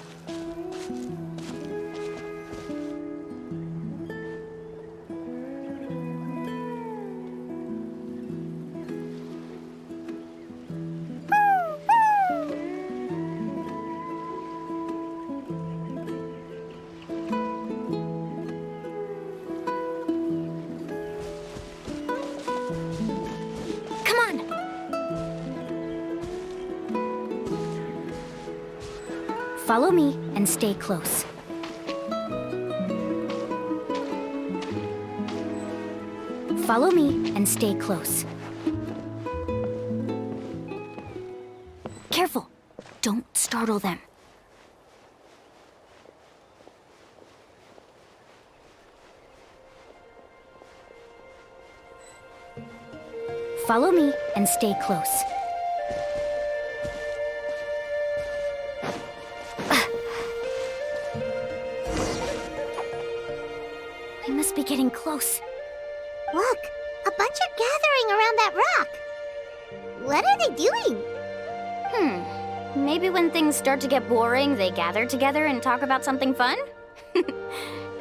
Follow me and stay close. Follow me and stay close. Careful! Don't startle them. Follow me and stay close. We must be getting close. Look, a bunch are gathering around that rock. What are they doing? Maybe when things start to get boring, they gather together and talk about something fun?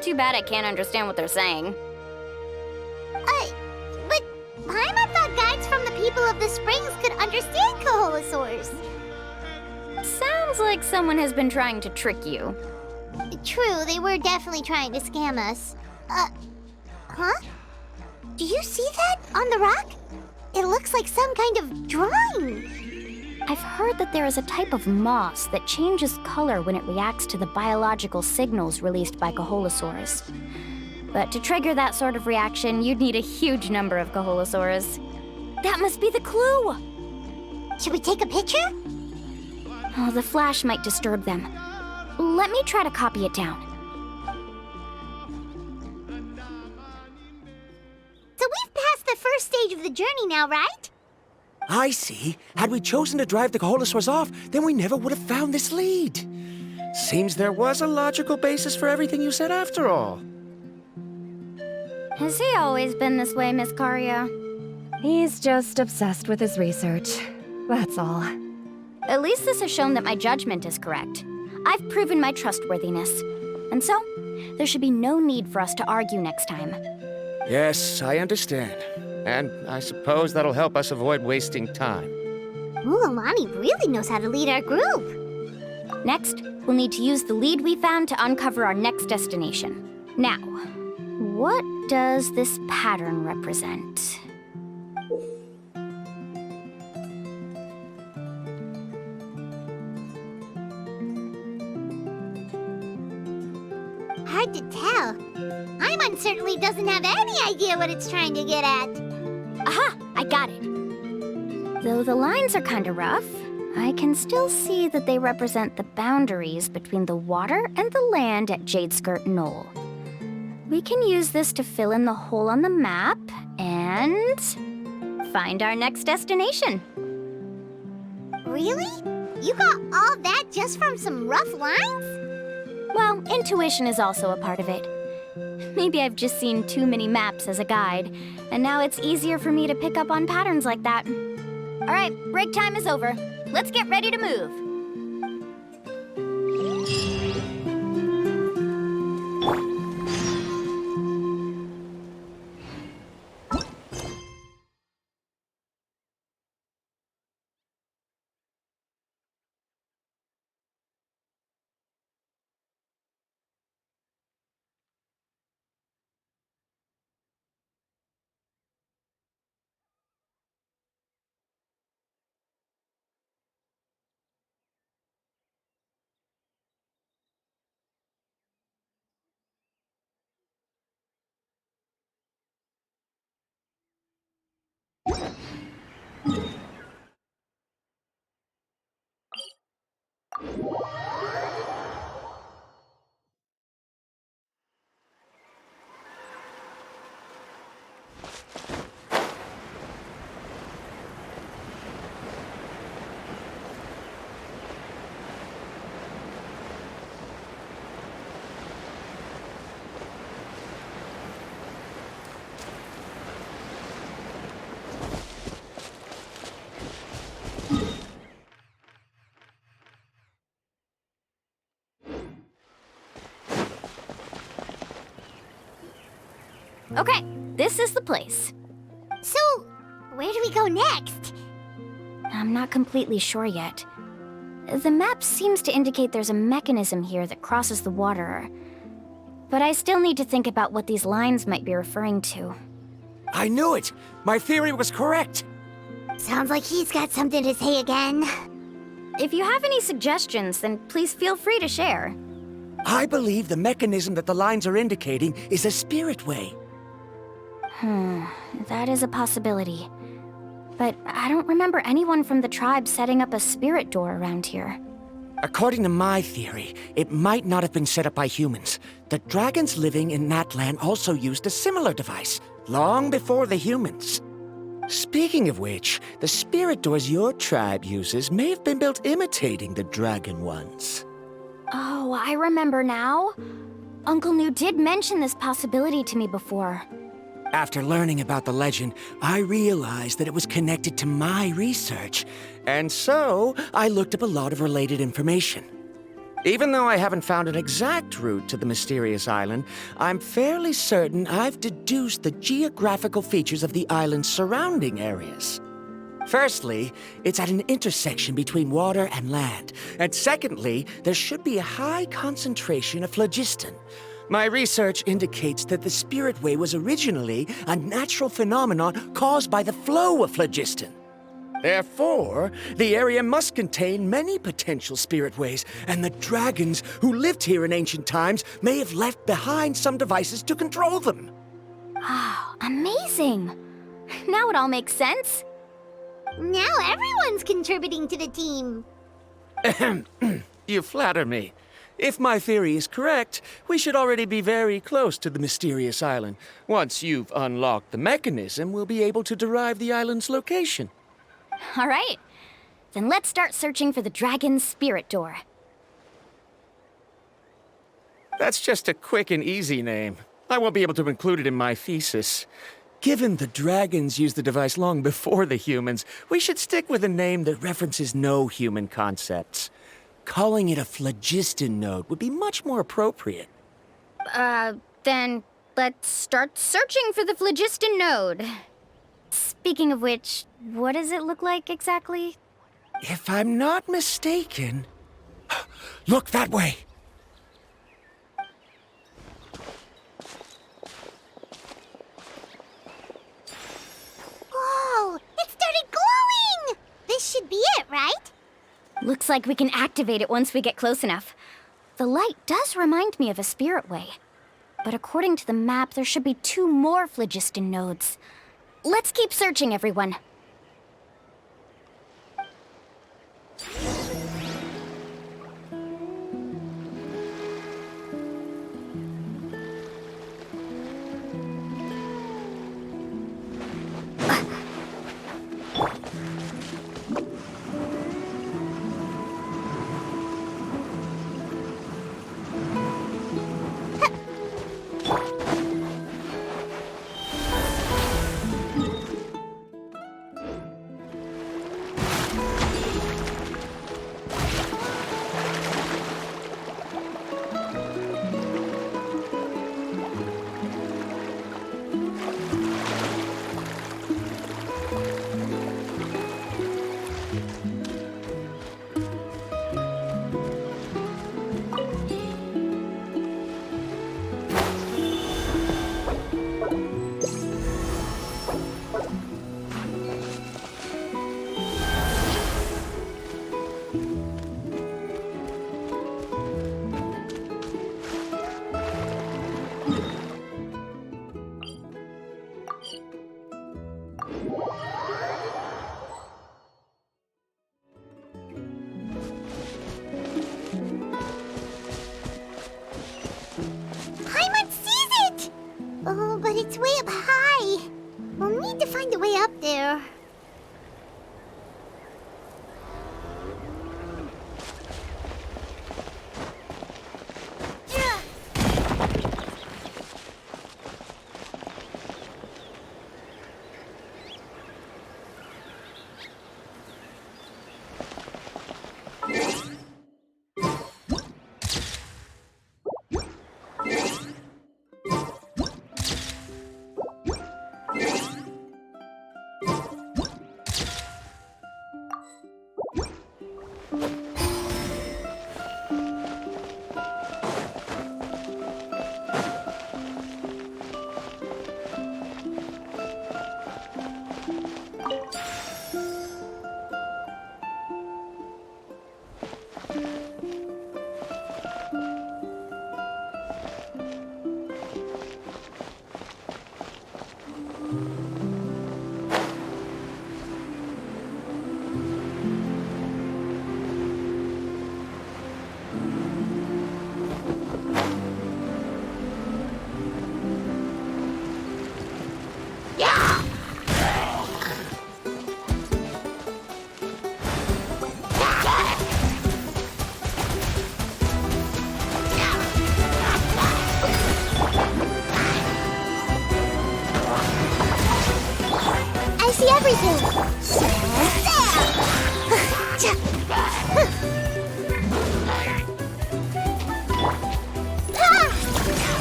Too bad I can't understand what they're saying. But Paimon thought guides from the people of the springs could understand Koholasaurs. Some Sounds like someone has been trying to trick you. True, they were definitely trying to scam us. Huh? Do you see that on the rock? It looks like some kind of drawing. I've heard that there is a type of moss that changes color when it reacts to the biological signals released by Koholasaurs. But to trigger that sort of reaction, you'd need a huge number of Koholasaurs. That must be the clue! Should we take a picture? Oh, the flash might disturb them. Let me try to copy it down. So we've passed the first stage of the journey now, right? I see. Had we chosen to drive the Koholasaurs off, then we never would have found this lead. Seems there was a logical basis for everything you said after all. Has he always been this way, Miss Karya? He's just obsessed with his research. That's all. At least this has shown that my judgment is correct. I've proven my trustworthiness. And so, there should be no need for us to argue next time. Yes, I understand. And I suppose that'll help us avoid wasting time. Mualani really knows how to lead our group. Next, we'll need to use the lead we found to uncover our next destination. Now, what does this pattern represent? Hard to tell. Paimon certainly doesn't have any idea what it's trying to get at. Aha! I got it. Though the lines are kind of rough, I can still see that they represent the boundaries between the water and the land at Jadeskirt Knoll. We can use this to fill in the hole on the map and find our next destination. Really? You got all that just from some rough lines? Well, intuition is also a part of it. Maybe I've just seen too many maps as a guide, and now it's easier for me to pick up on patterns like that. All right, break time is over. Let's get ready to move. Okay, this is the place. So, where do we go next? I'm not completely sure yet. The map seems to indicate there's a mechanism here that crosses the water. But I still need to think about what these lines might be referring to. I knew it! My theory was correct! Sounds like he's got something to say again. If you have any suggestions, then please feel free to share. I believe the mechanism that the lines are indicating is a spiritway. That is a possibility. But I don't remember anyone from the tribe setting up a Spiritdoor around here. According to my theory, it might not have been set up by humans. The dragons living in that land also used a similar device, long before the humans. Speaking of which, the Spiritdoors your tribe uses may have been built imitating the dragon ones. Oh, I remember now. Uncle New did mention this possibility to me before. After learning about the legend, I realized that it was connected to my research, and so I looked up a lot of related information. Even though I haven't found an exact route to the mysterious island, I'm fairly certain I've deduced the geographical features of the island's surrounding areas. Firstly, it's at an intersection between water and land. And secondly, there should be a high concentration of phlogiston. My research indicates that the spiritway was originally a natural phenomenon caused by the flow of phlogiston. Therefore, the area must contain many potential spiritways, and the dragons who lived here in ancient times may have left behind some devices to control them. Oh, amazing! Now it all makes sense. Now everyone's contributing to the team. You flatter me. If my theory is correct, we should already be very close to the mysterious island. Once you've unlocked the mechanism, we'll be able to derive the island's location. All right. Then let's start searching for the dragon's Spiritdoor. That's just a quick and easy name. I won't be able to include it in my thesis. Given the dragons used the device long before the humans, we should stick with a name that references no human concepts. Calling it a phlogiston node would be much more appropriate. Then let's start searching for the Phlogiston node. Speaking of which, what does it look like exactly? If I'm not mistaken... Look that way! Whoa! It started glowing! This should be it, right? Looks like we can activate it once we get close enough. The light does remind me of a spiritway. But according to the map, there should be 2 more phlogiston nodes. Let's keep searching, everyone. Paimon sees it! Oh, but it's way up high. We'll need to find a way up there.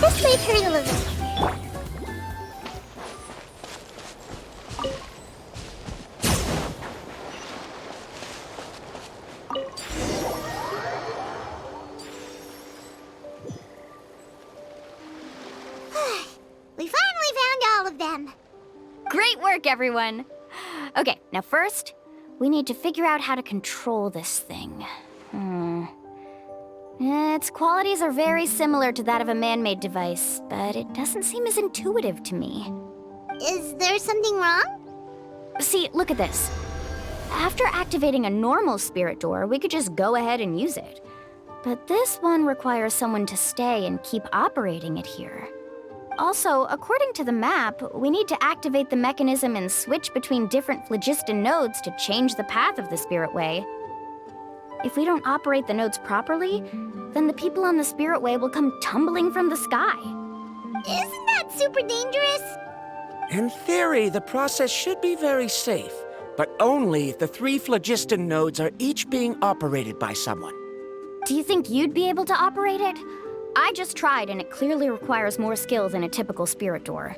This may hurt a little. work, everyone. Okay, now first, we need to figure out how to control this thing. Its qualities are very similar to that of a man-made device, but it doesn't seem as intuitive to me. Is there something wrong? See, look at this. After activating a normal spirit door, we could just go ahead and use it. But this one requires someone to stay and keep operating it here. Also, according to the map, we need to activate the mechanism and switch between different Phlogiston nodes to change the path of the spirit way. If we don't operate the nodes properly, then the people on the spirit way will come tumbling from the sky. Isn't that super dangerous? In theory, the process should be very safe, but only if the 3 Phlogiston nodes are each being operated by someone. Do you think you'd be able to operate it? I just tried, and it clearly requires more skill than a typical spirit door.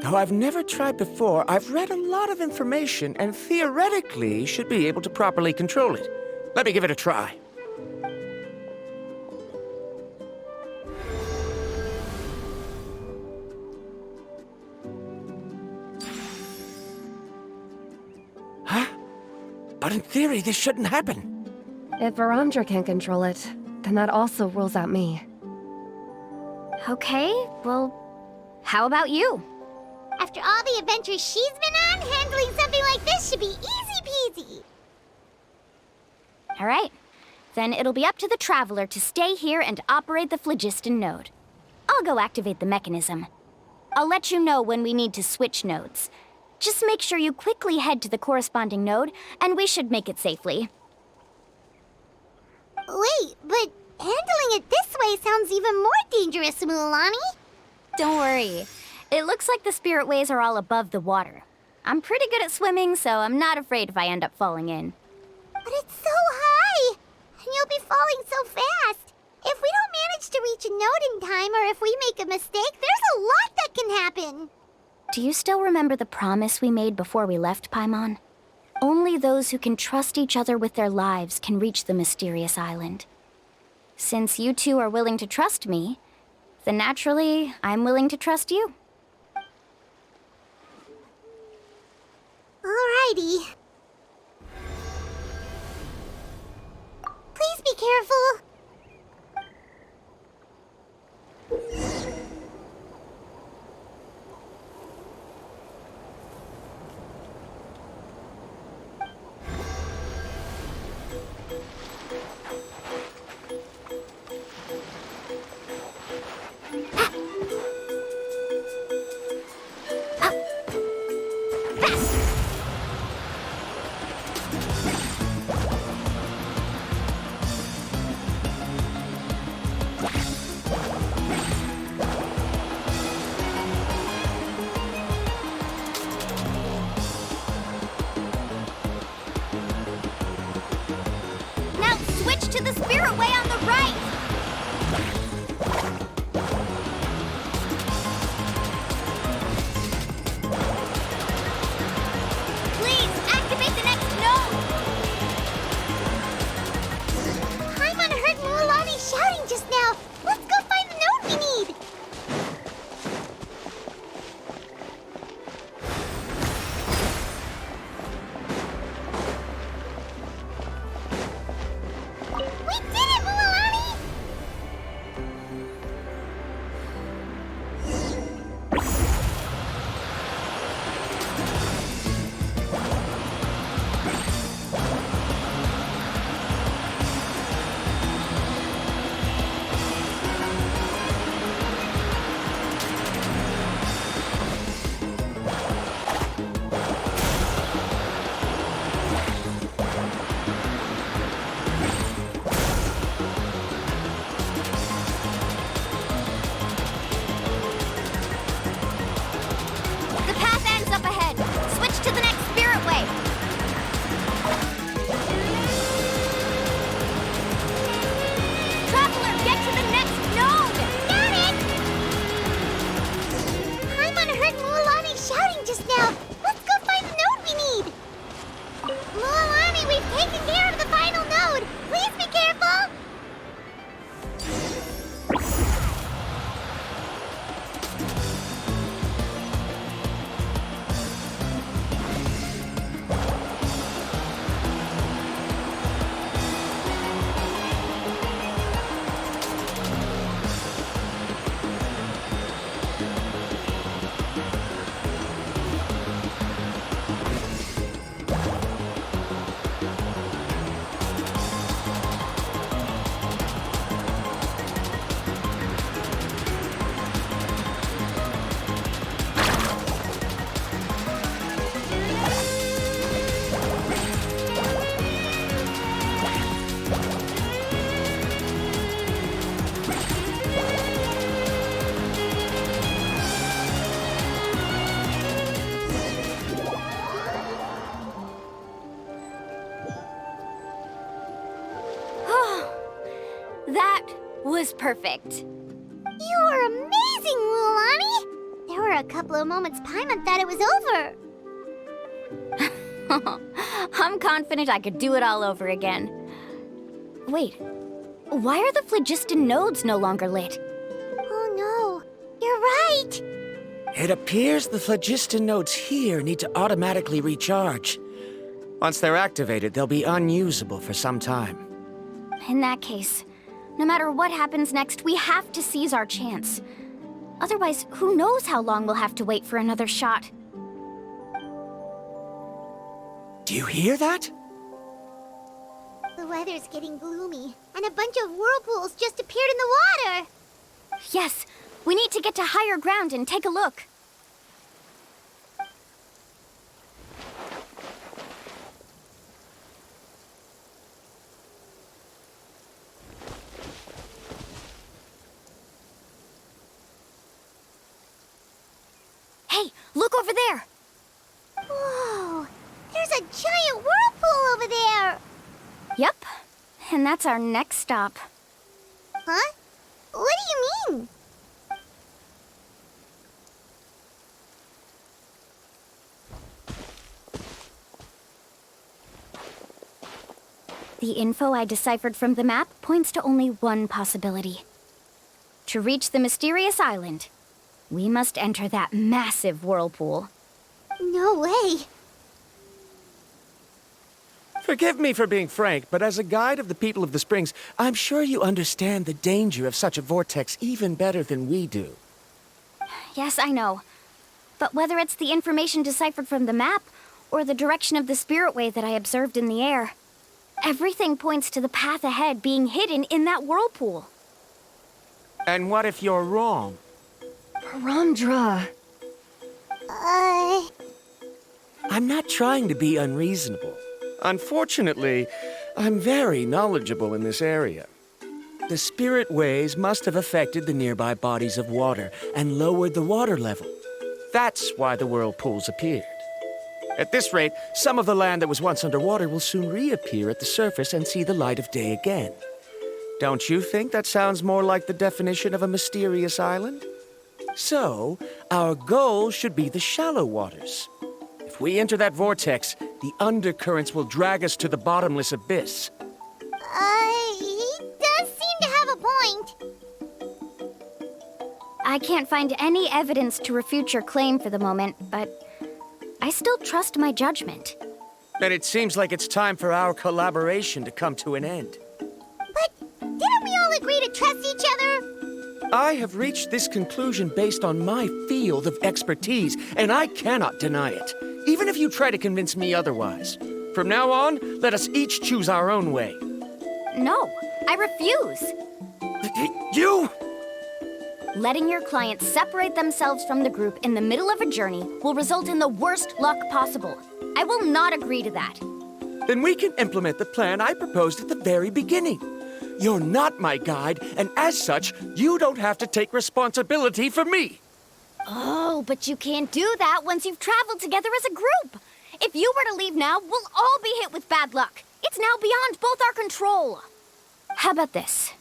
Though I've never tried before, I've read a lot of information and theoretically should be able to properly control it. Let me give it a try. Huh? But in theory, this shouldn't happen. If Viramdra can't control it, then that also rules out me. Okay, well, how about you? After all the adventures she's been on, handling something like this should be easy peasy. All right, then it'll be up to the Traveler to stay here and operate the Phlogiston node. I'll go activate the mechanism. I'll let you know when we need to switch nodes. Just make sure you quickly head to the corresponding node, and we should make it safely. Wait, but handling it this way sounds even more dangerous, Mualani. Don't worry. It looks like the spirit ways are all above the water. I'm pretty good at swimming, so I'm not afraid if I end up falling in. But it's so high, and you'll be falling so fast. If we don't manage to reach a node in time, or if we make a mistake, there's a lot that can happen. Do you still remember the promise we made before we left, Paimon? Only those who can trust each other with their lives can reach the mysterious island. Since you two are willing to trust me, then naturally, I'm willing to trust you. Alrighty. Please be careful. That was perfect. You were amazing, Mualani! There were a couple of moments Paimon thought it was over. I'm confident I could do it all over again. Wait, why are the Phlogiston nodes no longer lit? Oh no, you're right! It appears the Phlogiston nodes here need to automatically recharge. Once they're activated, they'll be unusable for some time. In that case, no matter what happens next, we have to seize our chance. Otherwise, who knows how long we'll have to wait for another shot. Do you hear that? The weather's getting gloomy, and a bunch of whirlpools just appeared in the water! Yes, we need to get to higher ground and take a look. Hey, look over there! Whoa! There's a giant whirlpool over there! Yep, and that's our next stop. Huh? What do you mean? The info I deciphered from the map points to only one possibility. To reach the mysterious island, we must enter that massive whirlpool. No way! Forgive me for being frank, but as a guide of the people of the Springs, I'm sure you understand the danger of such a vortex even better than we do. Yes, I know. But whether it's the information deciphered from the map, or the direction of the spiritway that I observed in the air, everything points to the path ahead being hidden in that whirlpool. And what if you're wrong? Viramdra. I'm not trying to be unreasonable. Unfortunately, I'm very knowledgeable in this area. The spiritways must have affected the nearby bodies of water and lowered the water level. That's why the whirlpools appeared. At this rate, some of the land that was once underwater will soon reappear at the surface and see the light of day again. Don't you think that sounds more like the definition of a mysterious island? So, our goal should be the shallow waters. If we enter that vortex, the undercurrents will drag us to the bottomless abyss. He does seem to have a point. I can't find any evidence to refute your claim for the moment, but I still trust my judgment. Then it seems like it's time for our collaboration to come to an end. But didn't we all agree to trust each other? I have reached this conclusion based on my field of expertise, and I cannot deny it, even if you try to convince me otherwise. From now on, let us each choose our own way. No, I refuse. You! Letting your clients separate themselves from the group in the middle of a journey will result in the worst luck possible. I will not agree to that. Then we can implement the plan I proposed at the very beginning. You're not my guide, and as such, you don't have to take responsibility for me. Oh, but you can't do that once you've traveled together as a group. If you were to leave now, we'll all be hit with bad luck. It's now beyond both our control. How about this?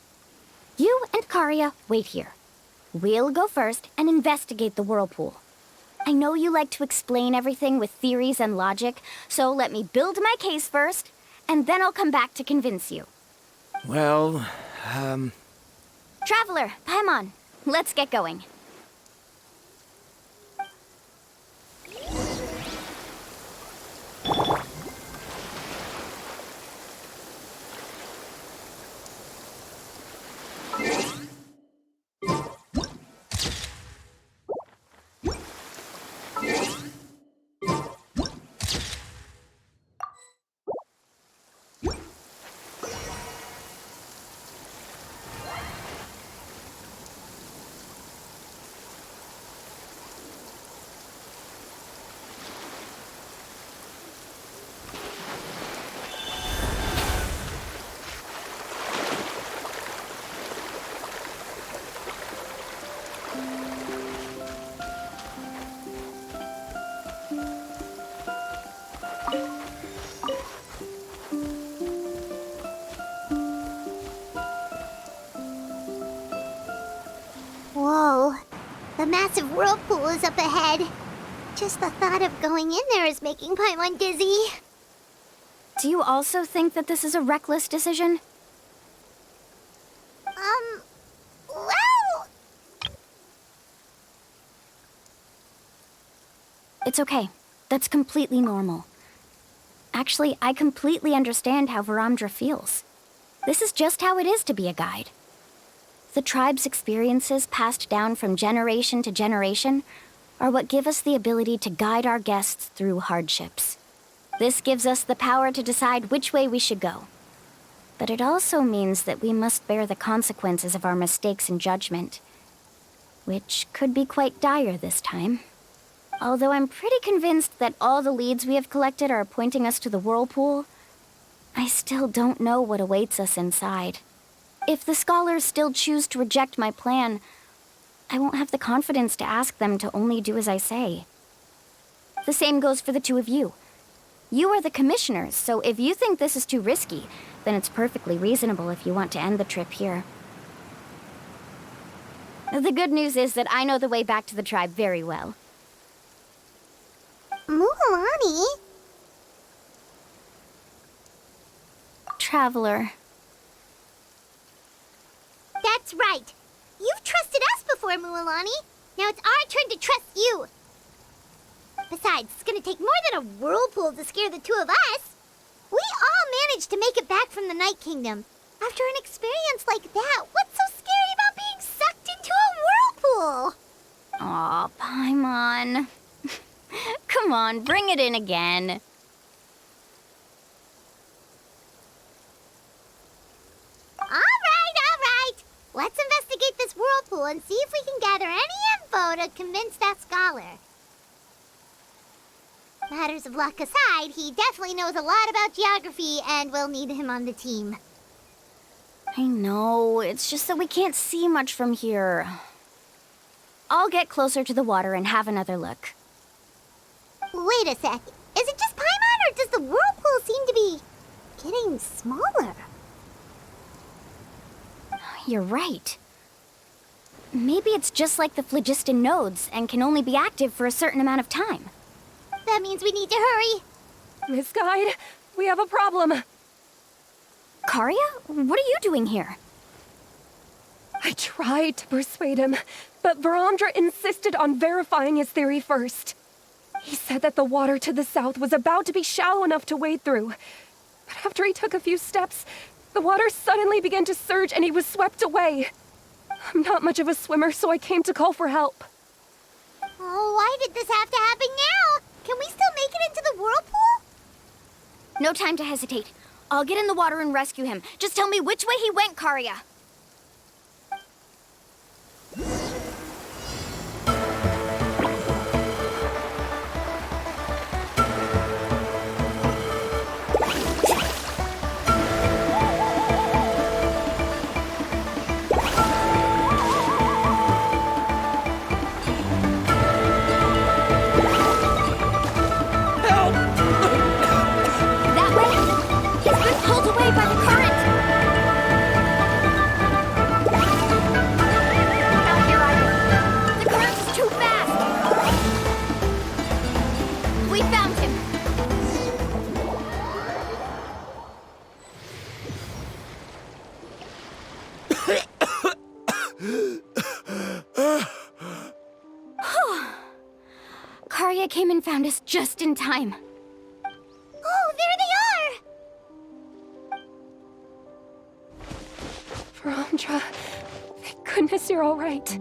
You and Karya wait here. We'll go first and investigate the whirlpool. I know you like to explain everything with theories and logic, so let me build my case first, and then I'll come back to convince you. Well, Traveler, Paimon, let's get going. The massive whirlpool is up ahead. Just the thought of going in there is making Paimon dizzy. Do you also think that this is a reckless decision? Well... It's okay. That's completely normal. Actually, I completely understand how Viramdra feels. This is just how it is to be a guide. The tribe's experiences passed down from generation to generation are what give us the ability to guide our guests through hardships. This gives us the power to decide which way we should go. But it also means that we must bear the consequences of our mistakes and judgment, which could be quite dire this time. Although I'm pretty convinced that all the leads we have collected are pointing us to the whirlpool, I still don't know what awaits us inside. If the scholars still choose to reject my plan, I won't have the confidence to ask them to only do as I say. The same goes for the two of you. You are the commissioners, so if you think this is too risky, then it's perfectly reasonable if you want to end the trip here. The good news is that I know the way back to the tribe very well. Mualani? Traveler. That's right. You've trusted us before, Mualani. Now it's our turn to trust you. Besides, it's gonna take more than a whirlpool to scare the two of us. We all managed to make it back from the Night Kingdom. After an experience like that, what's so scary about being sucked into a whirlpool? Aw, Paimon. Come on, bring it in again. All right. Let's investigate this whirlpool and see if we can gather any info to convince that scholar. Matters of luck aside, he definitely knows a lot about geography, and we'll need him on the team. I know, it's just that we can't see much from here. I'll get closer to the water and have another look. Wait a sec. Is it just Paimon, or does the whirlpool seem to be getting smaller? You're right. Maybe it's just like the Phlogiston nodes and can only be active for a certain amount of time. That means we need to hurry. Miss Guide, we have a problem. Karya? What are you doing here? I tried to persuade him, but Viramdra insisted on verifying his theory first. He said that the water to the south was about to be shallow enough to wade through. But after he took a few steps, the water suddenly began to surge and he was swept away. I'm not much of a swimmer, so I came to call for help. Oh, why did this have to happen now? Can we still make it into the whirlpool? No time to hesitate. I'll get in the water and rescue him. Just tell me which way he went, Karya. Karya came and found us just in time. Oh, there they are! Viramdra, thank goodness you're all right.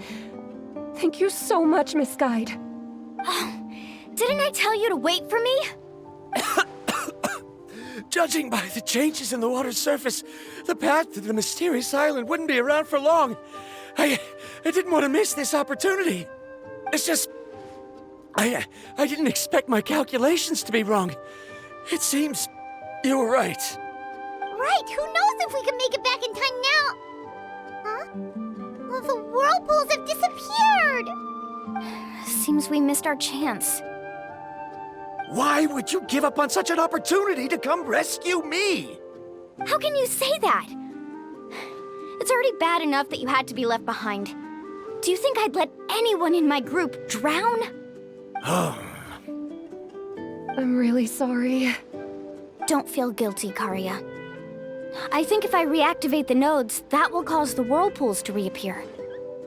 Thank you so much, Miss Guide. Oh, didn't I tell you to wait for me? Judging by the changes in the water's surface, the path to the mysterious island wouldn't be around for long. I didn't want to miss this opportunity. It's just... I didn't expect my calculations to be wrong. It seems you were right. Right, who knows if we can make it back in time now? Huh? Well, the whirlpools have disappeared! Seems we missed our chance. Why would you give up on such an opportunity to come rescue me? How can you say that? It's already bad enough that you had to be left behind. Do you think I'd let anyone in my group drown? I'm really sorry. Don't feel guilty, Karya. I think if I reactivate the nodes, that will cause the whirlpools to reappear.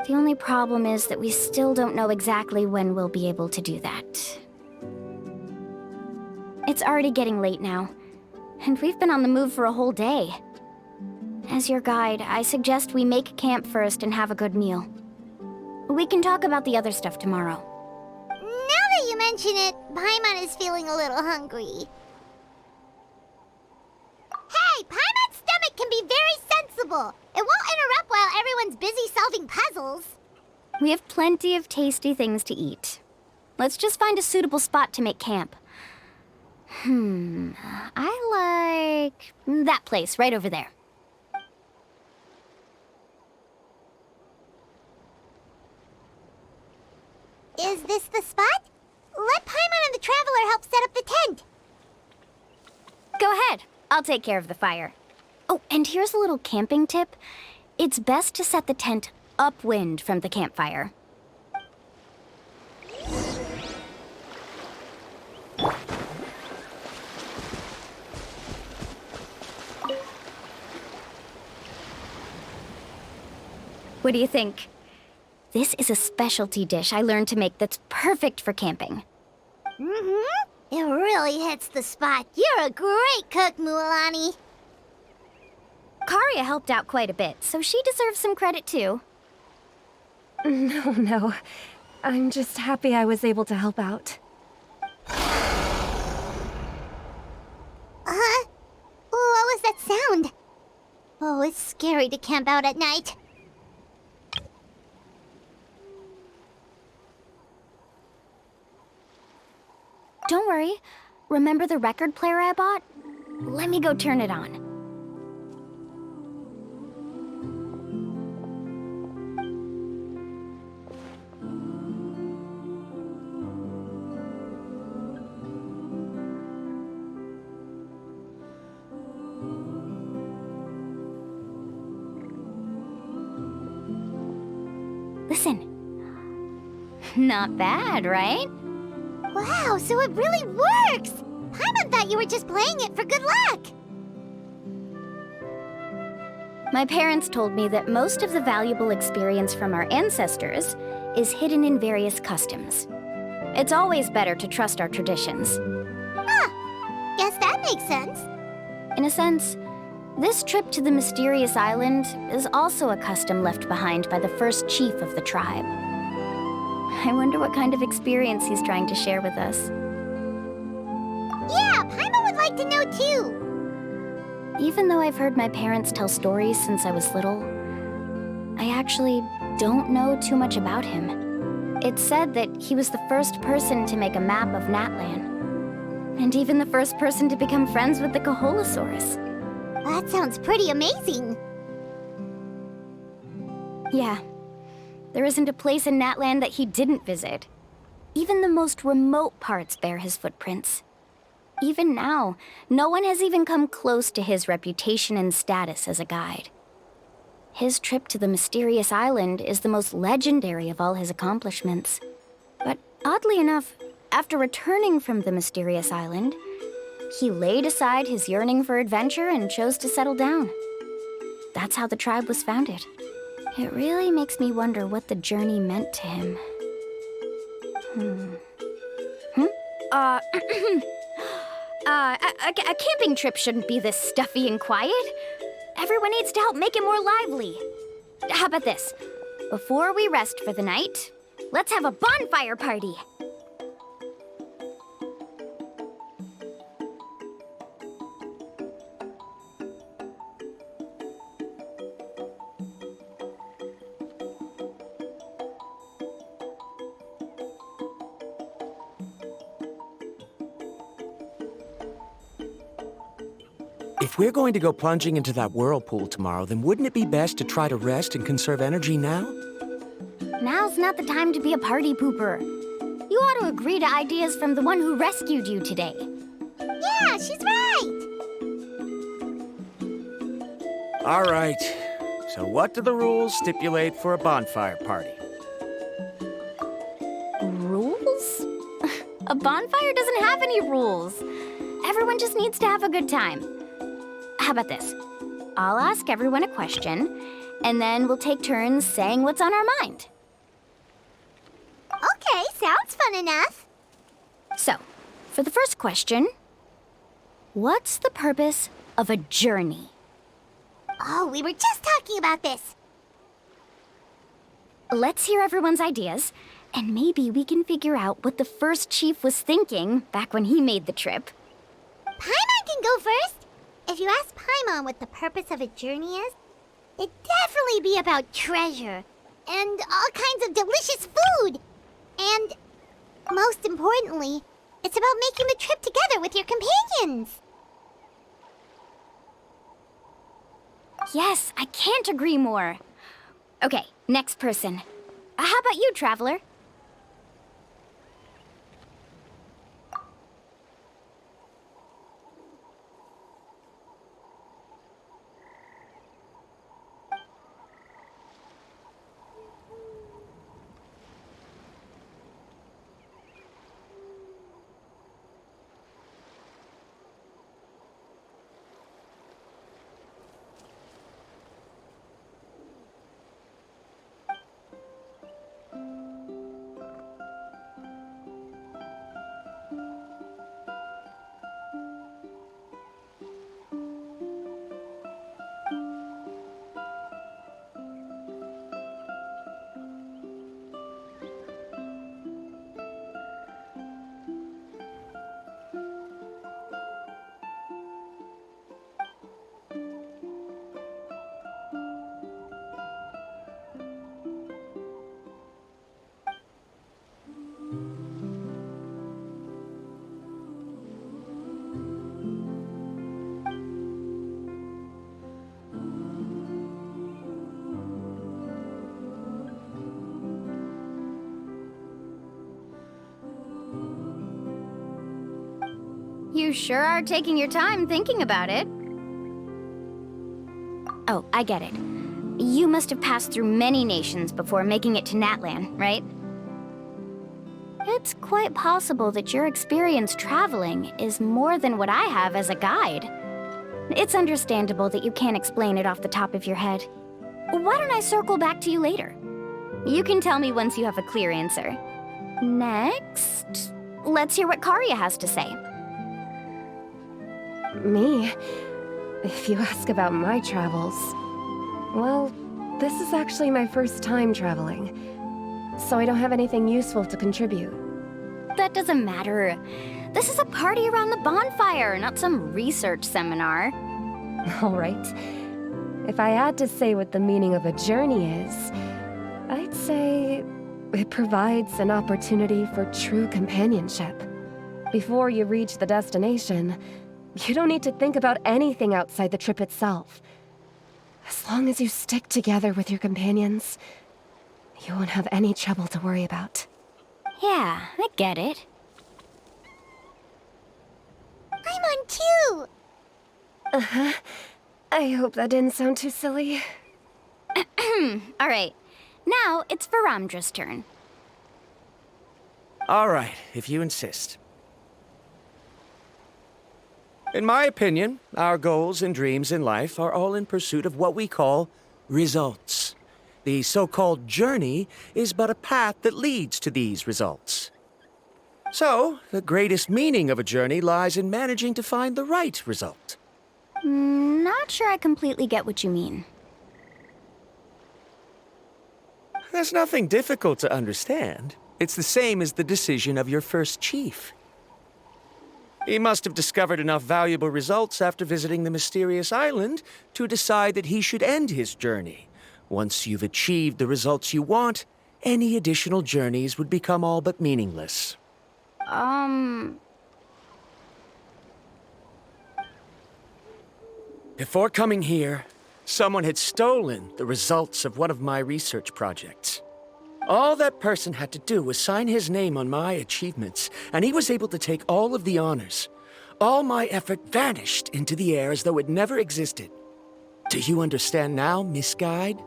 The only problem is that we still don't know exactly when we'll be able to do that. It's already getting late now, and we've been on the move for a whole day. As your guide, I suggest we make camp first and have a good meal. We can talk about the other stuff tomorrow. Now that you mention it, Paimon is feeling a little hungry. Hey, Paimon's stomach can be very sensible. It won't interrupt while everyone's busy solving puzzles. We have plenty of tasty things to eat. Let's just find a suitable spot to make camp. I like that place right over there. Is this the spot? Let Paimon and the Traveler help set up the tent. Go ahead. I'll take care of the fire. Oh, and here's a little camping tip. It's best to set the tent upwind from the campfire. What do you think? This is a specialty dish I learned to make that's perfect for camping. It really hits the spot. You're a great cook, Mualani. Karya helped out quite a bit, so she deserves some credit too. No. I'm just happy I was able to help out. What was that sound? Oh, it's scary to camp out at night. Don't worry. Remember the record player I bought? Let me go turn it on. Listen. Not bad, right? Wow, so it really works! Paimon thought you were just playing it for good luck! My parents told me that most of the valuable experience from our ancestors is hidden in various customs. It's always better to trust our traditions. Guess that makes sense. In a sense, this trip to the mysterious island is also a custom left behind by the first chief of the tribe. I wonder what kind of experience he's trying to share with us. Yeah, Paimon would like to know too. Even though I've heard my parents tell stories since I was little, I actually don't know too much about him. It's said that he was the first person to make a map of Natlan, and even the first person to become friends with the Koholasaurus. That sounds pretty amazing. Yeah. There isn't a place in Natlan that he didn't visit. Even the most remote parts bear his footprints. Even now, no one has even come close to his reputation and status as a guide. His trip to the mysterious island is the most legendary of all his accomplishments. But oddly enough, after returning from the mysterious island, he laid aside his yearning for adventure and chose to settle down. That's how the tribe was founded. It really makes me wonder what the journey meant to him. A camping trip shouldn't be this stuffy and quiet. Everyone needs to help make it more lively. How about this? Before we rest for the night, let's have a bonfire party. If we're going to go plunging into that whirlpool tomorrow, then wouldn't it be best to try to rest and conserve energy now? Now's not the time to be a party pooper. You ought to agree to ideas from the one who rescued you today. Yeah, she's right! All right. So what do the rules stipulate for a bonfire party? A bonfire doesn't have any rules. Everyone just needs to have a good time. How about this? I'll ask everyone a question, and then we'll take turns saying what's on our mind. Okay, sounds fun enough. So, for the first question, what's the purpose of a journey? Oh, we were just talking about this. Let's hear everyone's ideas, and maybe we can figure out what the first chief was thinking back when he made the trip. Paimon can go first. If you ask Paimon what the purpose of a journey is, it'd definitely be about treasure and all kinds of delicious food. And most importantly, it's about making the trip together with your companions. Yes, I can't agree more. Okay, next person. How about you, Traveler? You sure are taking your time thinking about it. Oh, I get it. You must have passed through many nations before making it to Natlan, right? It's quite possible that your experience traveling is more than what I have as a guide. It's understandable that you can't explain it off the top of your head. Why don't I circle back to you later? You can tell me once you have a clear answer. Next, let's hear what Karya has to say. Me? If you ask about my travels, well, this is actually my first time traveling, so I don't have anything useful to contribute. That doesn't matter. This is a party around the bonfire, not some research seminar. All right. If I had to say what the meaning of a journey is, I'd say it provides an opportunity for true companionship. Before you reach the destination, you don't need to think about anything outside the trip itself. As long as you stick together with your companions, you won't have any trouble to worry about. Yeah, I get it. I'm on too! Uh-huh. I hope that didn't sound too silly. All right. Now it's Viramdra's turn. All right, if you insist. In my opinion, our goals and dreams in life are all in pursuit of what we call results. The so-called journey is but a path that leads to these results. So, the greatest meaning of a journey lies in managing to find the right result. Not sure I completely get what you mean. There's nothing difficult to understand. It's the same as the decision of your first chief. He must have discovered enough valuable results after visiting the mysterious island to decide that he should end his journey. Once you've achieved the results you want, any additional journeys would become all but meaningless. Before coming here, someone had stolen the results of one of my research projects. All that person had to do was sign his name on my achievements, and he was able to take all of the honors. All my effort vanished into the air as though it never existed. Do you understand now, Miss Guide?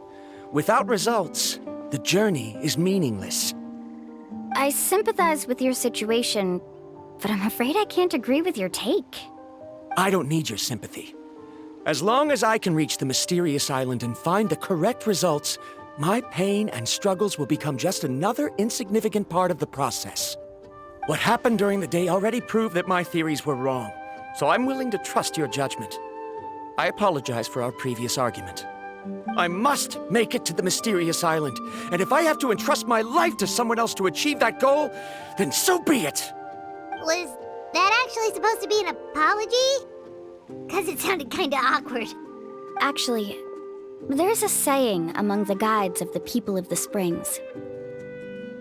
Without results, the journey is meaningless. I sympathize with your situation, but I'm afraid I can't agree with your take. I don't need your sympathy. As long as I can reach the mysterious island and find the correct results, my pain and struggles will become just another insignificant part of the process. What happened during the day already proved that my theories were wrong, so I'm willing to trust your judgment. I apologize for our previous argument. I must make it to the mysterious island, and if I have to entrust my life to someone else to achieve that goal, then so be it! Was that actually supposed to be an apology? 'Cause it sounded kinda awkward. Actually, there's a saying among the guides of the people of the Springs.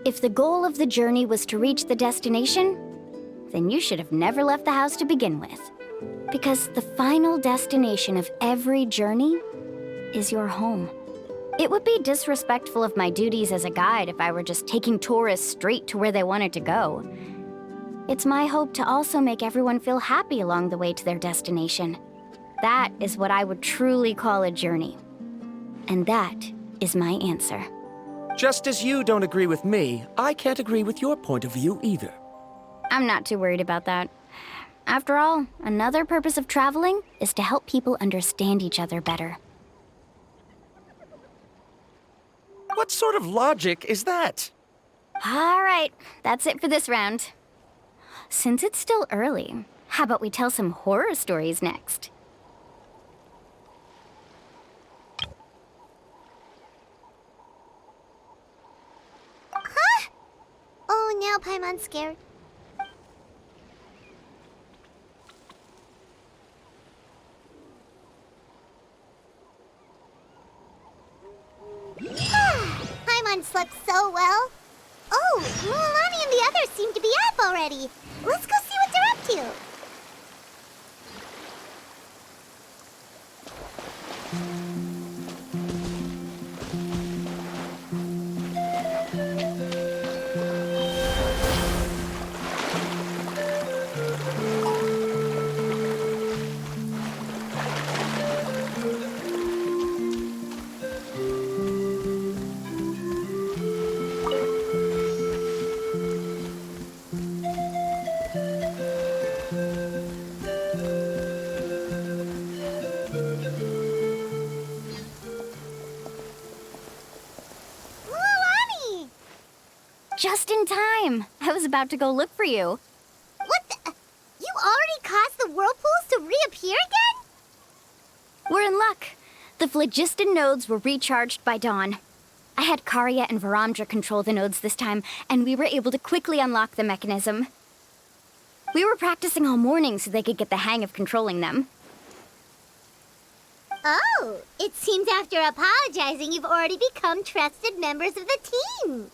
If the goal of the journey was to reach the destination, then you should have never left the house to begin with. Because the final destination of every journey is your home. It would be disrespectful of my duties as a guide if I were just taking tourists straight to where they wanted to go. It's my hope to also make everyone feel happy along the way to their destination. That is what I would truly call a journey. And that is my answer. Just as you don't agree with me, I can't agree with your point of view either. I'm not too worried about that. After all, another purpose of traveling is to help people understand each other better. What sort of logic is that? All right, that's it for this round. Since it's still early, how about we tell some horror stories next? Huh? Oh, now Paimon's scared. Paimon slept so well. Oh, Mualani and the others seem to be up already. Let's go see what they're up to. Just in time. I was about to go look for you. What the? You already caused the whirlpools to reappear again? We're in luck. The Phlogiston nodes were recharged by dawn. I had Karya and Viramdra control the nodes this time, and we were able to quickly unlock the mechanism. We were practicing all morning so they could get the hang of controlling them. Oh, it seems after apologizing, you've already become trusted members of the team.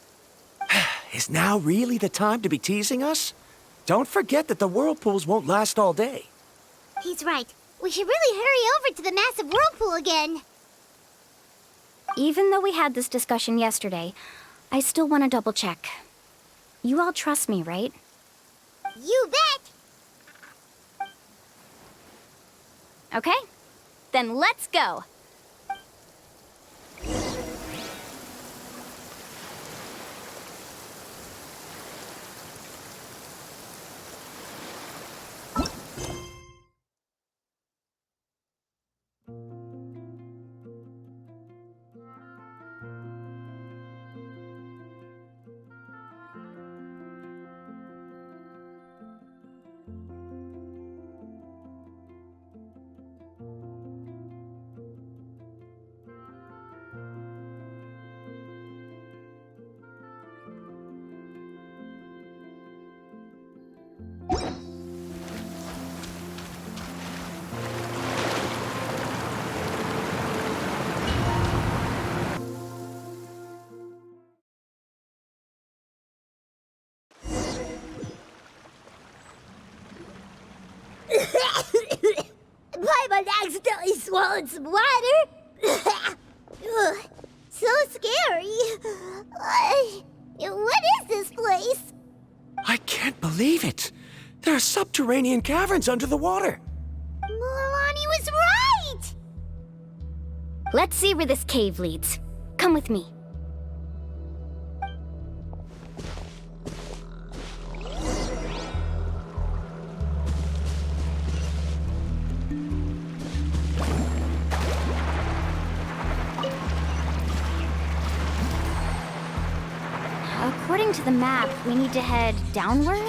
Is now really the time to be teasing us? Don't forget that the whirlpools won't last all day. He's right. We should really hurry over to the massive whirlpool again. Even though we had this discussion yesterday, I still want to double check. You all trust me, right? You bet! Okay, then let's go! Paimon accidentally swallowed some water. Ugh, so scary. What is this place? I can't believe it. There are subterranean caverns under the water. Mualani was right! Let's see where this cave leads. Come with me. according to the map, we need to head downward?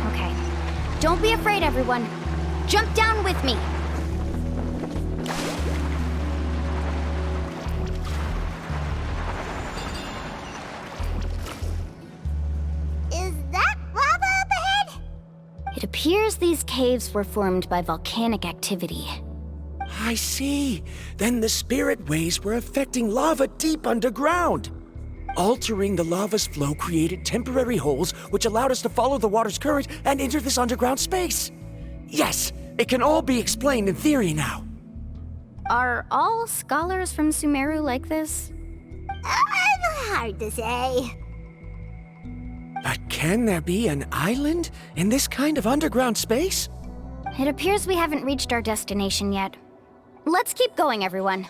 Okay. Don't be afraid, everyone. Jump down with me. Is that lava up ahead? It appears these caves were formed by volcanic activity. I see. Then the spiritways were affecting lava deep underground. Altering the lava's flow created temporary holes which allowed us to follow the water's current and enter this underground space. Yes, it can all be explained in theory now. Are all scholars from Sumeru like this? Hard to say. But can there be an island in this kind of underground space? It appears we haven't reached our destination yet. Let's keep going, everyone.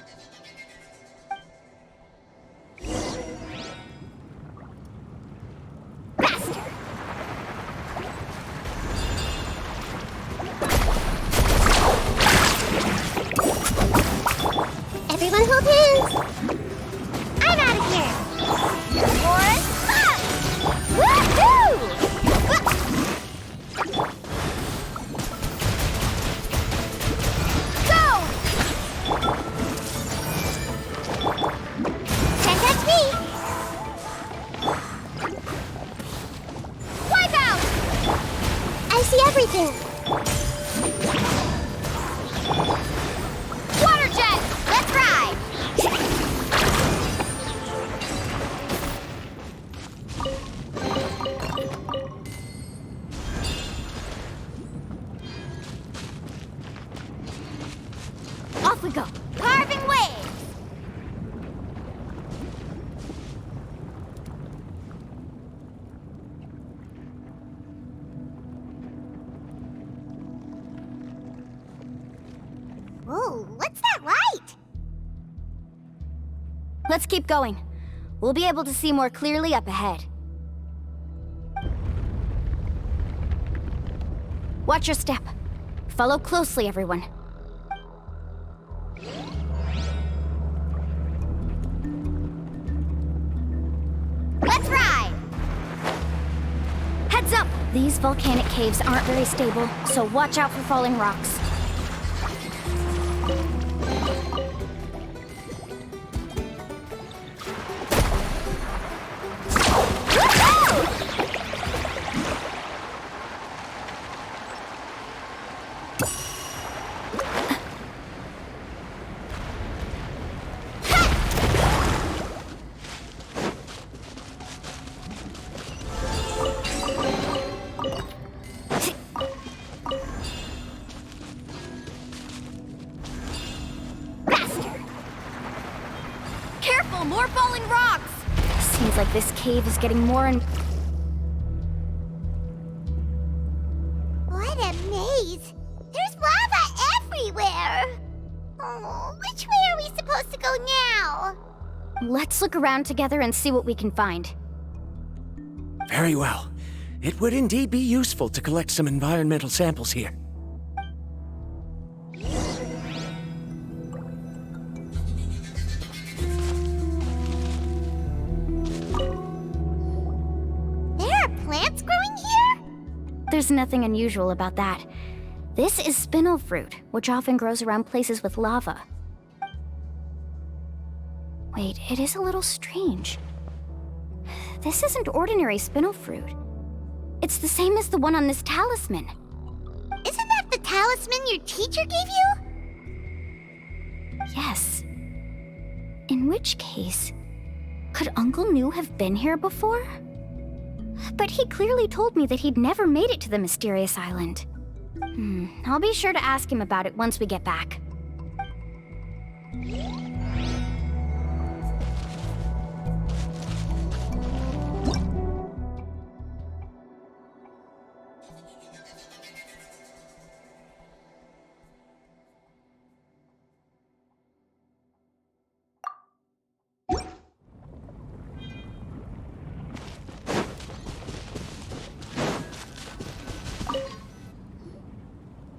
Everyone hold hands. I'm out of here. One, up! Woohoo! Go! Can't touch me. Wipe out! I see everything. Water jet! Let's ride! Off we go. Carving waves! Whoa, what's that light? Let's keep going. We'll be able to see more clearly up ahead. Watch your step. Follow closely, everyone. Let's ride! Heads up! These volcanic caves aren't very stable, so watch out for falling rocks. More falling rocks! Seems like this cave is getting more and... What a maze! There's lava everywhere! Oh, which way are we supposed to go now? Let's look around together and see what we can find. Very well. It would indeed be useful to collect some environmental samples here. There's nothing unusual about that. This is spinel fruit, which often grows around places with lava. Wait, it is a little strange. This isn't ordinary spinel fruit. It's the same as the one on this talisman. Isn't that the talisman your teacher gave you? Yes. In which case, could Uncle Nu have been here before? But he clearly told me that he'd never made it to the mysterious island. I'll be sure to ask him about it once we get back.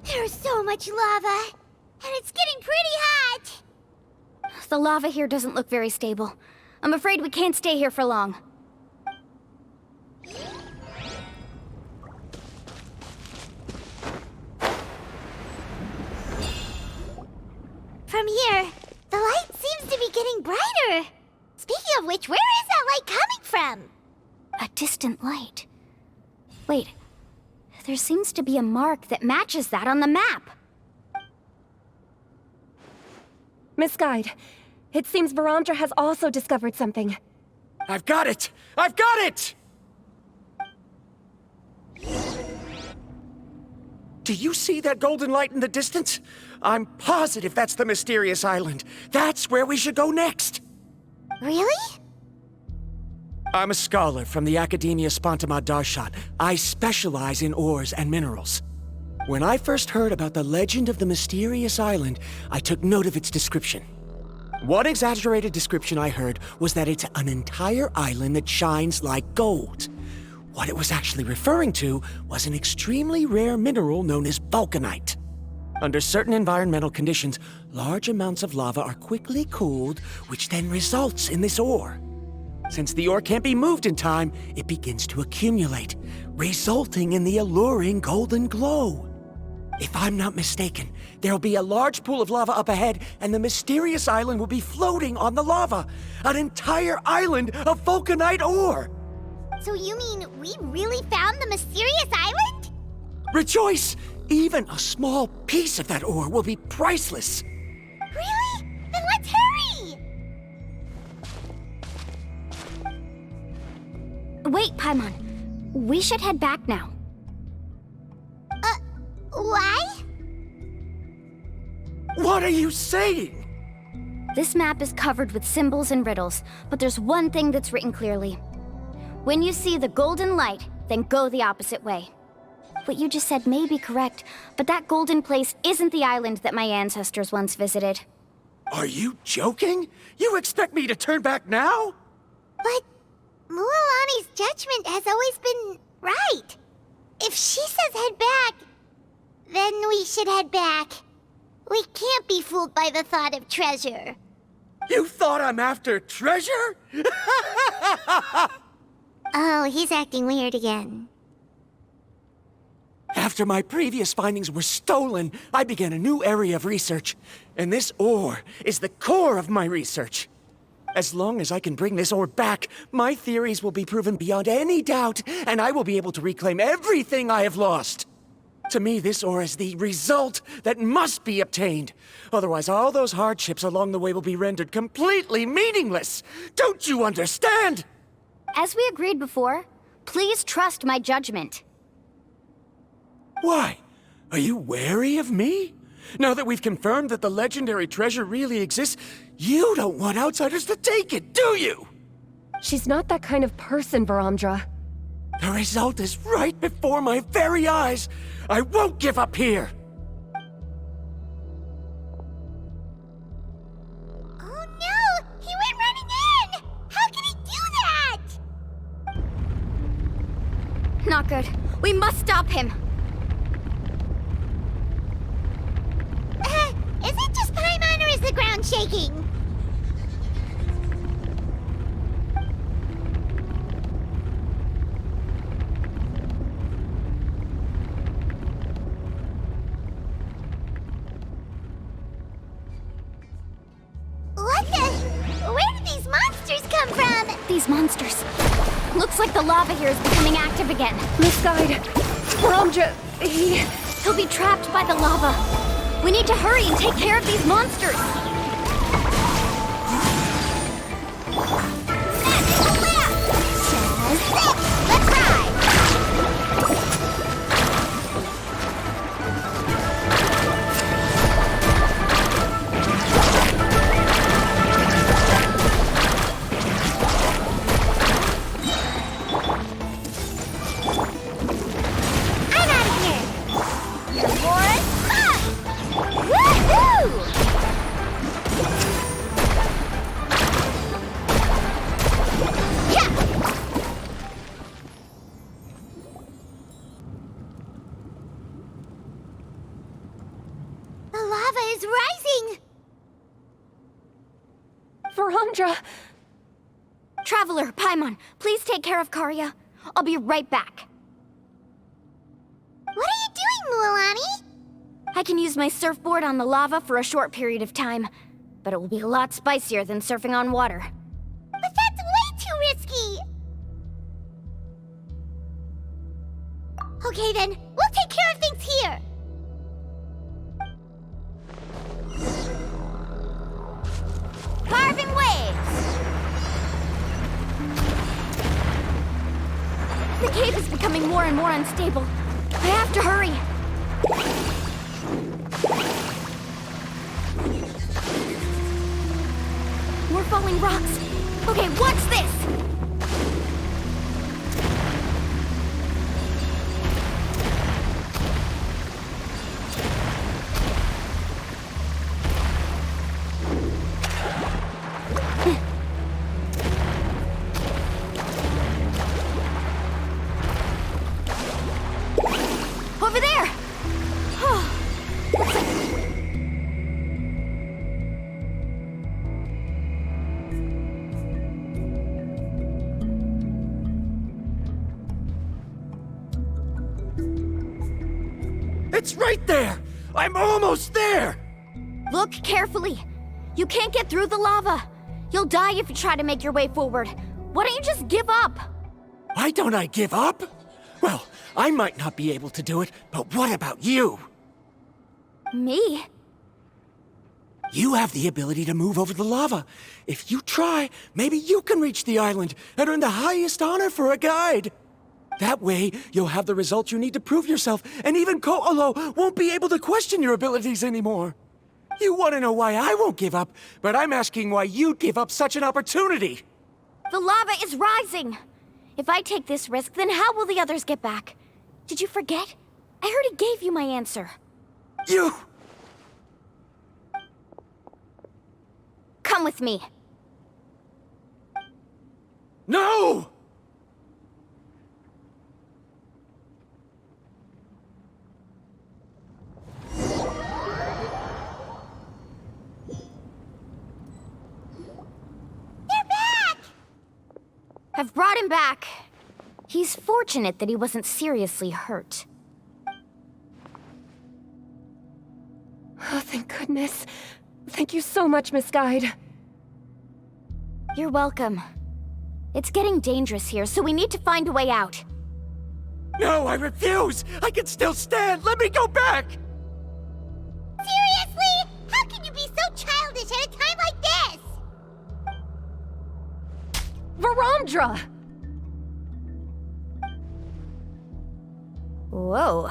There's so much lava, and it's getting pretty hot. The lava here doesn't look very stable. I'm afraid we can't stay here for long. from here, the light seems to be getting brighter. Speaking of which, where is that light coming from? A distant light. Wait, there seems to be a mark that matches that on the map. Miss Guide, it seems Viramdra has also discovered something. I've got it! I've got it! Do you see that golden light in the distance? I'm positive that's the mysterious island. That's where we should go next. Really? I'm a scholar from the Academia Spontima Darshan. I specialize in ores and minerals. When I first heard about the legend of the mysterious island, I took note of its description. One exaggerated description I heard was that it's an entire island that shines like gold. What it was actually referring to was an extremely rare mineral known as Vulcanite. Under certain environmental conditions, large amounts of lava are quickly cooled, which then results in this ore. Since the ore can't be moved in time, it begins to accumulate, resulting in the alluring golden glow. If I'm not mistaken, there'll be a large pool of lava up ahead, and the mysterious island will be floating on the lava. An entire island of Vulcanite ore! So you mean we really found the mysterious island? Rejoice! Even a small piece of that ore will be priceless. Really? Then let's hurry! Wait, Paimon. We should head back now. Why? What are you saying? This map is covered with symbols and riddles, but there's one thing that's written clearly. When you see the golden light, then go the opposite way. What you just said may be correct, but that golden place isn't the island that my ancestors once visited. Are you joking? You expect me to turn back now? But Mualani's judgment has always been right. If she says head back, then we should head back. We can't be fooled by the thought of treasure. You thought I'm after treasure? Oh, he's acting weird again. After my previous findings were stolen, I began a new area of research. And this ore is the core of my research. As long as I can bring this ore back, my theories will be proven beyond any doubt, and I will be able to reclaim everything I have lost. To me, this ore is the result that must be obtained. Otherwise, all those hardships along the way will be rendered completely meaningless. Don't you understand? As we agreed before, please trust my judgment. Why? Are you wary of me? Now that we've confirmed that the legendary treasure really exists, you don't want outsiders to take it, do you? She's not that kind of person, Viramdra. The result is right before my very eyes. I won't give up here. Oh no! He went running in! How can he do that? Not good. We must stop him. Is it just Paimon or is the ground shaking? What the? Where did these monsters come from? These monsters. Looks like the lava here is becoming active again. Miss Guide, Viramdra, He'll be trapped by the lava. We need to hurry and take care of these monsters. Let's ride! I'm out of here! You're more fun! Woohoo! The lava is rising! Viramdra! Traveler, Paimon, please take care of Karya. I'll be right back. What are you doing, Mualani? I can use my surfboard on the lava for a short period of time, but it will be a lot spicier than surfing on water. But that's way too risky! Okay then, we'll take care of things here! Carving waves! The cave is becoming more and more unstable. I have to hurry. More falling rocks. Okay, watch this! Over there! It's right there! I'm almost there! Look carefully. You can't get through the lava. You'll die if you try to make your way forward. Why don't you just give up? Why don't I give up? Well, I might not be able to do it, but what about you? Me? You have the ability to move over the lava. If you try, maybe you can reach the island and earn the highest honor for a guide. That way, you'll have the results you need to prove yourself, and even Koolau won't be able to question your abilities anymore. You want to know why I won't give up, but I'm asking why you'd give up such an opportunity. The lava is rising. If I take this risk, then how will the others get back? Did you forget? I already gave you my answer. You... Come with me. No! I've brought him back. He's fortunate that he wasn't seriously hurt. Oh, thank goodness. Thank you so much, Miss Guide. You're welcome. It's getting dangerous here, so we need to find a way out. No, I refuse! I can still stand! Let me go back! Seriously? How can you be so childish at a time like this? Viramdra! Whoa.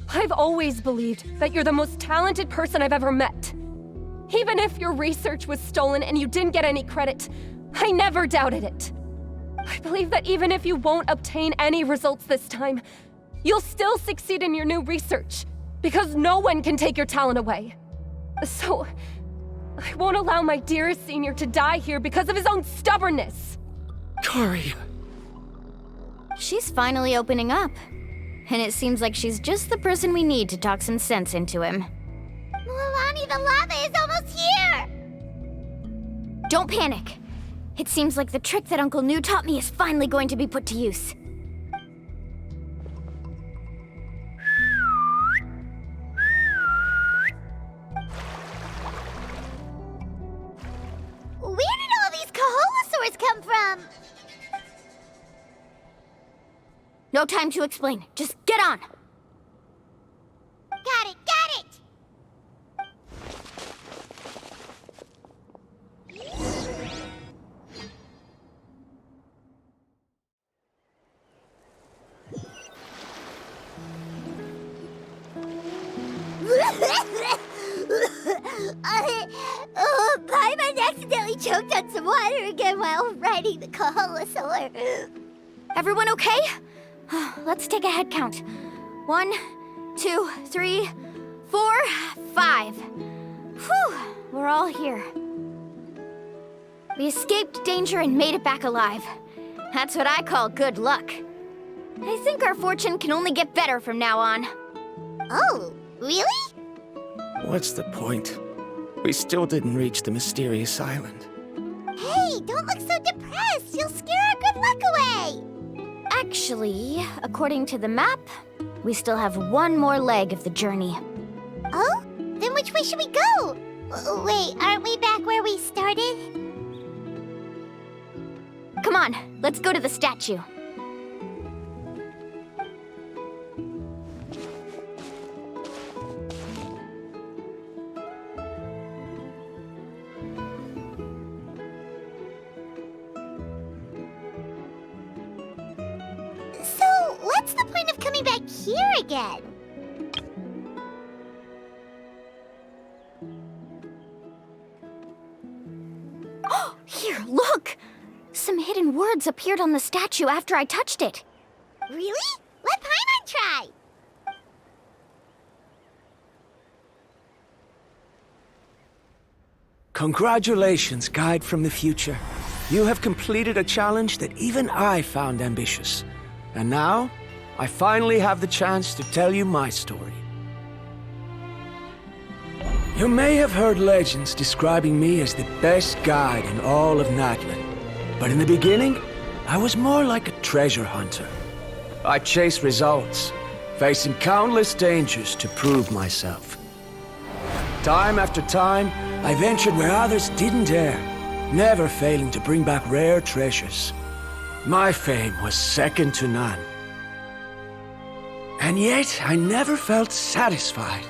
I've always believed that you're the most talented person I've ever met. Even if your research was stolen and you didn't get any credit, I never doubted it. I believe that even if you won't obtain any results this time, you'll still succeed in your new research, because no one can take your talent away. So, I won't allow my dearest senior to die here because of his own stubbornness. Karya. She's finally opening up. And it seems like she's just the person we need to talk some sense into him. Mualani, the lava is almost here! Don't panic. It seems like the trick that Uncle New taught me is finally going to be put to use. Where did all these Koholasaurs come from? No time to explain. Just get on. Got it, got it! Paimon accidentally choked on some water again while riding the Koholasaur. Everyone okay? Let's take a head count. 1, 2, 3, 4, 5. Whew, we're all here. We escaped danger and made it back alive. That's what I call good luck. I think our fortune can only get better from now on. Oh, really? What's the point? We still didn't reach the mysterious island. Hey, don't look so depressed. You'll scare our good luck away. Actually, according to the map, we still have one more leg of the journey. Oh? Then which way should we go? Wait, aren't we back where we started? Come on, let's go to the statue. So, what's the point of coming back here again? Here, look! Some hidden words appeared on the statue after I touched it. Really? Let Paimon try! Congratulations, guide from the future. You have completed a challenge that even I found ambitious. And now, I finally have the chance to tell you my story. You may have heard legends describing me as the best guide in all of Natlan. But in the beginning, I was more like a treasure hunter. I chased results, facing countless dangers to prove myself. Time after time, I ventured where others didn't dare, never failing to bring back rare treasures. My fame was second to none. And yet, I never felt satisfied.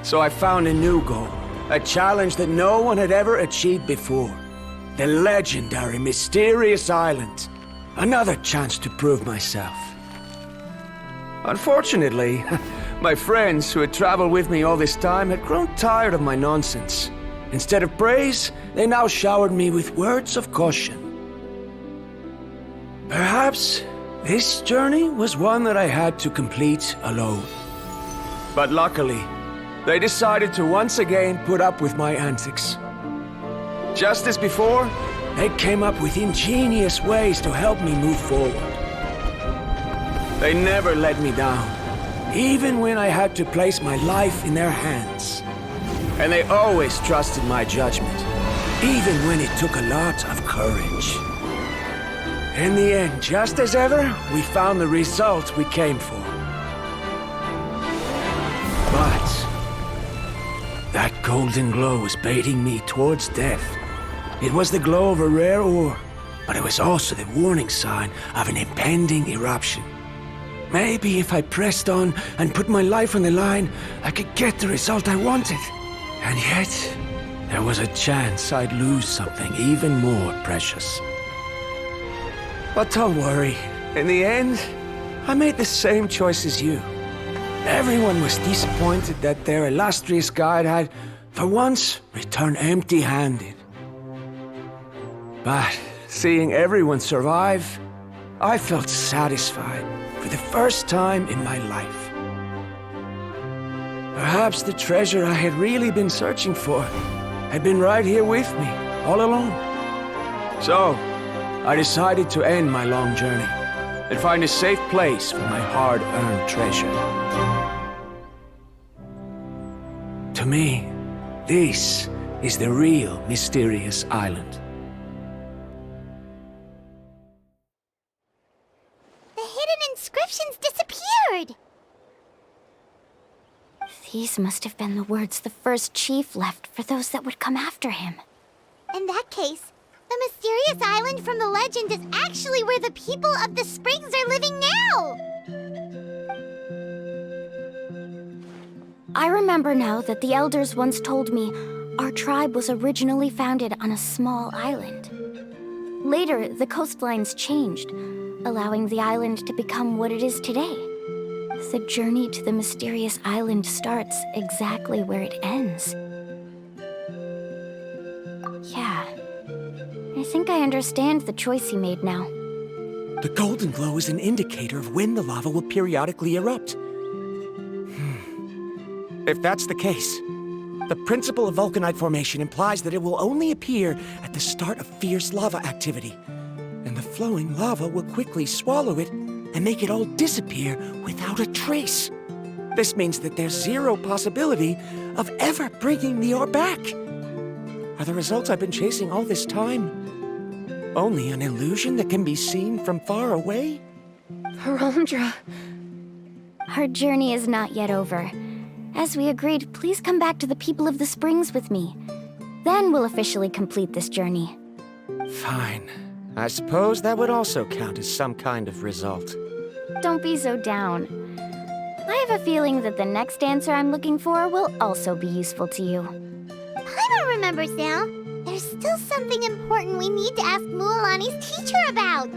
So I found a new goal, a challenge that no one had ever achieved before. The legendary Mysterious Island. Another chance to prove myself. Unfortunately, my friends who had traveled with me all this time had grown tired of my nonsense. Instead of praise, they now showered me with words of caution. Perhaps this journey was one that I had to complete alone. But luckily, they decided to once again put up with my antics. Just as before, they came up with ingenious ways to help me move forward. They never let me down, even when I had to place my life in their hands. And they always trusted my judgment, even when it took a lot of courage. In the end, just as ever, we found the result we came for. But that golden glow was baiting me towards death. It was the glow of a rare ore, but it was also the warning sign of an impending eruption. Maybe if I pressed on and put my life on the line, I could get the result I wanted. And yet, there was a chance I'd lose something even more precious. But don't worry, in the end, I made the same choice as you. Everyone was disappointed that their illustrious guide had, for once, returned empty-handed. But seeing everyone survive, I felt satisfied for the first time in my life. Perhaps the treasure I had really been searching for had been right here with me, all along. So, I decided to end my long journey and find a safe place for my hard-earned treasure. To me, this is the real Mysterious Island. The hidden inscriptions disappeared! These must have been the words the first chief left for those that would come after him. In that case, the Mysterious Island from the legend is actually where the people of the springs are living now! I remember now that the elders once told me our tribe was originally founded on a small island. Later, the coastlines changed, allowing the island to become what it is today. The journey to the Mysterious Island starts exactly where it ends. Yeah, I think I understand the choice he made now. The golden glow is an indicator of when the lava will periodically erupt. If that's the case, the principle of Vulcanite formation implies that it will only appear at the start of fierce lava activity, and the flowing lava will quickly swallow it and make it all disappear without a trace. This means that there's zero possibility of ever bringing the ore back. Are the results I've been chasing all this time only an illusion that can be seen from far away? Viramdra. Our journey is not yet over. As we agreed, please come back to the people of the springs with me. Then we'll officially complete this journey. Fine. I suppose that would also count as some kind of result. Don't be so down. I have a feeling that the next answer I'm looking for will also be useful to you. Paimon remembers now. There's still something important we need to ask Mualani's teacher about.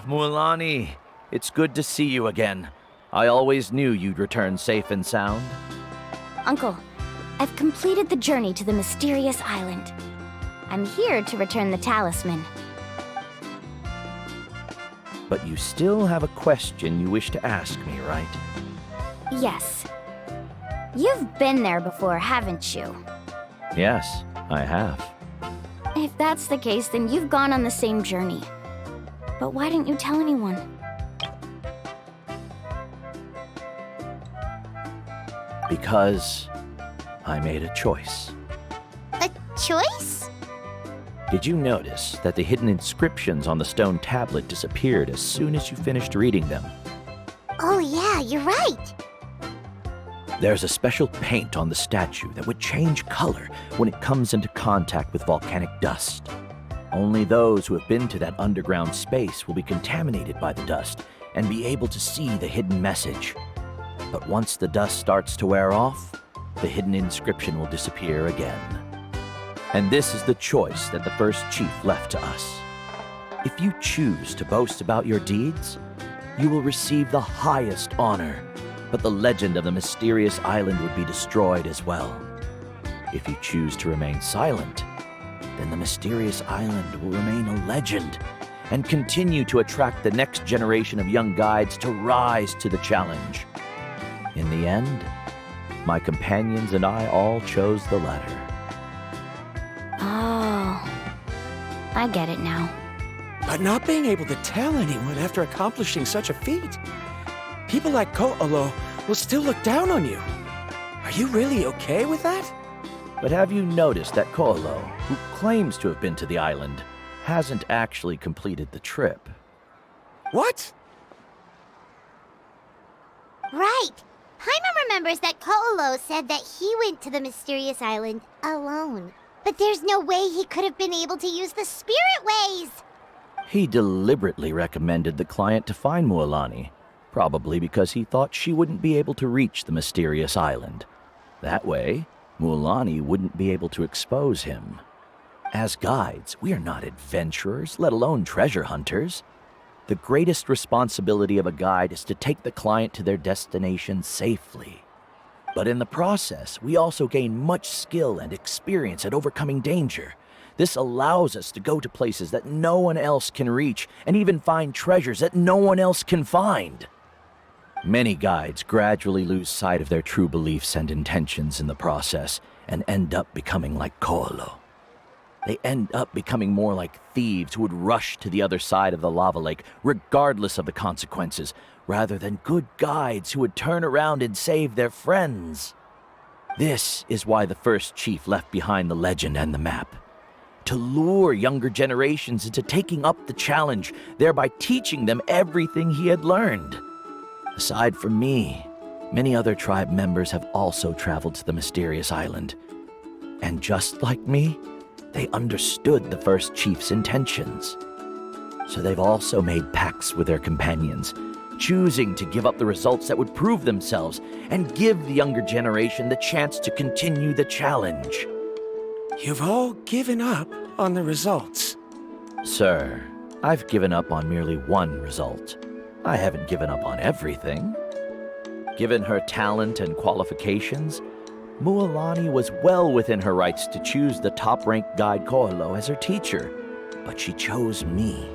Mualani, it's good to see you again. I always knew you'd return safe and sound. Uncle, I've completed the journey to the mysterious island. I'm here to return the talisman. But you still have a question you wish to ask me, right? Yes. You've been there before, haven't you? Yes, I have. If that's the case, then you've gone on the same journey. But why didn't you tell anyone? Because I made a choice. A choice? Did you notice that the hidden inscriptions on the stone tablet disappeared as soon as you finished reading them? Oh yeah, you're right. There's a special paint on the statue that would change color when it comes into contact with volcanic dust. Only those who have been to that underground space will be contaminated by the dust and be able to see the hidden message. But once the dust starts to wear off, the hidden inscription will disappear again. And this is the choice that the first chief left to us. If you choose to boast about your deeds, you will receive the highest honor, but the legend of the mysterious island would be destroyed as well. If you choose to remain silent, then the mysterious island will remain a legend and continue to attract the next generation of young guides to rise to the challenge. In the end, my companions and I all chose the latter. Oh, I get it now. But not being able to tell anyone after accomplishing such a feat. People like Courier will still look down on you. Are you really okay with that? But have you noticed that Courier, who claims to have been to the island, hasn't actually completed the trip? What? Right. Paimon remembers that Courier said that he went to the mysterious island alone. But there's no way he could have been able to use the spiritways. He deliberately recommended the client to find Mualani, probably because he thought she wouldn't be able to reach the mysterious island. That way, Mualani wouldn't be able to expose him. As guides, we are not adventurers, let alone treasure hunters. The greatest responsibility of a guide is to take the client to their destination safely. But in the process, we also gain much skill and experience at overcoming danger. This allows us to go to places that no one else can reach, and even find treasures that no one else can find. Many guides gradually lose sight of their true beliefs and intentions in the process, and end up becoming like Courier. They end up becoming more like thieves who would rush to the other side of the lava lake, regardless of the consequences, rather than good guides who would turn around and save their friends. This is why the first chief left behind the legend and the map. To lure younger generations into taking up the challenge, thereby teaching them everything he had learned. Aside from me, many other tribe members have also traveled to the mysterious island. And just like me, they understood the first chief's intentions. So they've also made pacts with their companions, choosing to give up the results that would prove themselves and give the younger generation the chance to continue the challenge. You've all given up on the results. Sir, I've given up on merely one result. I haven't given up on everything. Given her talent and qualifications, Mualani was well within her rights to choose the top-ranked guide Coulou as her teacher, but she chose me.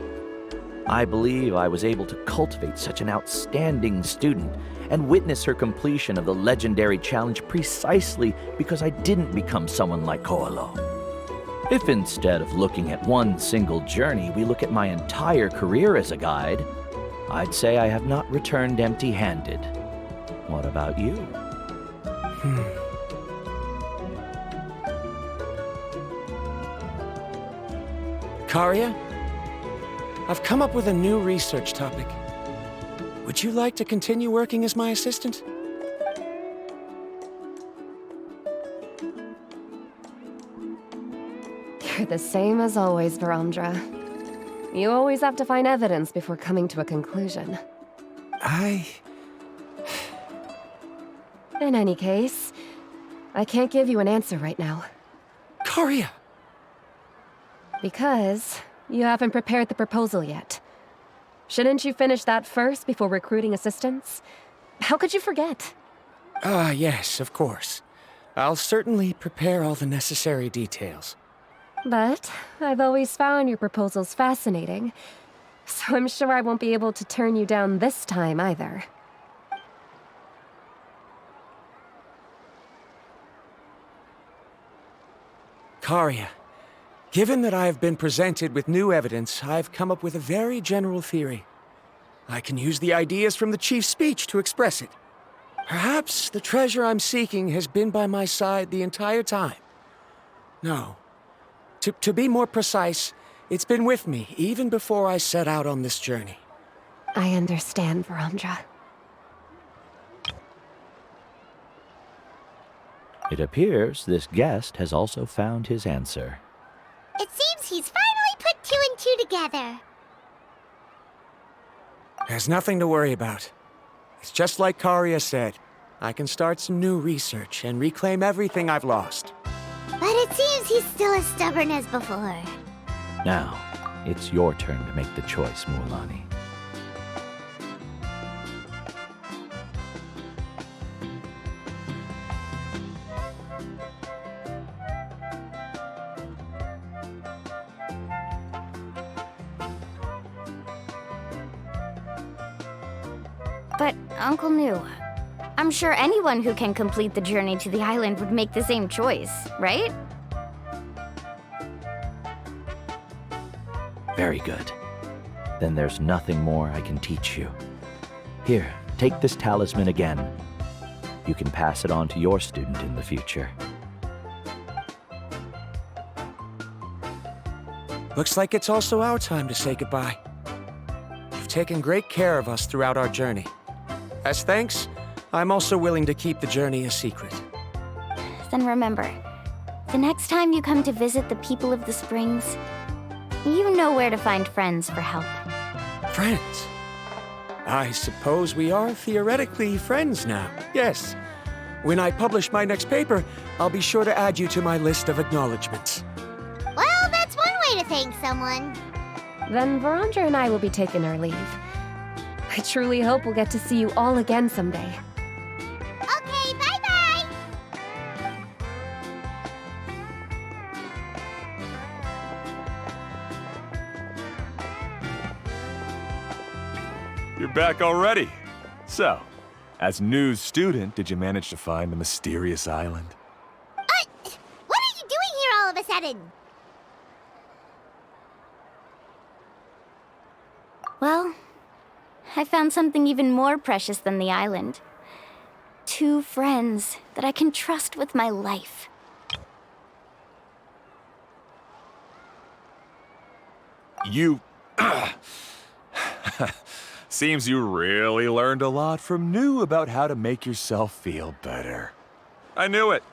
I believe I was able to cultivate such an outstanding student and witness her completion of the legendary challenge precisely because I didn't become someone like Coulou. If instead of looking at one single journey, we look at my entire career as a guide, I'd say I have not returned empty-handed. What about you? Karya, I've come up with a new research topic. Would you like to continue working as my assistant? You're the same as always, Viramdra. You always have to find evidence before coming to a conclusion. In any case, I can't give you an answer right now. Karya! Because you haven't prepared the proposal yet. Shouldn't you finish that first before recruiting assistants? How could you forget? Yes, of course. I'll certainly prepare all the necessary details. But I've always found your proposals fascinating, so I'm sure I won't be able to turn you down this time either. Karya, given that I have been presented with new evidence, I've come up with a very general theory. I can use the ideas from the chief's speech to express it. Perhaps the treasure I'm seeking has been by my side the entire time. No. To be more precise, it's been with me even before I set out on this journey. I understand, Viramdra. It appears this guest has also found his answer. It seems he's finally put two and two together. There's nothing to worry about. It's just like Karya said. I can start some new research and reclaim everything I've lost. But it seems he's still as stubborn as before. Now, it's your turn to make the choice, Mualani. But, Uncle Nu, I'm sure anyone who can complete the journey to the island would make the same choice, right? Very good. Then there's nothing more I can teach you. Here, take this talisman again. You can pass it on to your student in the future. Looks like it's also our time to say goodbye. You've taken great care of us throughout our journey. As thanks, I'm also willing to keep the journey a secret. Then remember, the next time you come to visit the people of the Springs, you know where to find friends for help. Friends? I suppose we are theoretically friends now, yes. When I publish my next paper, I'll be sure to add you to my list of acknowledgements. Well, that's one way to thank someone. Then Viramdra and I will be taking our leave. I truly hope we'll get to see you all again someday. Okay, bye-bye! You're back already. So, as new student, did you manage to find the mysterious island? What are you doing here all of a sudden? Well, I found something even more precious than the island. 2 friends that I can trust with my life. You... Seems you really learned a lot from New about how to make yourself feel better. I knew it.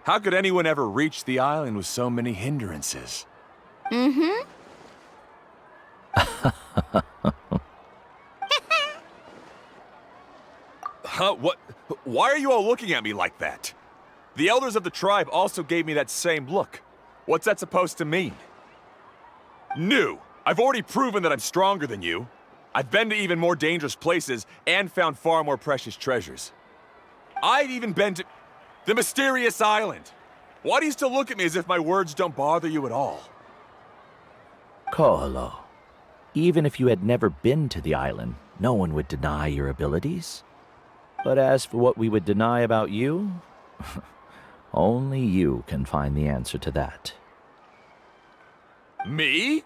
How could anyone ever reach the island with so many hindrances? Mm-hmm. Huh? What? Why are you all looking at me like that? The elders of the tribe also gave me that same look. What's that supposed to mean? New! I've already proven that I'm stronger than you. I've been to even more dangerous places and found far more precious treasures. I've even been to the mysterious island. Why do you still look at me as if my words don't bother you at all? Koholo, even if you had never been to the island, no one would deny your abilities. But as for what we would deny about you, only you can find the answer to that. Me?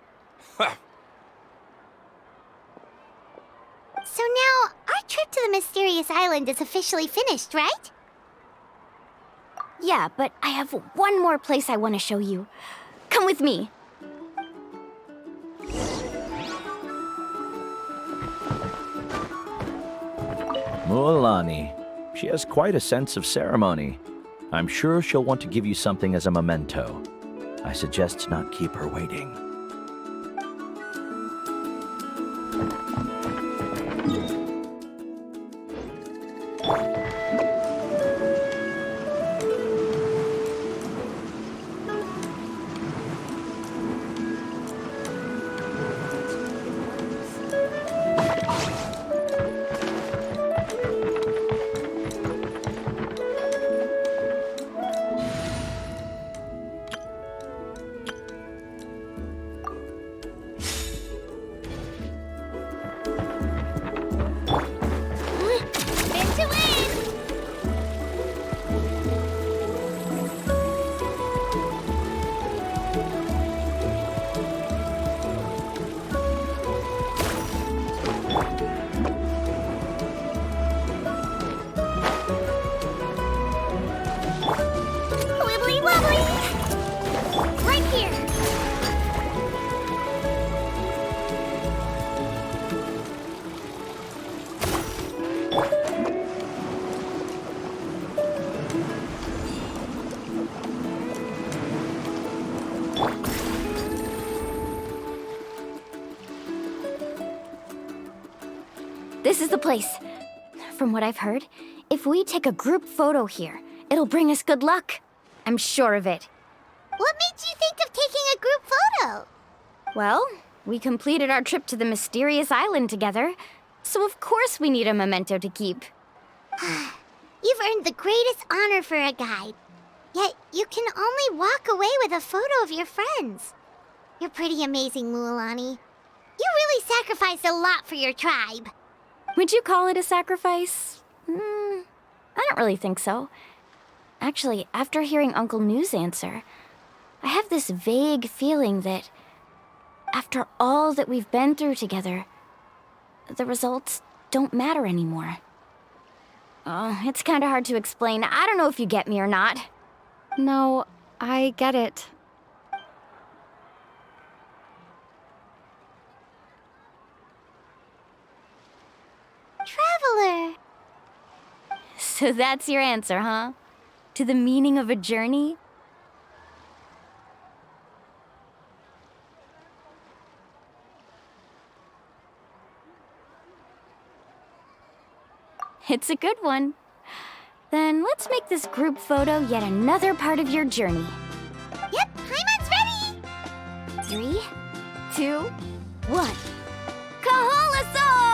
So now, our trip to the mysterious island is officially finished, right? Yeah, but I have one more place I want to show you. Come with me. Mualani. She has quite a sense of ceremony. I'm sure she'll want to give you something as a memento. I suggest not keep her waiting. This is the place. From what I've heard, if we take a group photo here, it'll bring us good luck. I'm sure of it. What made you think of taking a group photo? Well, we completed our trip to the mysterious island together, so of course we need a memento to keep. You've earned the greatest honor for a guide. Yet you can only walk away with a photo of your friends. You're pretty amazing, Mualani. You really sacrificed a lot for your tribe. Would you call it a sacrifice? I don't really think so. Actually, after hearing Uncle New's answer, I have this vague feeling that after all that we've been through together, the results don't matter anymore. Oh, it's kind of hard to explain. I don't know if you get me or not. No, I get it. Traveler. So that's your answer, huh? To the meaning of a journey? It's a good one. Then let's make this group photo yet another part of your journey. Yep, Paimon's ready! 3, 2, 1. Koholasaur!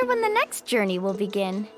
wonder when the next journey will begin.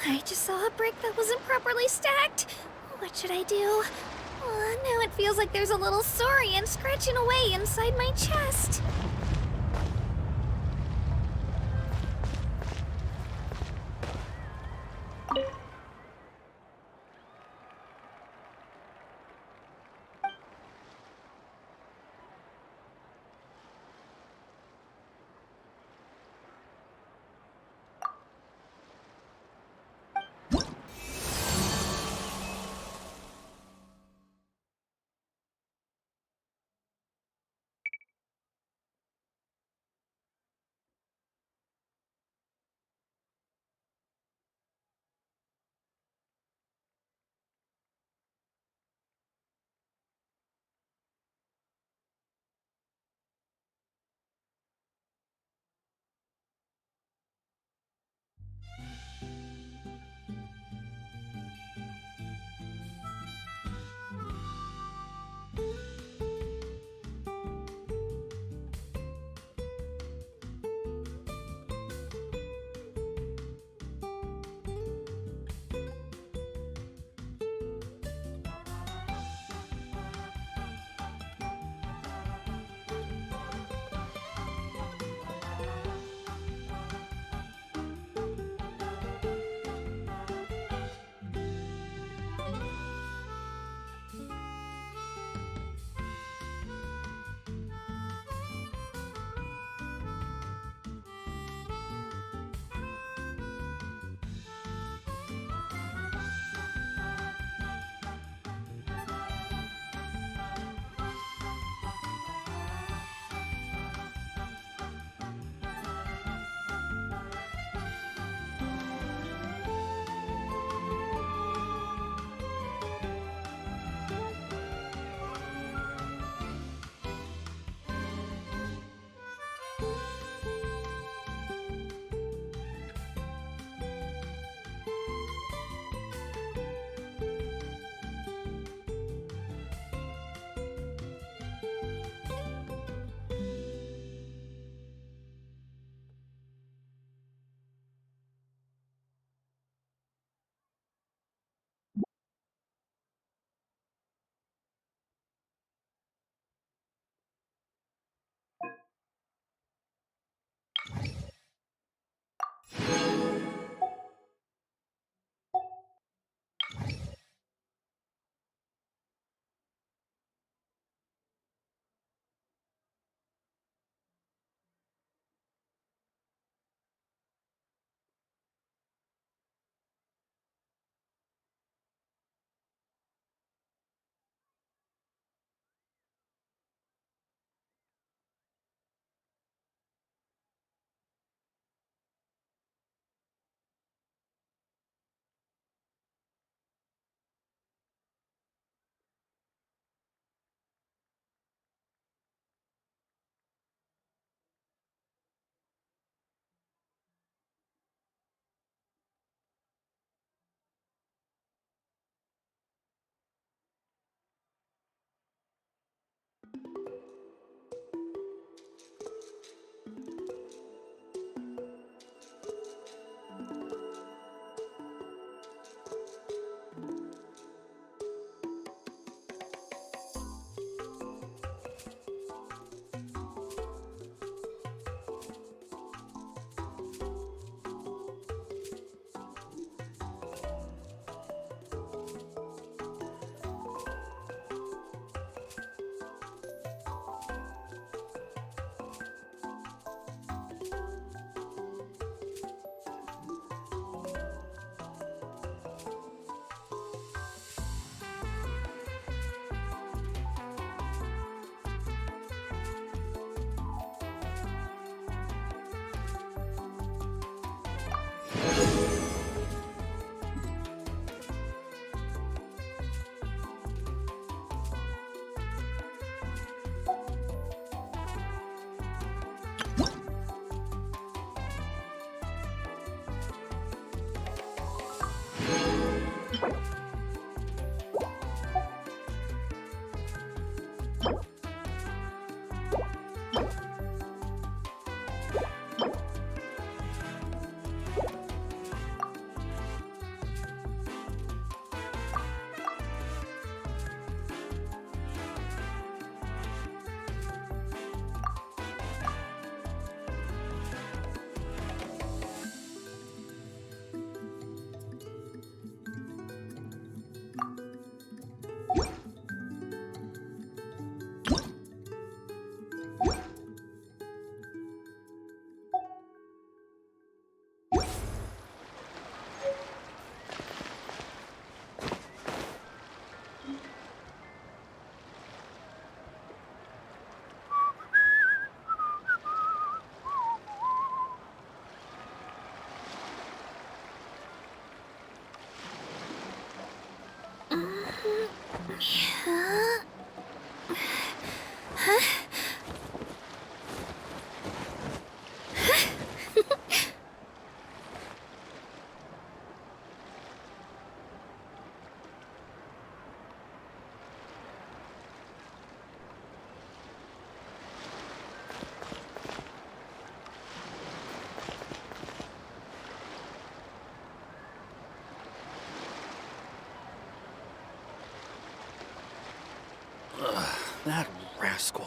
I just saw a brick that wasn't properly stacked. What should I do? Now it feels like there's a little saurian scratching away inside my chest. That rascal.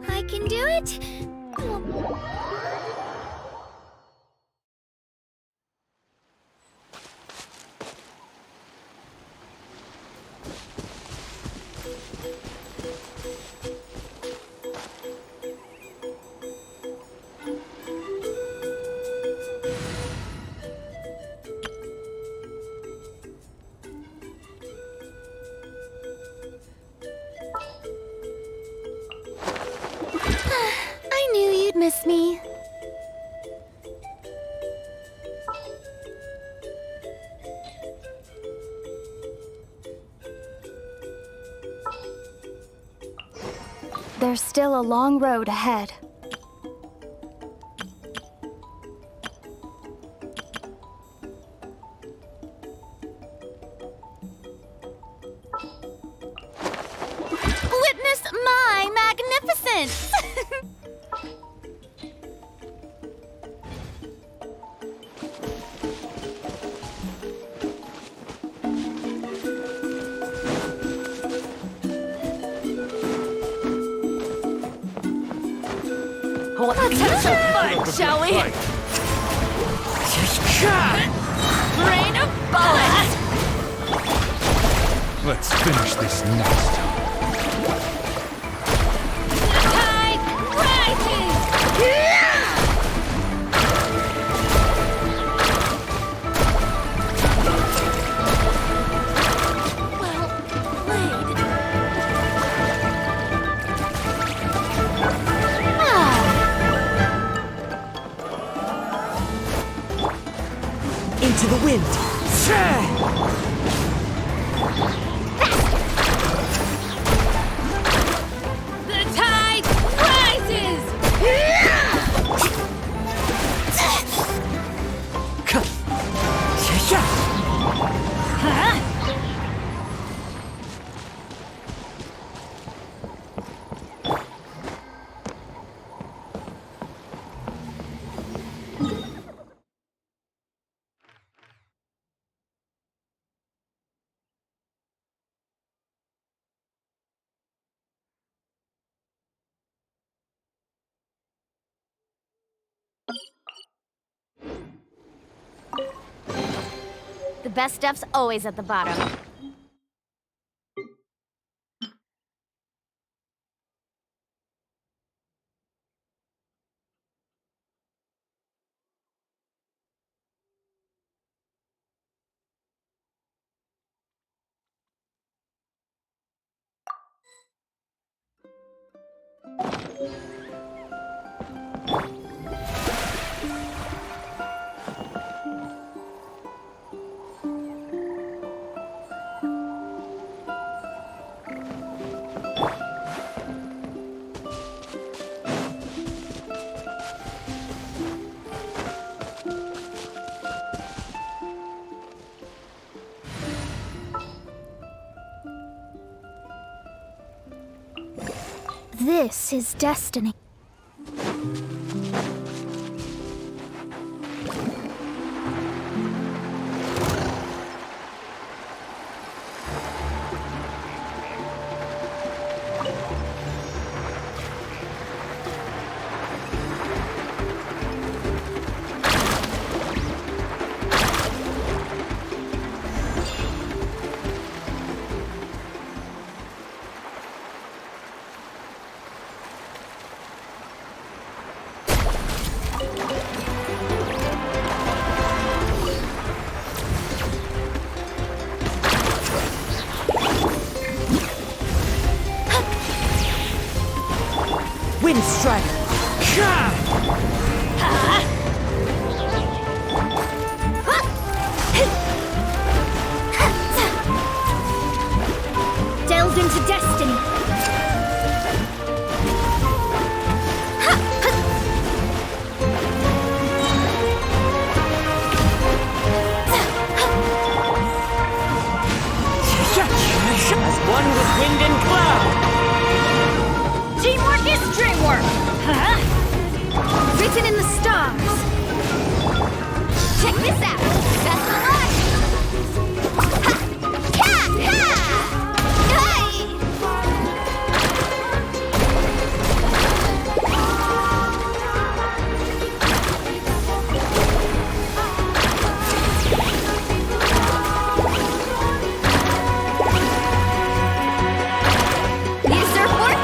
I can do it. I knew you'd miss me. There's still a long road ahead. Witness my magnificence! Let's have some fun, shall we? Rain of bullets! Let's finish this next. Tide rises! Into the wind. The best stuff's always at the bottom. This is destiny. Wind strike! Delved into destiny. As one with wind and cloud! Teamwork is dreamwork! Written in the stars. Check this out. Best of luck. Ha! Ha! Ha! Hey! Need a surfboard?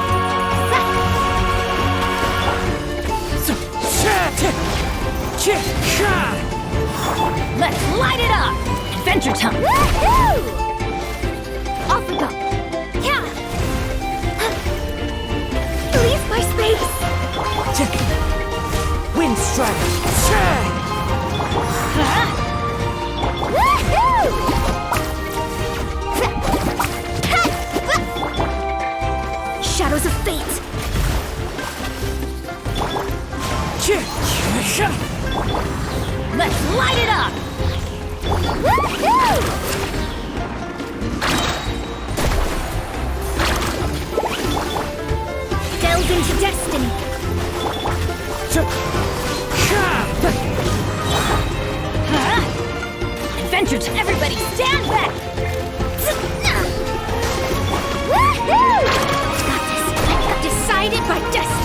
Let's light it up! Adventure time! Woohoo! Off we go. Yeah. Leave my space. Wind strike! Woohoo! Shadows of fate. Let's light it up! Woohoo! Delve into destiny. Adventure to everybody, stand back! Woohoo! Got this. Decided by destiny.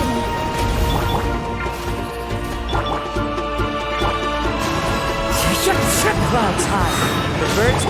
Clouds high. The birds...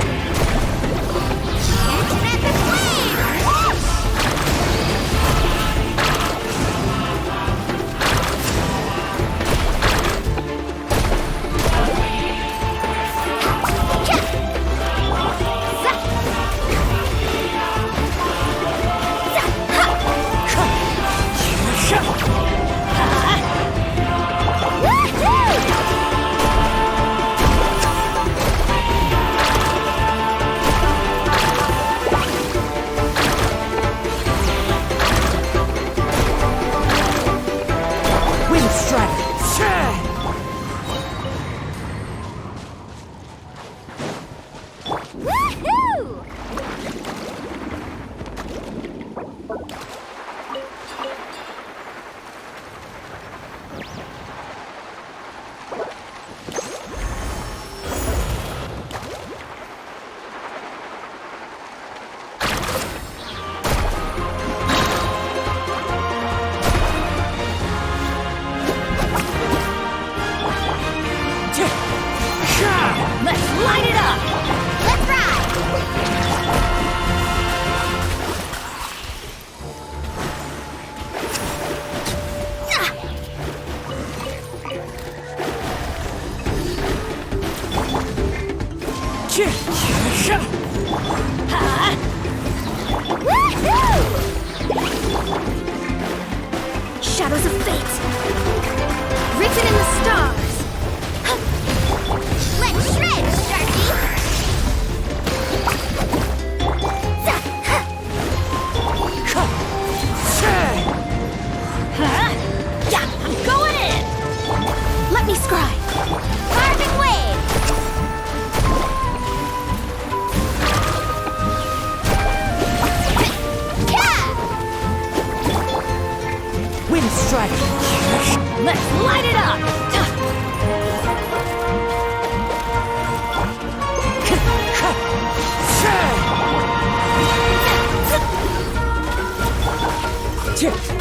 Let's light it up! Wind strike! Let's light it up!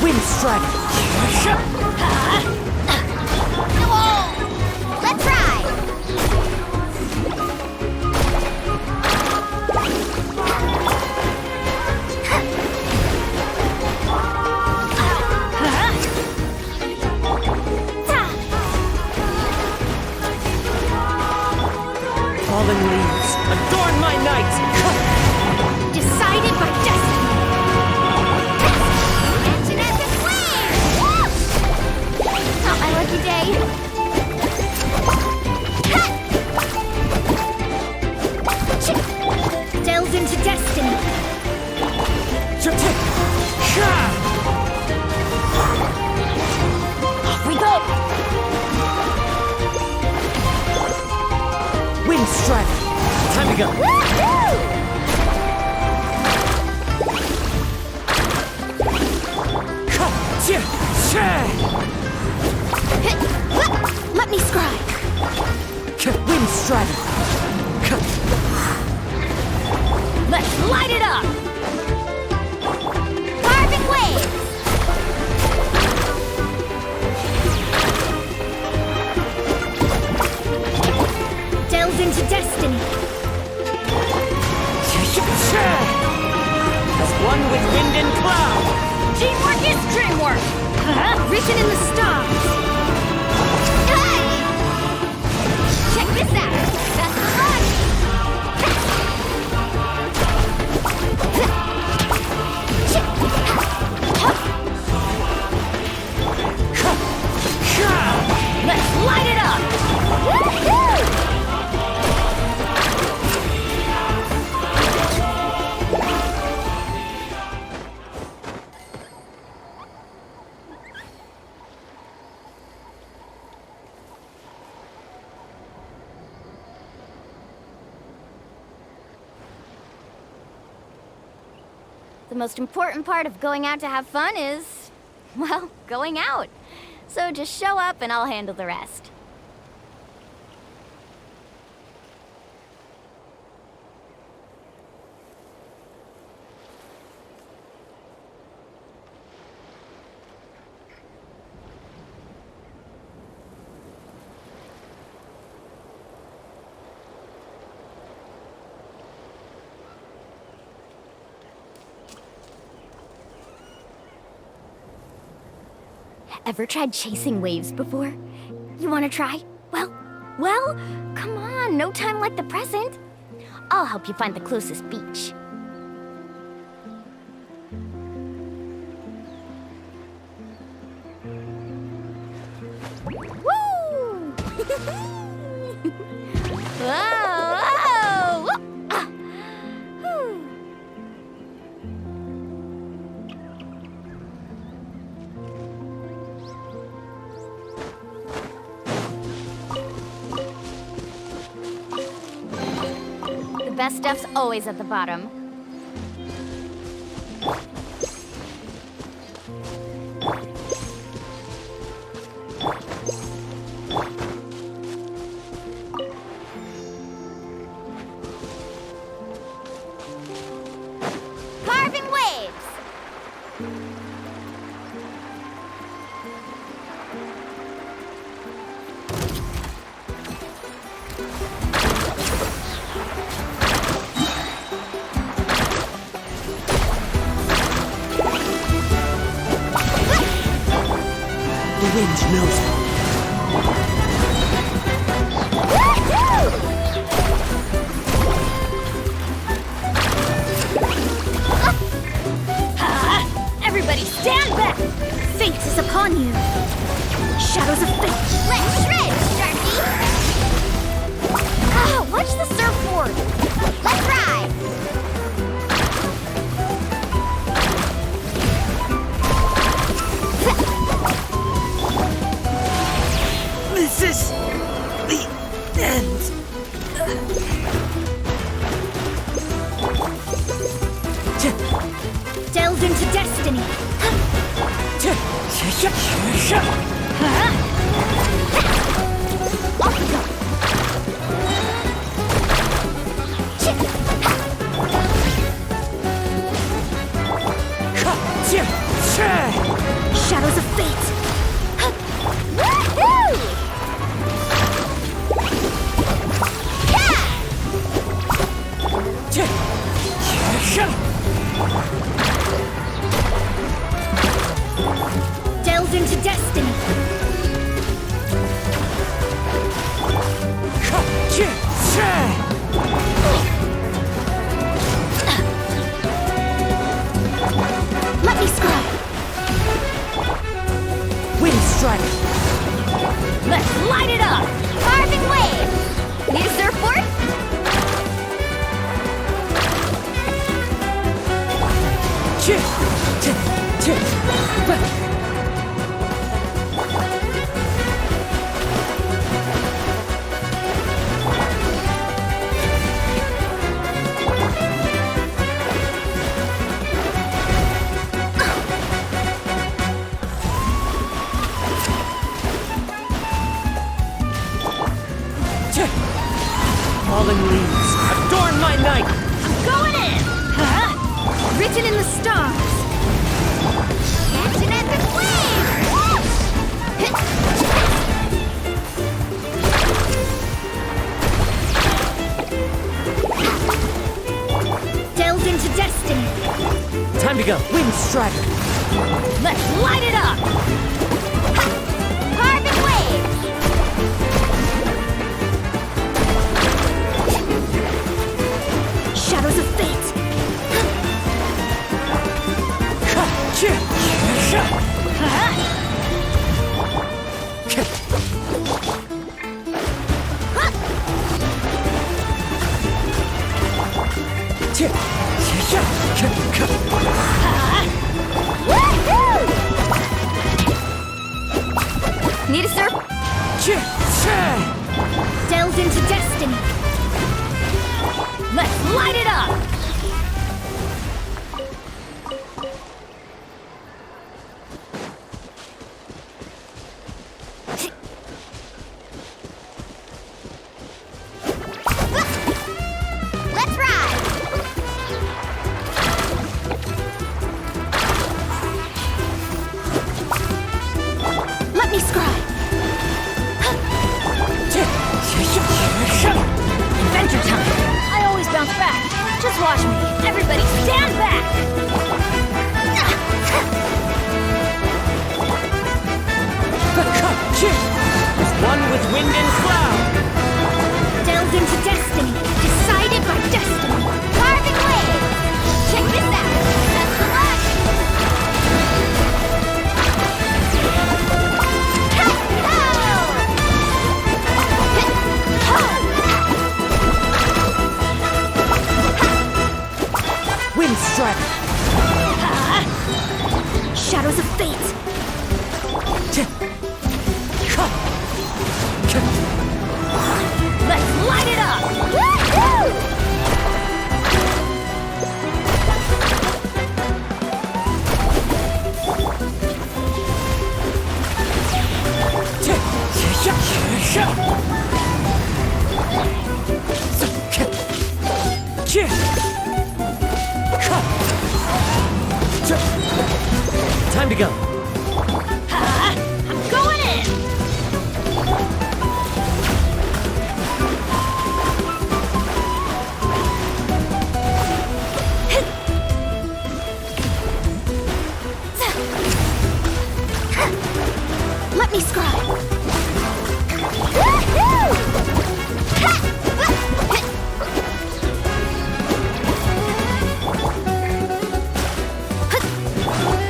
Wind strike! Let's ride! Fallen leaves, adorn my night! Decided by destiny! Not my lucky day. Delved into destiny. Off we go! Wind strike! Time to go! Let me scribe. Wind strike! Let's light it up! Carving waves! Delved into destiny. As one with wind and cloud! Teamwork is dreamwork! Written in the stars. Hey! Check this out! Best of luck! Let's light it up! Woohoo! The most important part of going out to have fun is, well, going out. So just show up and I'll handle the rest. Ever tried chasing waves before? You want to try? Well, come on, no time like the present. I'll help you find the closest beach. Woo! Whoa! Ah. Whew. The best stuff's always at the bottom. Carving waves! The wind knows it. Everybody stand back! Fate is upon you. Shadows of fate. Let's shred, Sharky! Ah, watch the surfboard! Let's ride! This is the end. Delved into destiny. Shadows of fate. Delve into destiny. Let me scribe. Wind strike. Let's light it up! Carving waves! Need a surfboard? Fallen leaves, adorn my night! I'm going in! Written in the stars. Catching at the Delved into destiny. Time to go. Wind strider. Let's light it up! Carving waves! Shadows of fate. Need a surf? Delved into destiny. Let's light it up! Let's ride! Let me scribe. Adventure time! I always bounce back. Just watch me. Everybody stand back! One with wind and cloud. Delved into destiny. Decided by destiny. Carving waves! Check this out! That's the luck! Wind strike. Shadows of fate. Let's light it up! Time to go. I'm going in! Let me scribe.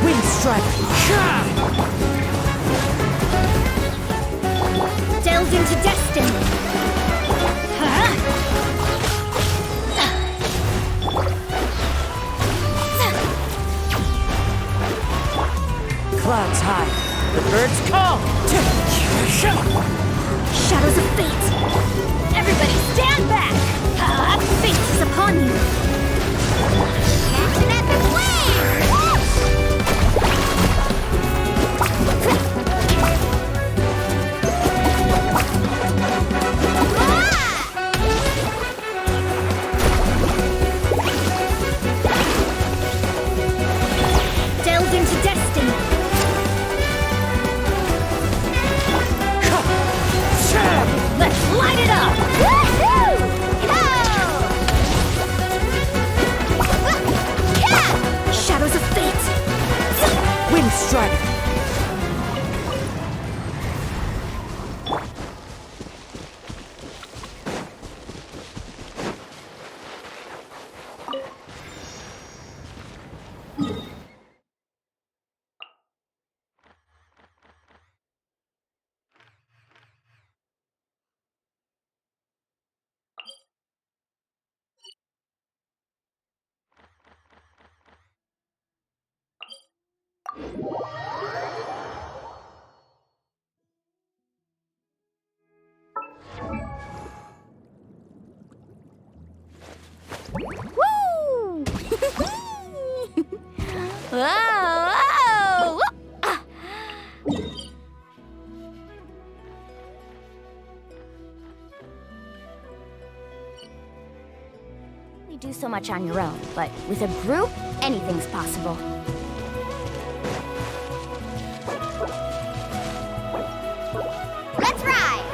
Wind strike. Delved into destiny. Clouds high. The birds call. Shadows of fate. Everybody stand back! Fate is upon you. Catching at the strider. Woo! Whoa! Whoa! Ah. You do so much on your own, but with a group, anything's possible. Let's ride!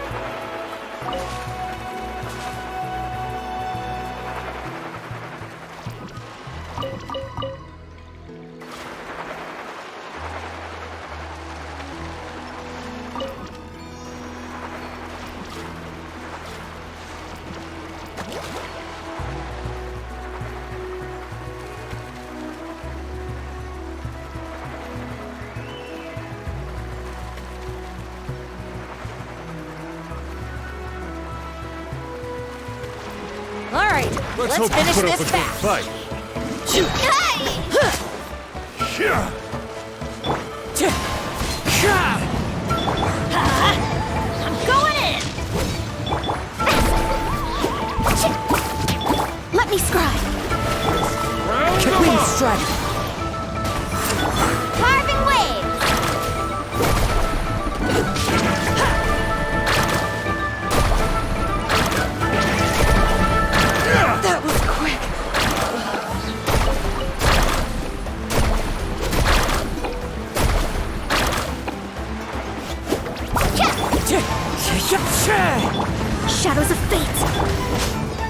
All right, let's hope you finish put up this a good fast. fight. I'm going in! Let me scribe. Wind strider. Carving wave! That was quick. Shadows of fate.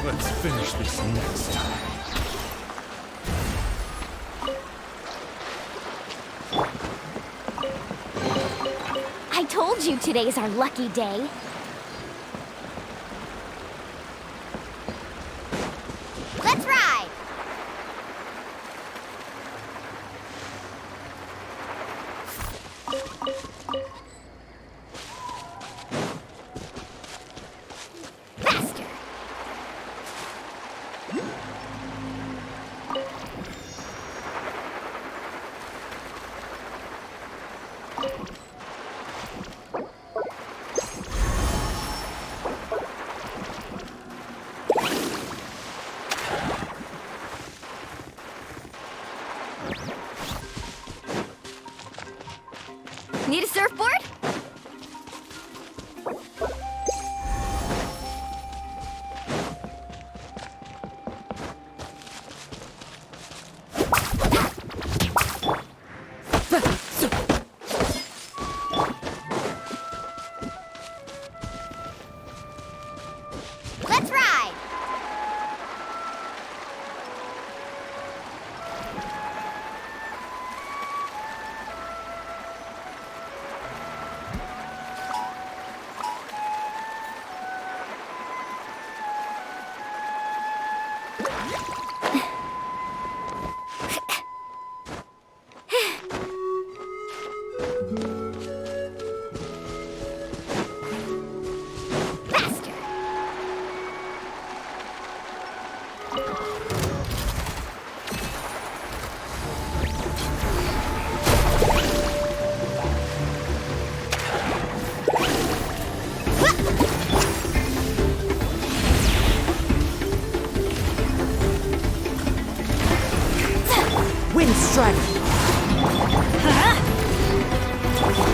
Let's finish this next time. I told you today's our lucky day. Let's ride! Faster! Need a surfboard? Let's ride! Faster! Wind strider.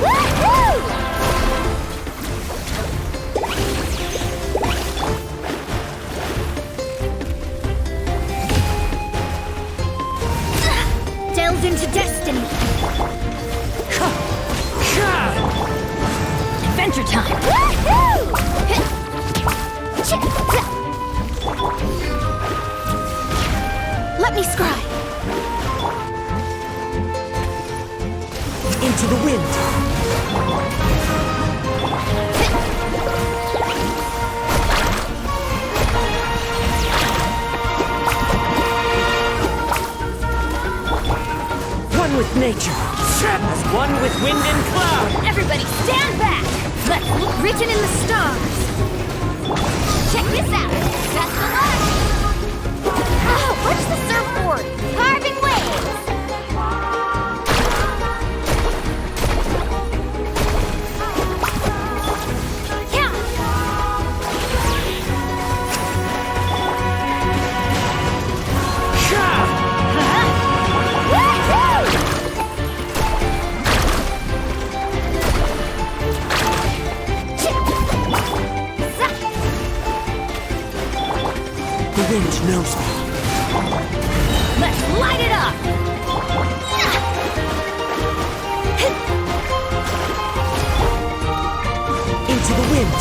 Woohoo! Delved into destiny. Adventure time! Let me scribe. Into the wind. One with nature. As one with wind and cloud. Everybody stand back! Let's look written in the stars. Check this out. Best of luck. Oh, where's the surfboard? Carving waves. Yeah! The wind knows me. Let's light it up! Into the wind.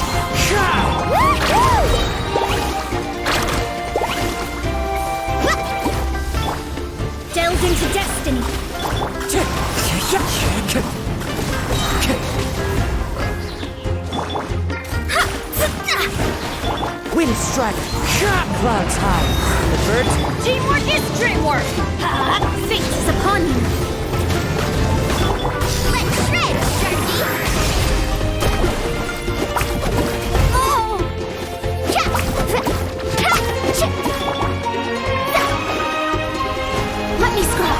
Delve into destiny. Wind strike. Clouds high. The birds. Teamwork is dreamwork! Fate is upon you! Let's shred, Turkey. Oh! Let me scry.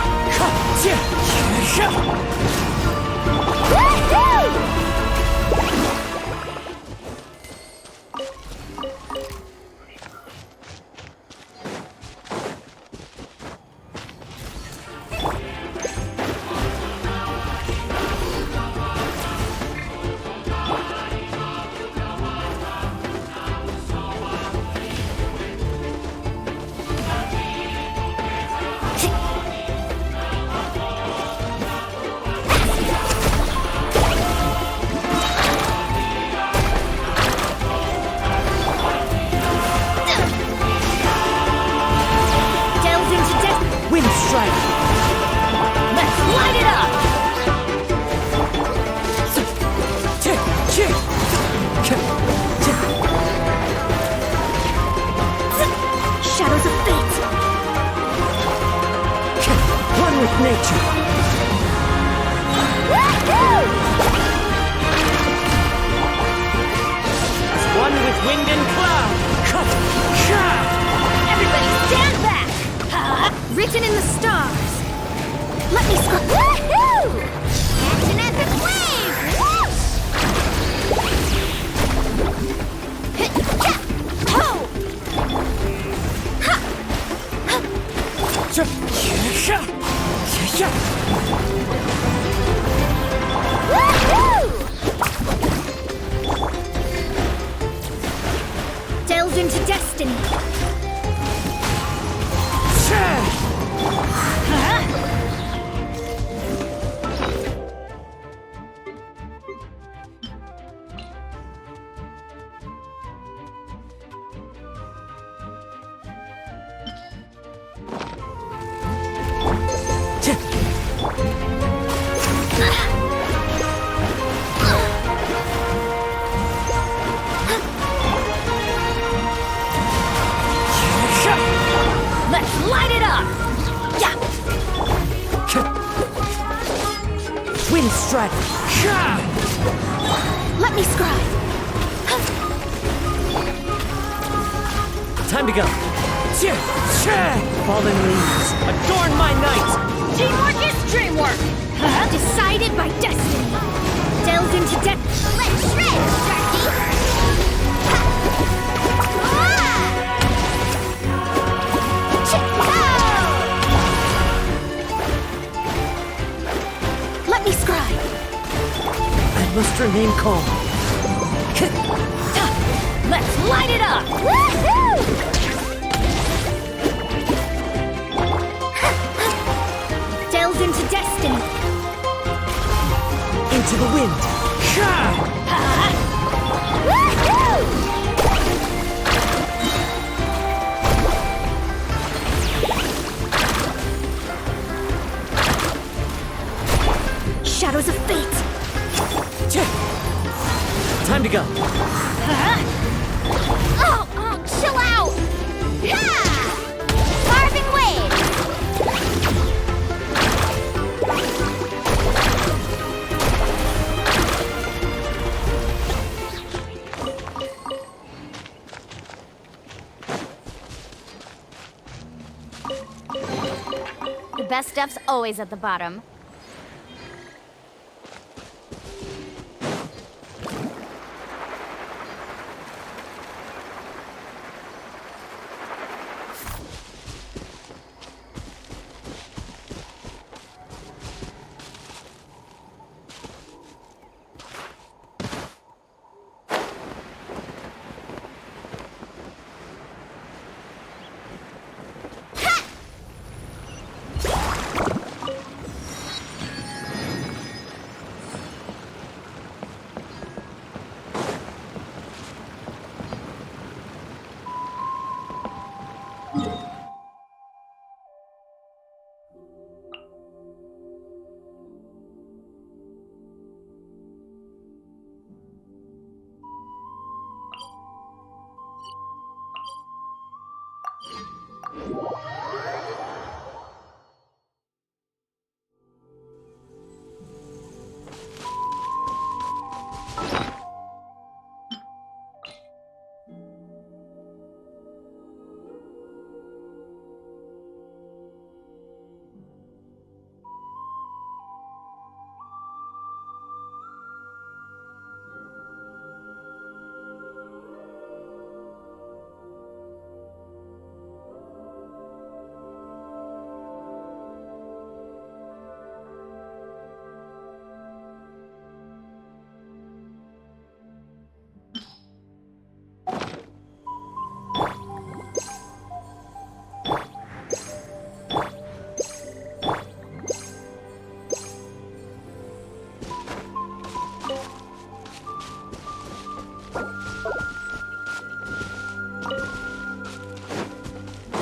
Written in the stars. Let me scry. Woohoo! Action at the flame! Delve into destiny. Let's light it up! Yeah! Wind strike! Let me scry! Time to go! Fallen leaves, adorn my night! Teamwork is dreamwork! Decided by destiny! Delve into depth! Let's shred, Turkey! Let me scry! I must remain calm. Let's light it up! Woohoo! Delve into destiny! Into the wind! Woohoo! Shadows shadows of fate. Time to go. Oh, chill out! Ha! Carving waves! The best stuff's always at the bottom.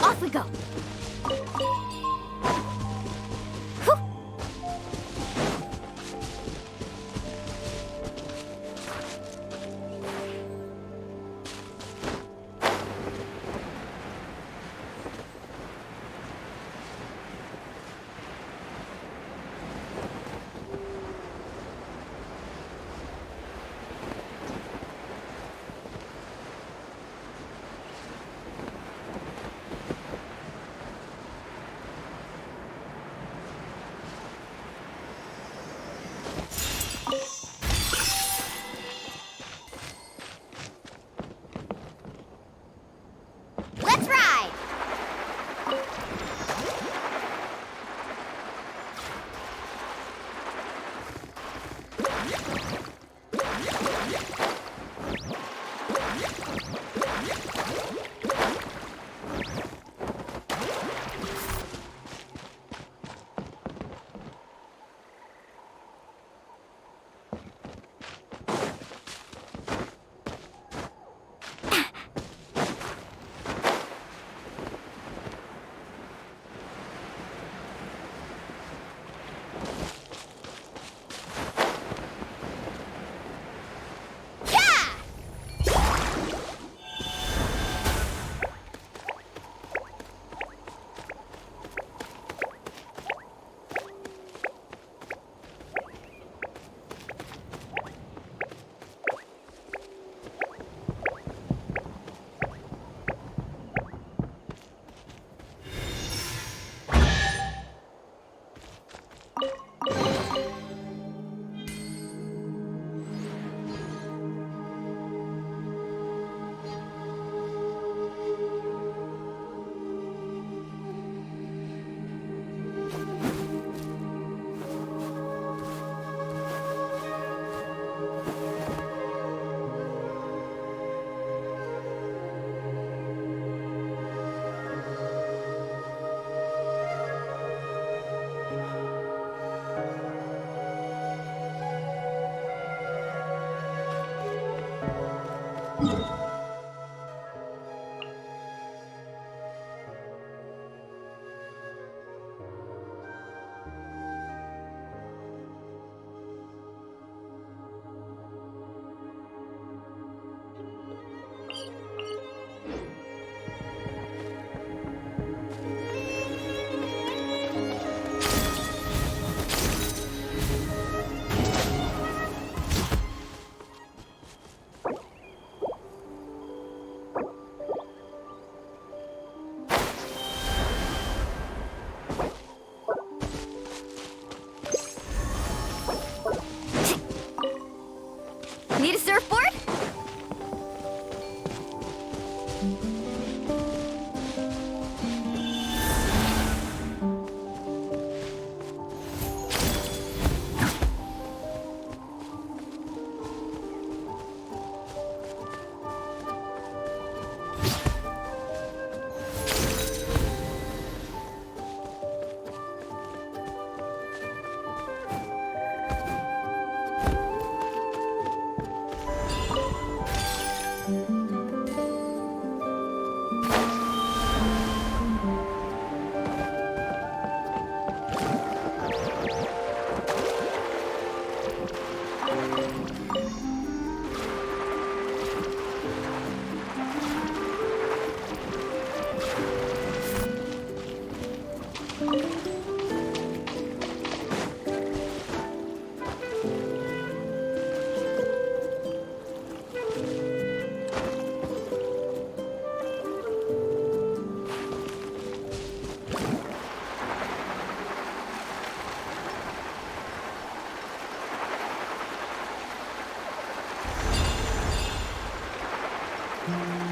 Off we go! Let's ride! Off we go!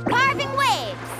Carving waves!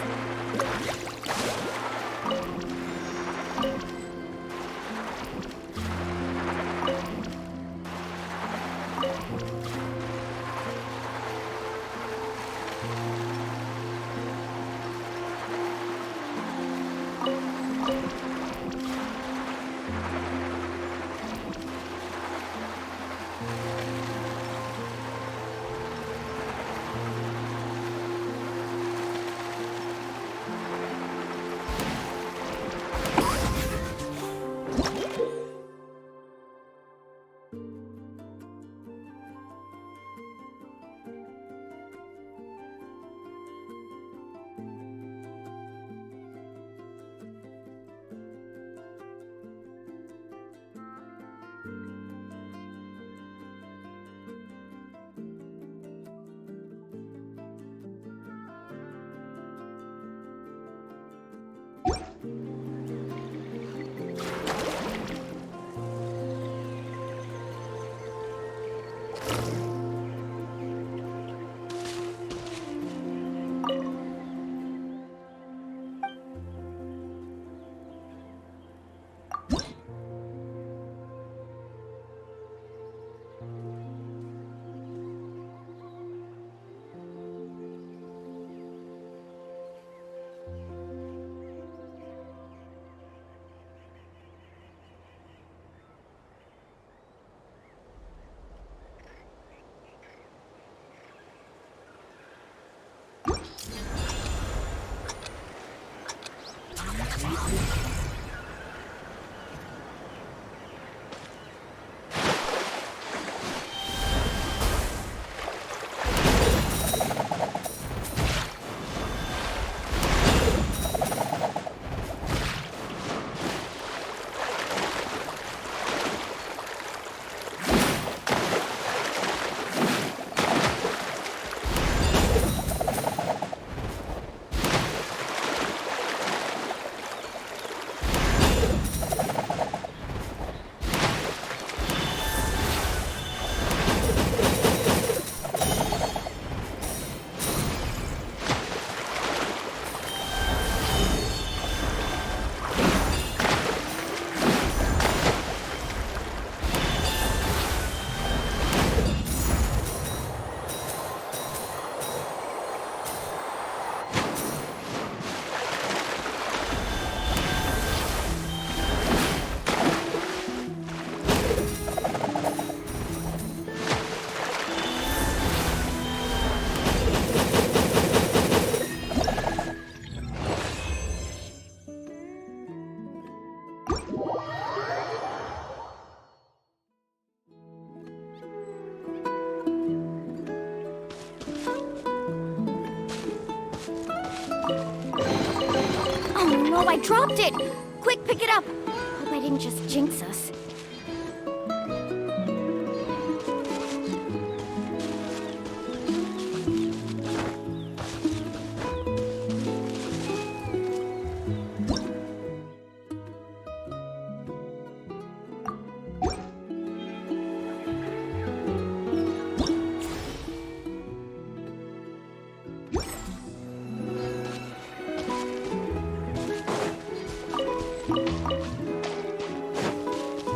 I dropped it! Quick, pick it up! Hope I didn't just jinx us.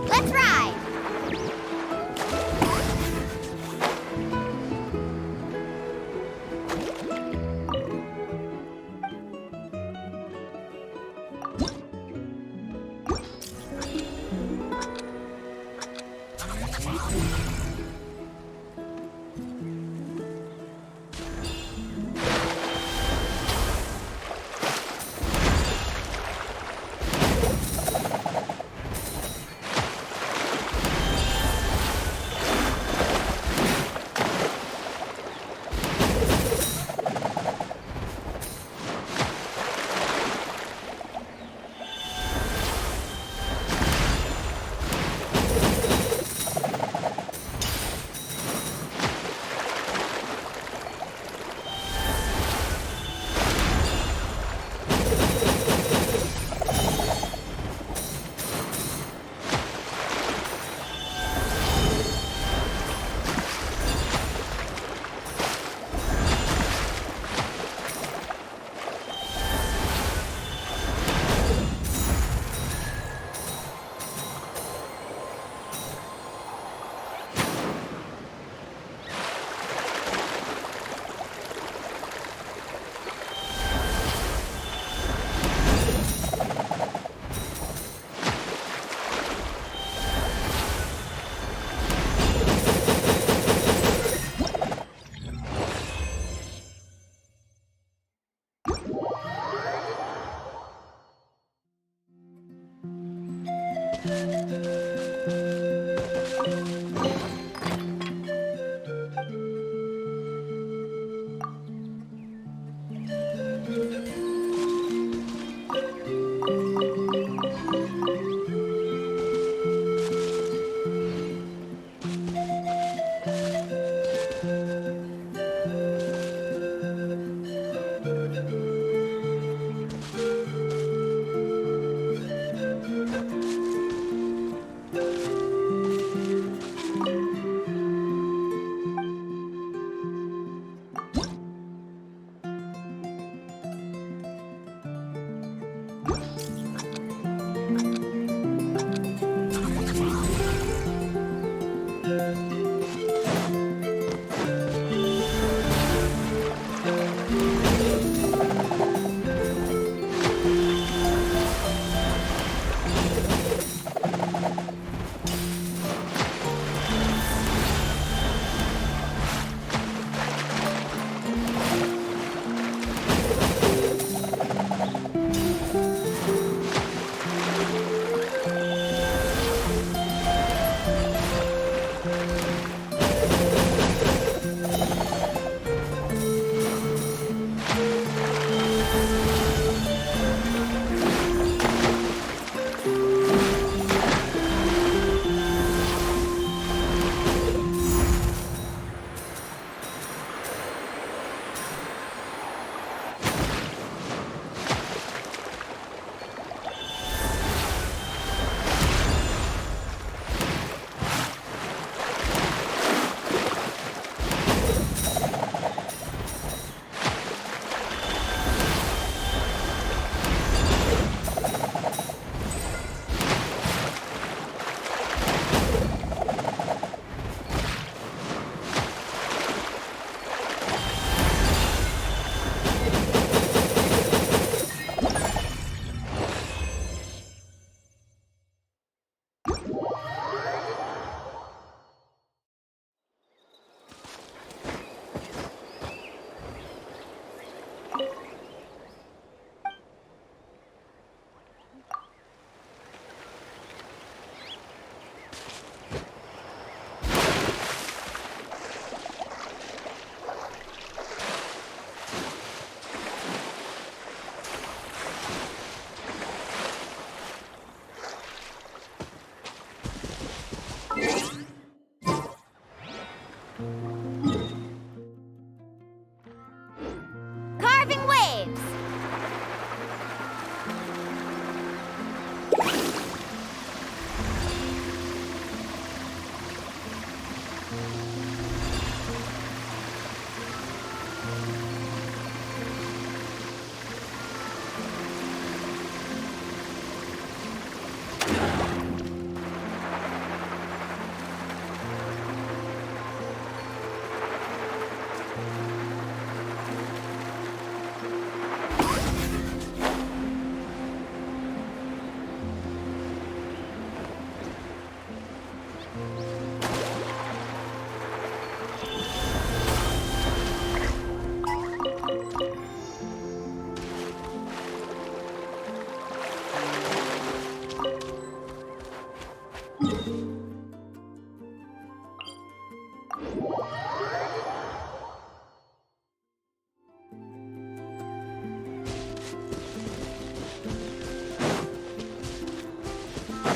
Let's ride!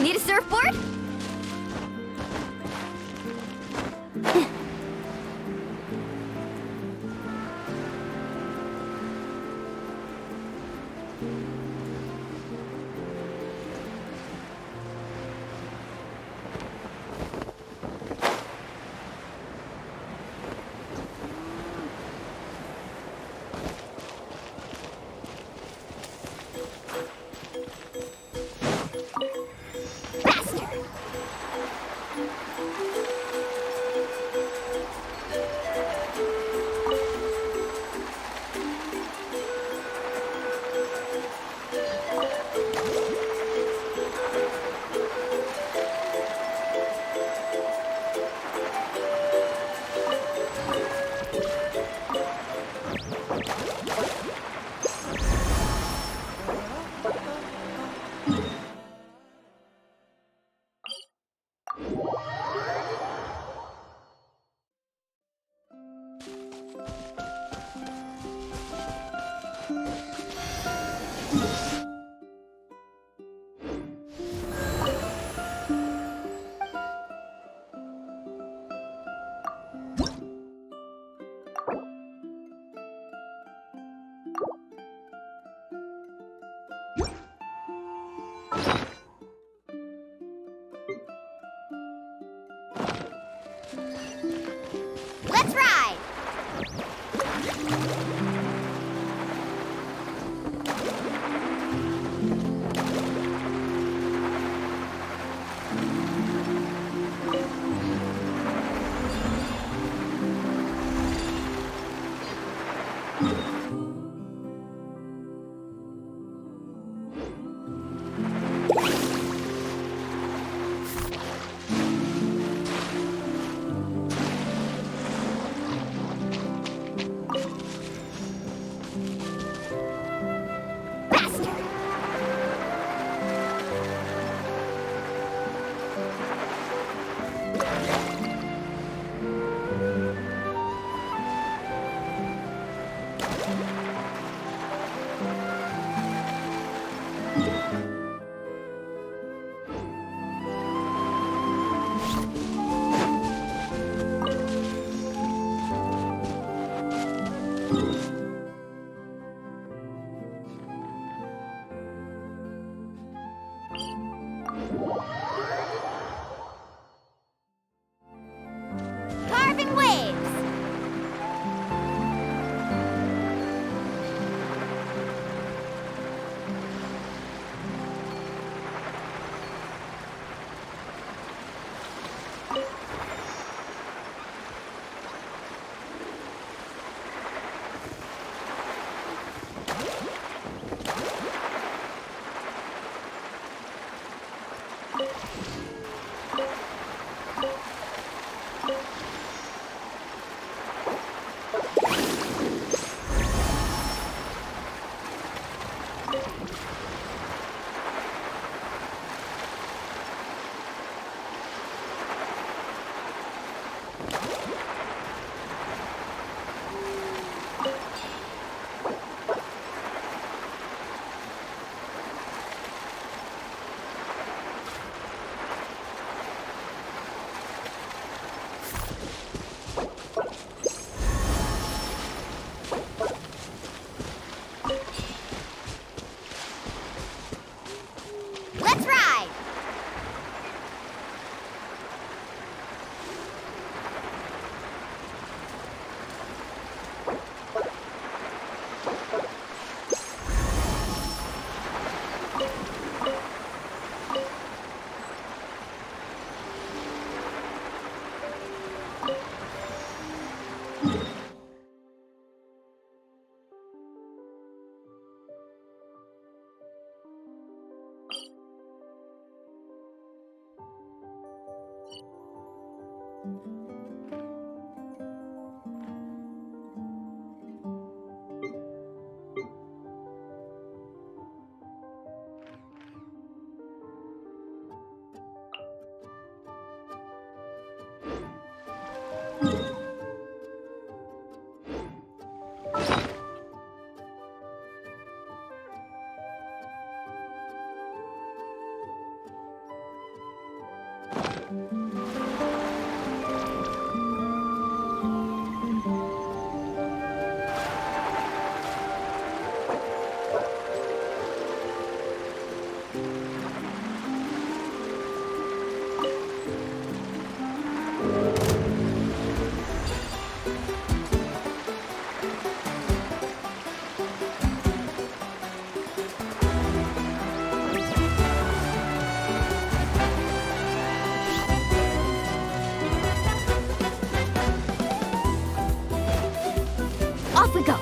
Need a surfboard? Let's ride! Carving waves! Off we go.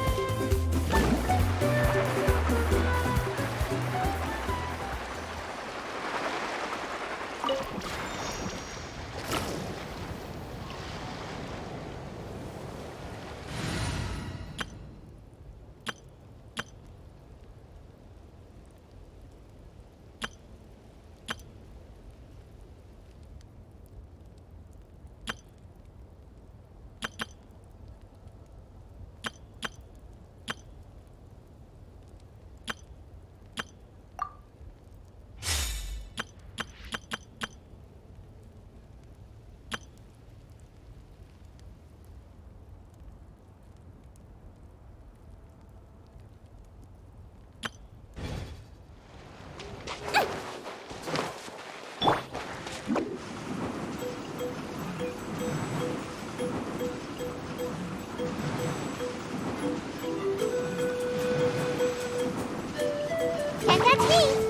And that's me.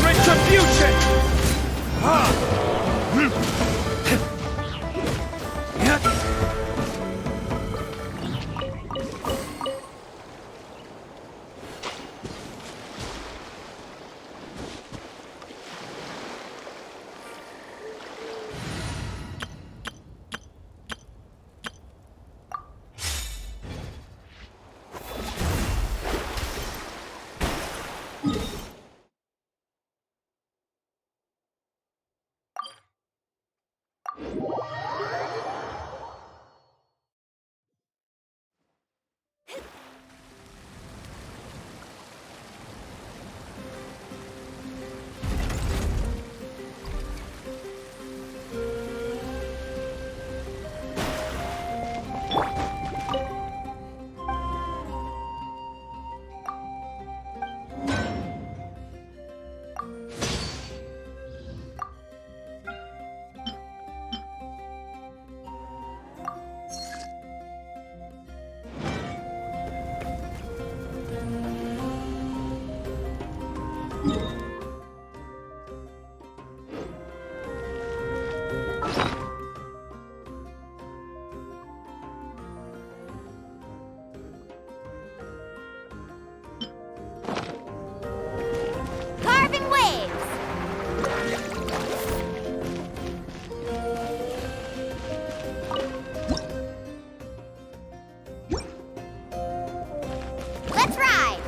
Retribution! Carving waves! Let's ride!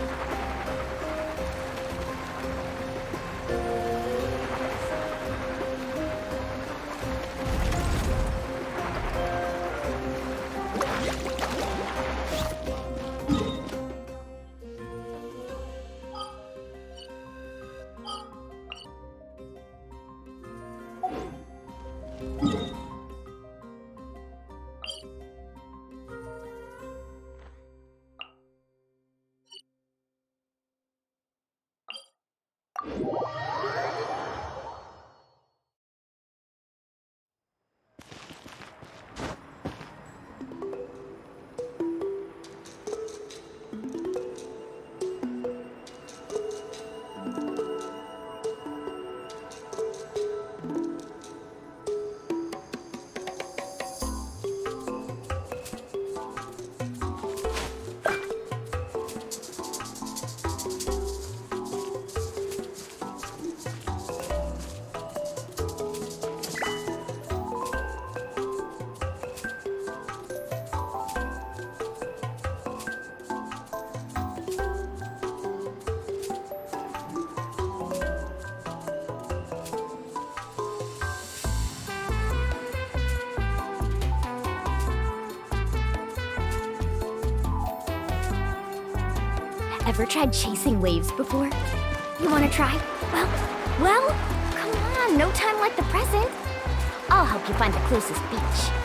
Ever tried chasing waves before? You wanna try? Well, come on, no time like the present. I'll help you find the closest beach.